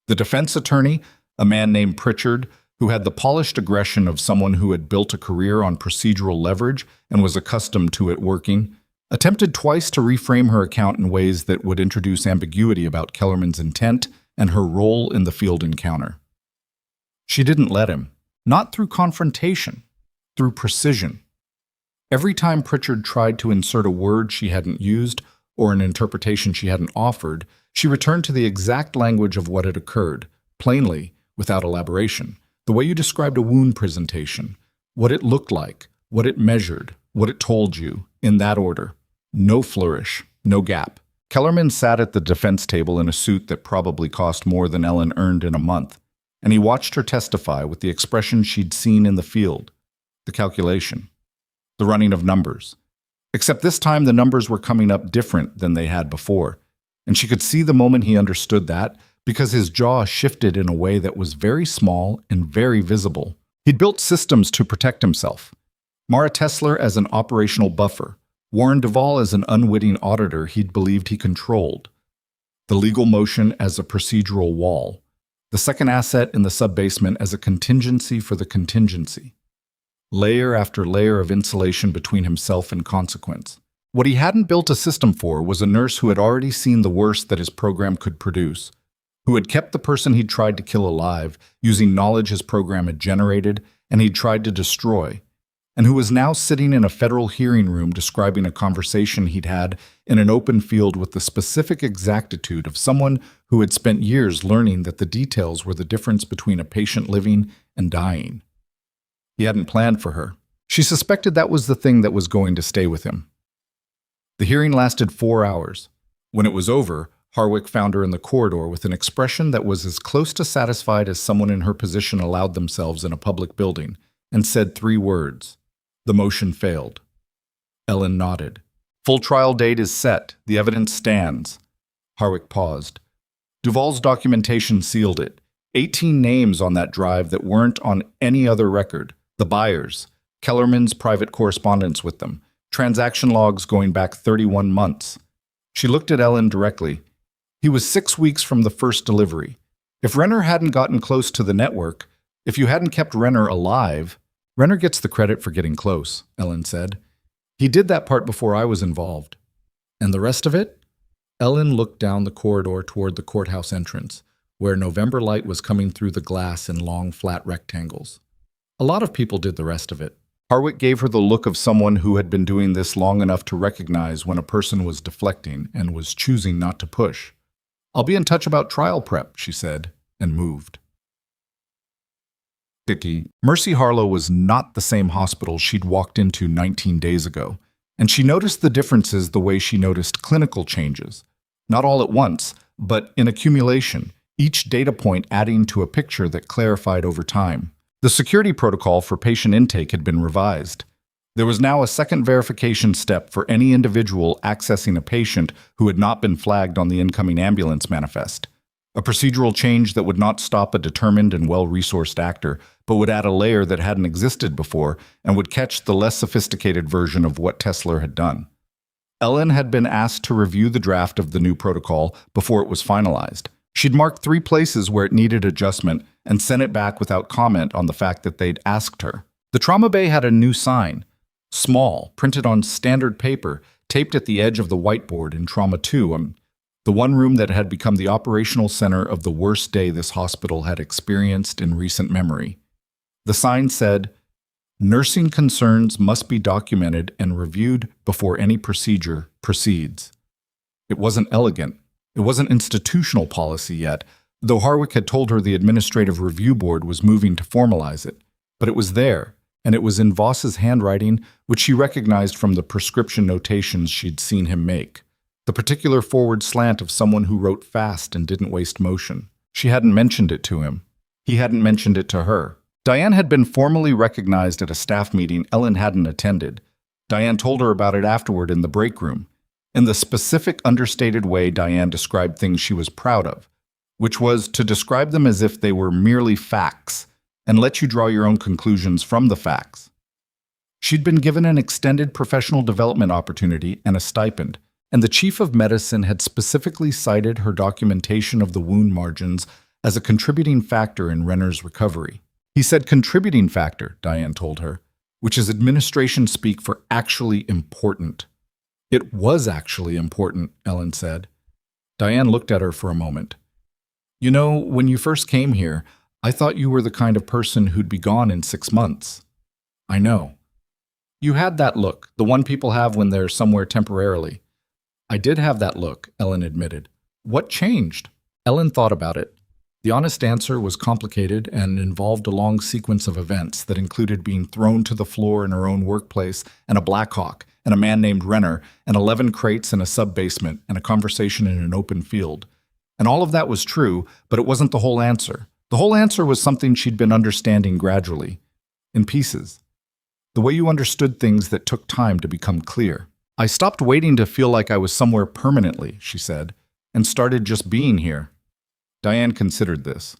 Speaker 1: The defense attorney, a man named Pritchard, who had the polished aggression of someone who had built a career on procedural leverage and was accustomed to it working, attempted twice to reframe her account in ways that would introduce ambiguity about Kellerman's intent and her role in the field encounter. She didn't let him, not through confrontation, through precision. Every time Pritchard tried to insert a word she hadn't used or an interpretation she hadn't offered, she returned to the exact language of what had occurred, plainly, without elaboration. The way you described a wound presentation, what it looked like, what it measured, what it told you, in that order. No flourish, no gap. Kellerman sat at the defense table in a suit that probably cost more than Ellen earned in a month, and he watched her testify with the expression she'd seen in the field, the calculation, the running of numbers. Except this time the numbers were coming up different than they had before, and she could see the moment he understood that because his jaw shifted in a way that was very small and very visible. He'd built systems to protect himself. Mara Tesler as an operational buffer, Warren Duvall as an unwitting auditor he'd believed he controlled, the legal motion as a procedural wall, the second asset in the sub-basement as a contingency for the contingency. Layer after layer of insulation between himself and consequence. What he hadn't built a system for was a nurse who had already seen the worst that his program could produce, who had kept the person he'd tried to kill alive using knowledge his program had generated and he'd tried to destroy, and who was now sitting in a federal hearing room describing a conversation he'd had in an open field with the specific exactitude of someone who had spent years learning that the details were the difference between a patient living and dying. He hadn't planned for her. She suspected that was the thing that was going to stay with him. The hearing lasted 4 hours. When it was over, Harwick found her in the corridor with an expression that was as close to satisfied as someone in her position allowed themselves in a public building, and said 3 words. The motion failed. Ellen nodded. Full trial date is set. The evidence stands. Harwick paused. Duvall's documentation sealed it. 18 names on that drive that weren't on any other record. The buyers. Kellerman's private correspondence with them. Transaction logs going back 31 months. She looked at Ellen directly. He was 6 weeks from the first delivery. If Renner hadn't gotten close to the network, if you hadn't kept Renner alive, Renner gets the credit for getting close, Ellen said. He did that part before I was involved. And the rest of it? Ellen looked down the corridor toward the courthouse entrance, where November light was coming through the glass in long, flat rectangles. A lot of people did the rest of it. Harwick gave her the look of someone who had been doing this long enough to recognize when a person was deflecting and was choosing not to push. I'll be in touch about trial prep, she said, and moved. Mercy Harlow was not the same hospital she'd walked into 19 days ago, and she noticed the differences the way she noticed clinical changes. Not all at once, but in accumulation, each data point adding to a picture that clarified over time. The security protocol for patient intake had been revised. There was now a second verification step for any individual accessing a patient who had not been flagged on the incoming ambulance manifest. A procedural change that would not stop a determined and well-resourced actor, but would add a layer that hadn't existed before and would catch the less sophisticated version of what Tesler had done. Ellen had been asked to review the draft of the new protocol before it was finalized. She'd marked 3 places where it needed adjustment and sent it back without comment on the fact that they'd asked her. The trauma bay had a new sign, small, printed on standard paper, taped at the edge of the whiteboard in Trauma 2, the one room that had become the operational center of the worst day this hospital had experienced in recent memory. The sign said, "Nursing concerns must be documented and reviewed before any procedure proceeds." It wasn't elegant. It wasn't institutional policy yet, though Harwick had told her the Administrative Review Board was moving to formalize it. But it was there, and it was in Voss's handwriting, which she recognized from the prescription notations she'd seen him make. The particular forward slant of someone who wrote fast and didn't waste motion. She hadn't mentioned it to him. He hadn't mentioned it to her. Diane had been formally recognized at a staff meeting Ellen hadn't attended. Diane told her about it afterward in the break room, in the specific, understated way Diane described things she was proud of, which was to describe them as if they were merely facts and let you draw your own conclusions from the facts. She'd been given an extended professional development opportunity and a stipend, and the chief of medicine had specifically cited her documentation of the wound margins as a contributing factor in Renner's recovery. He said contributing factor, Diane told her, which is administration speak for actually important. It was actually important, Ellen said. Diane looked at her for a moment. You know, when you first came here, I thought you were the kind of person who'd be gone in 6 months. I know. You had that look, the one people have when they're somewhere temporarily. I did have that look, Ellen admitted. What changed? Ellen thought about it. The honest answer was complicated and involved a long sequence of events that included being thrown to the floor in her own workplace and a Blackhawk and a man named Renner and 11 crates in a sub-basement and a conversation in an open field. And all of that was true, but it wasn't the whole answer. The whole answer was something she'd been understanding gradually, in pieces. The way you understood things that took time to become clear. I stopped waiting to feel like I was somewhere permanently, she said, and started just being here. Diane considered this.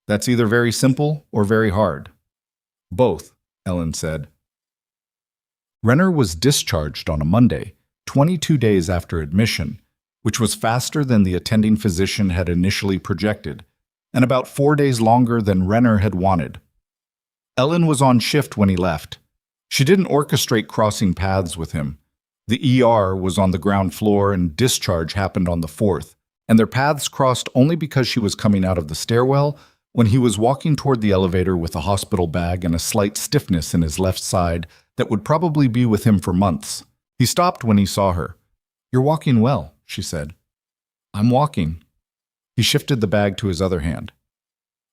Speaker 1: That's either very simple or very hard. Both, Ellen said. Renner was discharged on a Monday, 22 days after admission, which was faster than the attending physician had initially projected, and about 4 days longer than Renner had wanted. Ellen was on shift when he left. She didn't orchestrate crossing paths with him. The ER was on the ground floor and discharge happened on the 4th, and their paths crossed only because she was coming out of the stairwell when he was walking toward the elevator with a hospital bag and a slight stiffness in his left side that would probably be with him for months. He stopped when he saw her. You're walking well, she said. I'm walking. He shifted the bag to his other hand.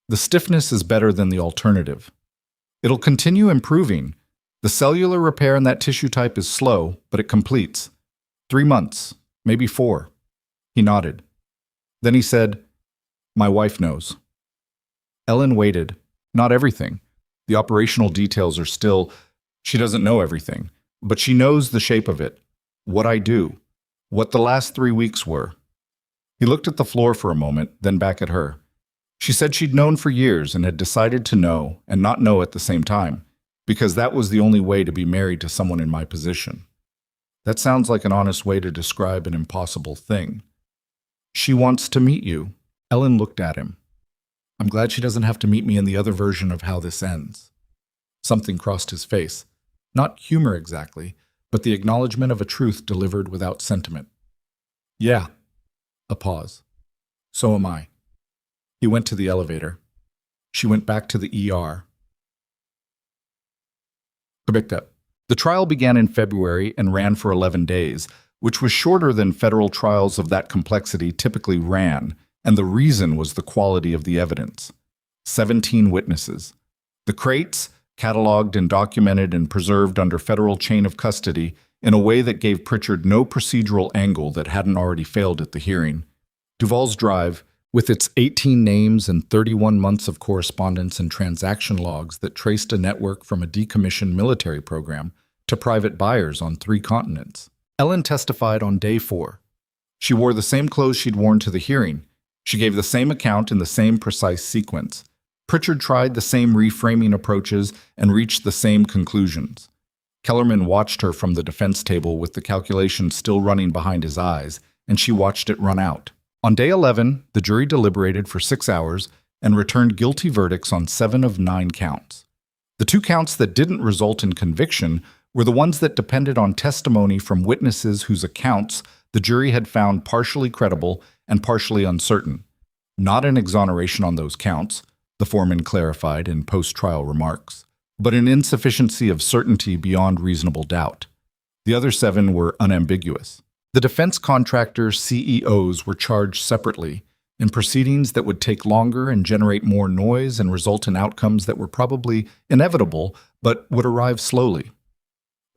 Speaker 1: The stiffness is better than the alternative. It'll continue improving. The cellular repair in that tissue type is slow, but it completes. 3 months, maybe 4. He nodded. Then he said, My wife knows. Ellen waited. Not everything. The operational details are still, she doesn't know everything, but she knows the shape of it, what I do, what the last 3 weeks were. He looked at the floor for a moment, then back at her. She said she'd known for years and had decided to know and not know at the same time, because that was the only way to be married to someone in my position. That sounds like an honest way to describe an impossible thing. She wants to meet you. Ellen looked at him. I'm glad she doesn't have to meet me in the other version of how this ends. Something crossed his face. Not humor exactly, but the acknowledgement of a truth delivered without sentiment. Yeah. A pause. So am I. He went to the elevator. She went back to the ER. The trial began in February and ran for 11 days, which was shorter than federal trials of that complexity typically ran, and the reason was the quality of the evidence. 17 witnesses. The crates, cataloged and documented and preserved under federal chain of custody in a way that gave Pritchard no procedural angle that hadn't already failed at the hearing. Duval's Drive, with its 18 names and 31 months of correspondence and transaction logs that traced a network from a decommissioned military program to private buyers on 3 continents. Ellen testified on day 4. She wore the same clothes she'd worn to the hearing. She gave the same account in the same precise sequence. Pritchard tried the same reframing approaches and reached the same conclusions. Kellerman watched her from the defense table with the calculations still running behind his eyes, and she watched it run out. On day 11, the jury deliberated for 6 hours and returned guilty verdicts on 7 of 9 counts. The 2 counts that didn't result in conviction were the ones that depended on testimony from witnesses whose accounts the jury had found partially credible and partially uncertain. Not an exoneration on those counts, the foreman clarified in post-trial remarks, but an insufficiency of certainty beyond reasonable doubt. The other 7 were unambiguous. The defense contractor CEOs were charged separately, in proceedings that would take longer and generate more noise and result in outcomes that were probably inevitable but would arrive slowly.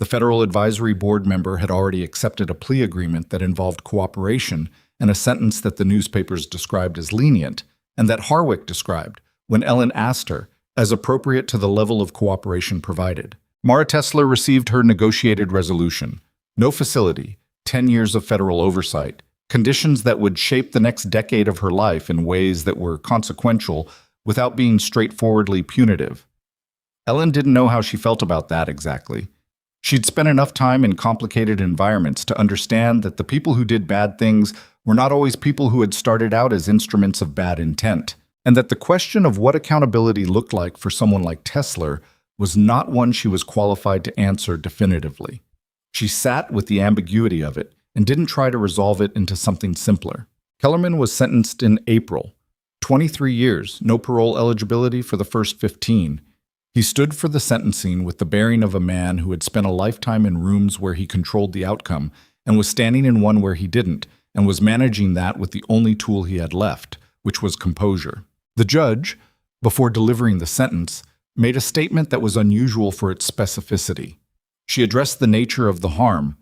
Speaker 1: The Federal Advisory Board member had already accepted a plea agreement that involved cooperation and a sentence that the newspapers described as lenient, and that Harwick described, when Ellen asked her, as appropriate to the level of cooperation provided. Mara Tesler received her negotiated resolution. No facility, 10 years of federal oversight, conditions that would shape the next decade of her life in ways that were consequential without being straightforwardly punitive. Ellen didn't know how she felt about that exactly. She'd spent enough time in complicated environments to understand that the people who did bad things were not always people who had started out as instruments of bad intent, and that the question of what accountability looked like for someone like Tesler was not one she was qualified to answer definitively. She sat with the ambiguity of it and didn't try to resolve it into something simpler. Kellerman was sentenced in April. 23 years, no parole eligibility for the first 15. He stood for the sentencing with the bearing of a man who had spent a lifetime in rooms where he controlled the outcome and was standing in one where he didn't, and was managing that with the only tool he had left, which was composure. The judge, before delivering the sentence, made a statement that was unusual for its specificity. She addressed the nature of the harm,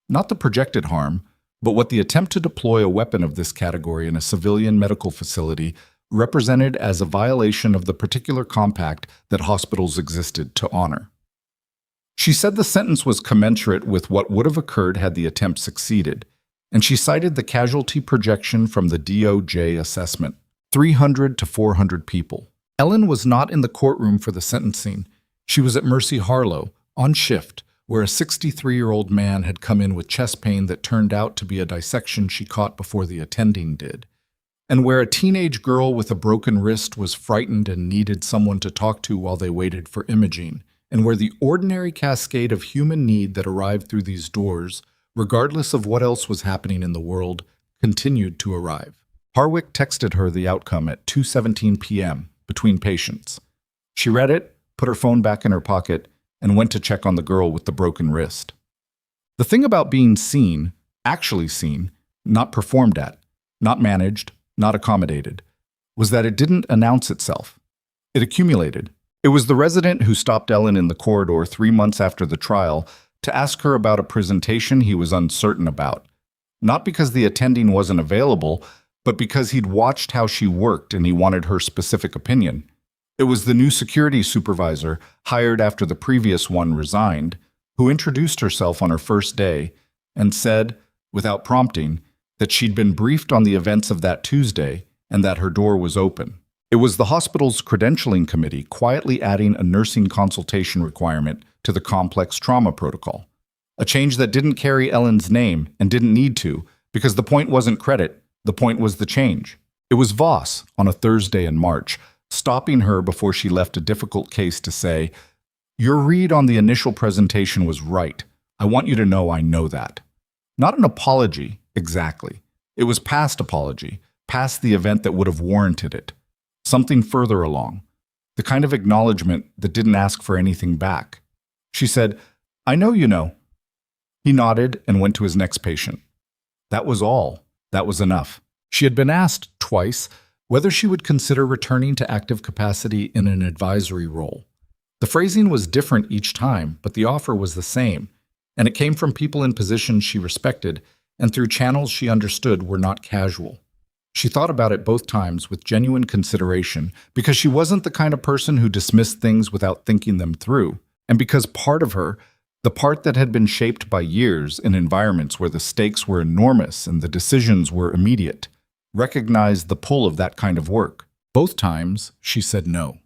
Speaker 1: not the projected harm, but what the attempt to deploy a weapon of this category in a civilian medical facility represented as a violation of the particular compact that hospitals existed to honor. She said the sentence was commensurate with what would have occurred had the attempt succeeded, and she cited the casualty projection from the DOJ assessment, 300 to 400 people. Ellen was not in the courtroom for the sentencing. She was at Mercy Harlow, on shift, where a 63-year-old man had come in with chest pain that turned out to be a dissection she caught before the attending did, and where a teenage girl with a broken wrist was frightened and needed someone to talk to while they waited for imaging, and where the ordinary cascade of human need that arrived through these doors, regardless of what else was happening in the world, continued to arrive. Harwick texted her the outcome at 2:17 p.m. between patients. She read it, put her phone back in her pocket, and went to check on the girl with the broken wrist. The thing about being seen, actually seen, not performed at, not managed, not accommodated, was that it didn't announce itself. It accumulated. It was the resident who stopped Ellen in the corridor 3 months after the trial to ask her about a presentation he was uncertain about, not because the attending wasn't available, but because he'd watched how she worked and he wanted her specific opinion. It was the new security supervisor, hired after the previous one resigned, who introduced herself on her first day and said, without prompting, that she'd been briefed on the events of that Tuesday and that her door was open. It was the hospital's credentialing committee quietly adding a nursing consultation requirement to the complex trauma protocol, a change that didn't carry Ellen's name and didn't need to, because the point wasn't credit, the point was the change. It was Voss, on a Thursday in March, stopping her before she left a difficult case to say, "Your read on the initial presentation was right. I want you to know I know that." Not an apology, exactly. It was past apology, past the event that would have warranted it. Something further along. The kind of acknowledgement that didn't ask for anything back. She said, "I know you know." He nodded and went to his next patient. That was all. That was enough. She had been asked twice whether she would consider returning to active capacity in an advisory role. The phrasing was different each time, but the offer was the same, and it came from people in positions she respected and through channels she understood were not casual. She thought about it both times with genuine consideration because she wasn't the kind of person who dismissed things without thinking them through, and because part of her, the part that had been shaped by years in environments where the stakes were enormous and the decisions were immediate, recognized the pull of that kind of work. Both times, she said no.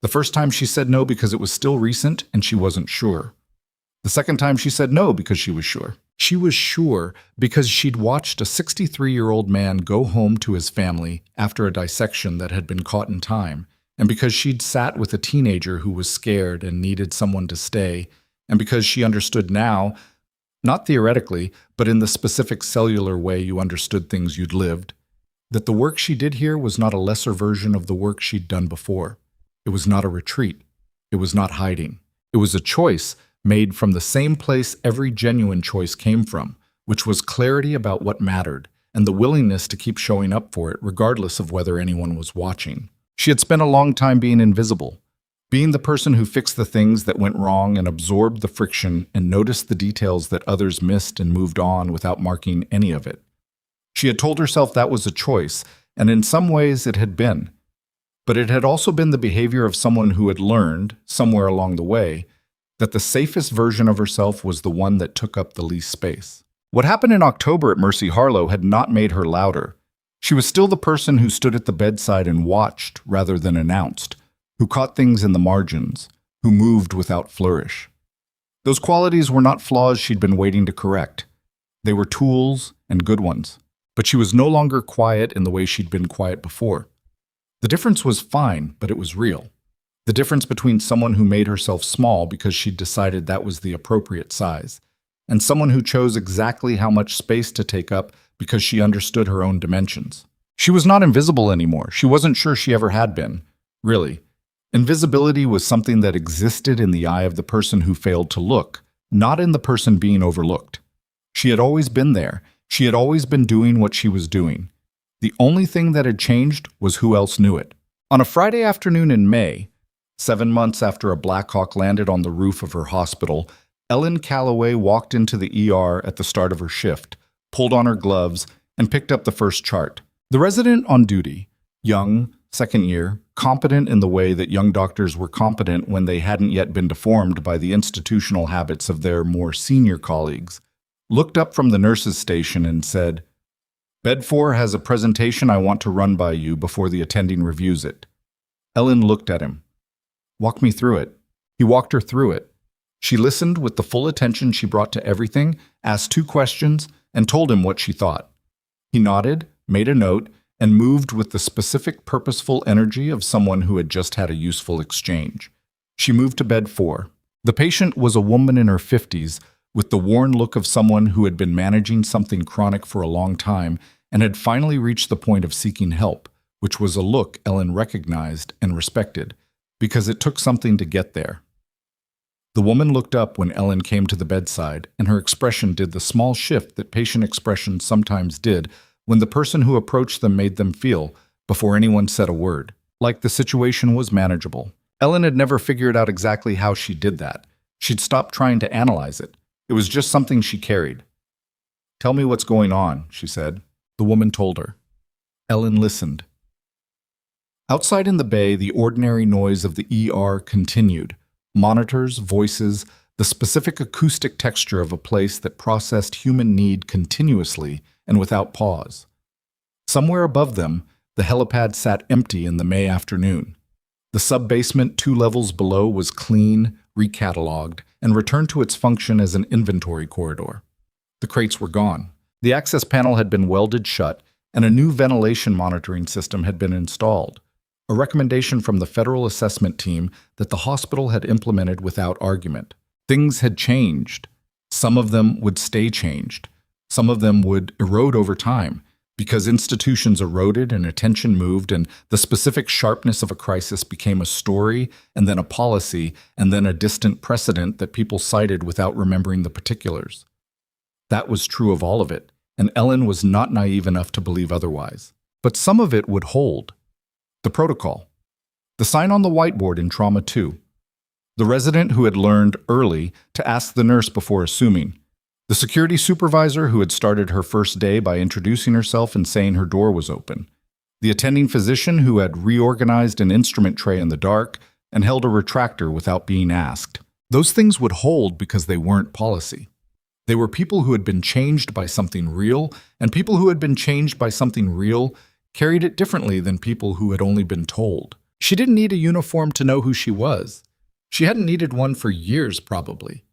Speaker 1: The first time she said no because it was still recent and she wasn't sure. The second time she said no because she was sure. She was sure because she'd watched a 63-year-old man go home to his family after a dissection that had been caught in time, and because she'd sat with a teenager who was scared and needed someone to stay, and because she understood now, not theoretically, but in the specific cellular way you understood things you'd lived, that the work she did here was not a lesser version of the work she'd done before. It was not a retreat. It was not hiding. It was a choice made from the same place every genuine choice came from, which was clarity about what mattered, and the willingness to keep showing up for it regardless of whether anyone was watching. She had spent a long time being invisible, being the person who fixed the things that went wrong and absorbed the friction and noticed the details that others missed and moved on without marking any of it. She had told herself that was a choice, and in some ways it had been. But it had also been the behavior of someone who had learned, somewhere along the way, that the safest version of herself was the one that took up the least space. What happened in October at Mercy Harlow had not made her louder. She was still the person who stood at the bedside and watched rather than announced, who caught things in the margins, who moved without flourish. Those qualities were not flaws she'd been waiting to correct. They were tools, and good ones. But she was no longer quiet in the way she'd been quiet before. The difference was fine, but it was real. The difference between someone who made herself small because she'd decided that was the appropriate size, and someone who chose exactly how much space to take up because she understood her own dimensions. She was not invisible anymore. She wasn't sure she ever had been. Really. Invisibility was something that existed in the eye of the person who failed to look, not in the person being overlooked. She had always been there. She had always been doing what she was doing. The only thing that had changed was who else knew it. On a Friday afternoon in May, 7 months after a Black Hawk landed on the roof of her hospital, Ellen Calloway walked into the ER at the start of her shift, pulled on her gloves, and picked up the first chart. The resident on duty, young, second year, competent in the way that young doctors were competent when they hadn't yet been deformed by the institutional habits of their more senior colleagues, looked up from the nurse's station and said, "Bed 4 has a presentation I want to run by you before the attending reviews it." Ellen looked at him. "Walk me through it." He walked her through it. She listened with the full attention she brought to everything, asked 2 questions, and told him what she thought. He nodded, made a note, and moved with the specific purposeful energy of someone who had just had a useful exchange. She moved to bed 4. The patient was a woman in her 50s, with the worn look of someone who had been managing something chronic for a long time and had finally reached the point of seeking help, which was a look Ellen recognized and respected, because it took something to get there. The woman looked up when Ellen came to the bedside, and her expression did the small shift that patient expressions sometimes did when the person who approached them made them feel, before anyone said a word, like the situation was manageable. Ellen had never figured out exactly how she did that. She'd stopped trying to analyze it. It was just something she carried. "Tell me what's going on," she said. The woman told her. Ellen listened. Outside in the bay, the ordinary noise of the ER continued. Monitors, voices, the specific acoustic texture of a place that processed human need continuously and without pause. Somewhere above them, the helipad sat empty in the May afternoon. The sub-basement 2 levels below was clean, recatalogued, and returned to its function as an inventory corridor. The crates were gone. The access panel had been welded shut, and a new ventilation monitoring system had been installed, a recommendation from the Federal Assessment Team that the hospital had implemented without argument. Things had changed. Some of them would stay changed. Some of them would erode over time, because institutions eroded and attention moved and the specific sharpness of a crisis became a story and then a policy and then a distant precedent that people cited without remembering the particulars. That was true of all of it, and Ellen was not naive enough to believe otherwise. But some of it would hold. The protocol. The sign on the whiteboard in Trauma 2. The resident who had learned early to ask the nurse before assuming. The security supervisor who had started her first day by introducing herself and saying her door was open. The attending physician who had reorganized an instrument tray in the dark and held a retractor without being asked. Those things would hold because they weren't policy. They were people who had been changed by something real, and people who had been changed by something real carried it differently than people who had only been told. She didn't need a uniform to know who she was. She hadn't needed one for years, probably.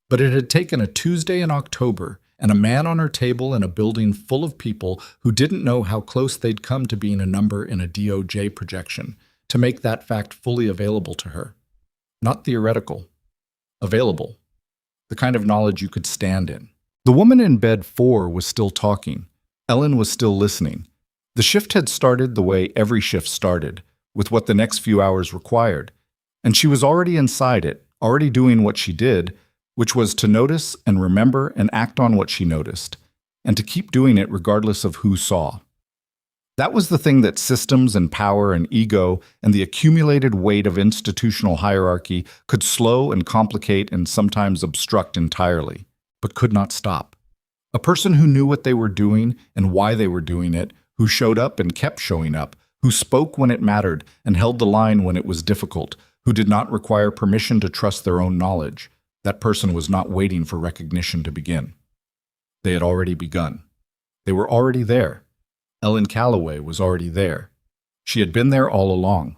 Speaker 1: But it had taken a Tuesday in October and a man on her table in a building full of people who didn't know how close they'd come to being a number in a DOJ projection to make that fact fully available to her. Not theoretical. Available. The kind of knowledge you could stand in. The woman in bed 4 was still talking. Ellen was still listening. The shift had started the way every shift started, with what the next few hours required. And she was already inside it, already doing what she did, which was to notice and remember and act on what she noticed. and to keep doing it regardless of who saw. That was the thing that systems and power and ego and the accumulated weight of institutional hierarchy could slow and complicate and sometimes obstruct entirely, but could not stop. A person who knew what they were doing and why they were doing it, who showed up and kept showing up, who spoke when it mattered and held the line when it was difficult, who did not require permission to trust their own knowledge, that person was not waiting for recognition to begin. They had already begun. They were already there. Ellen Calloway was already there. She had been there all along.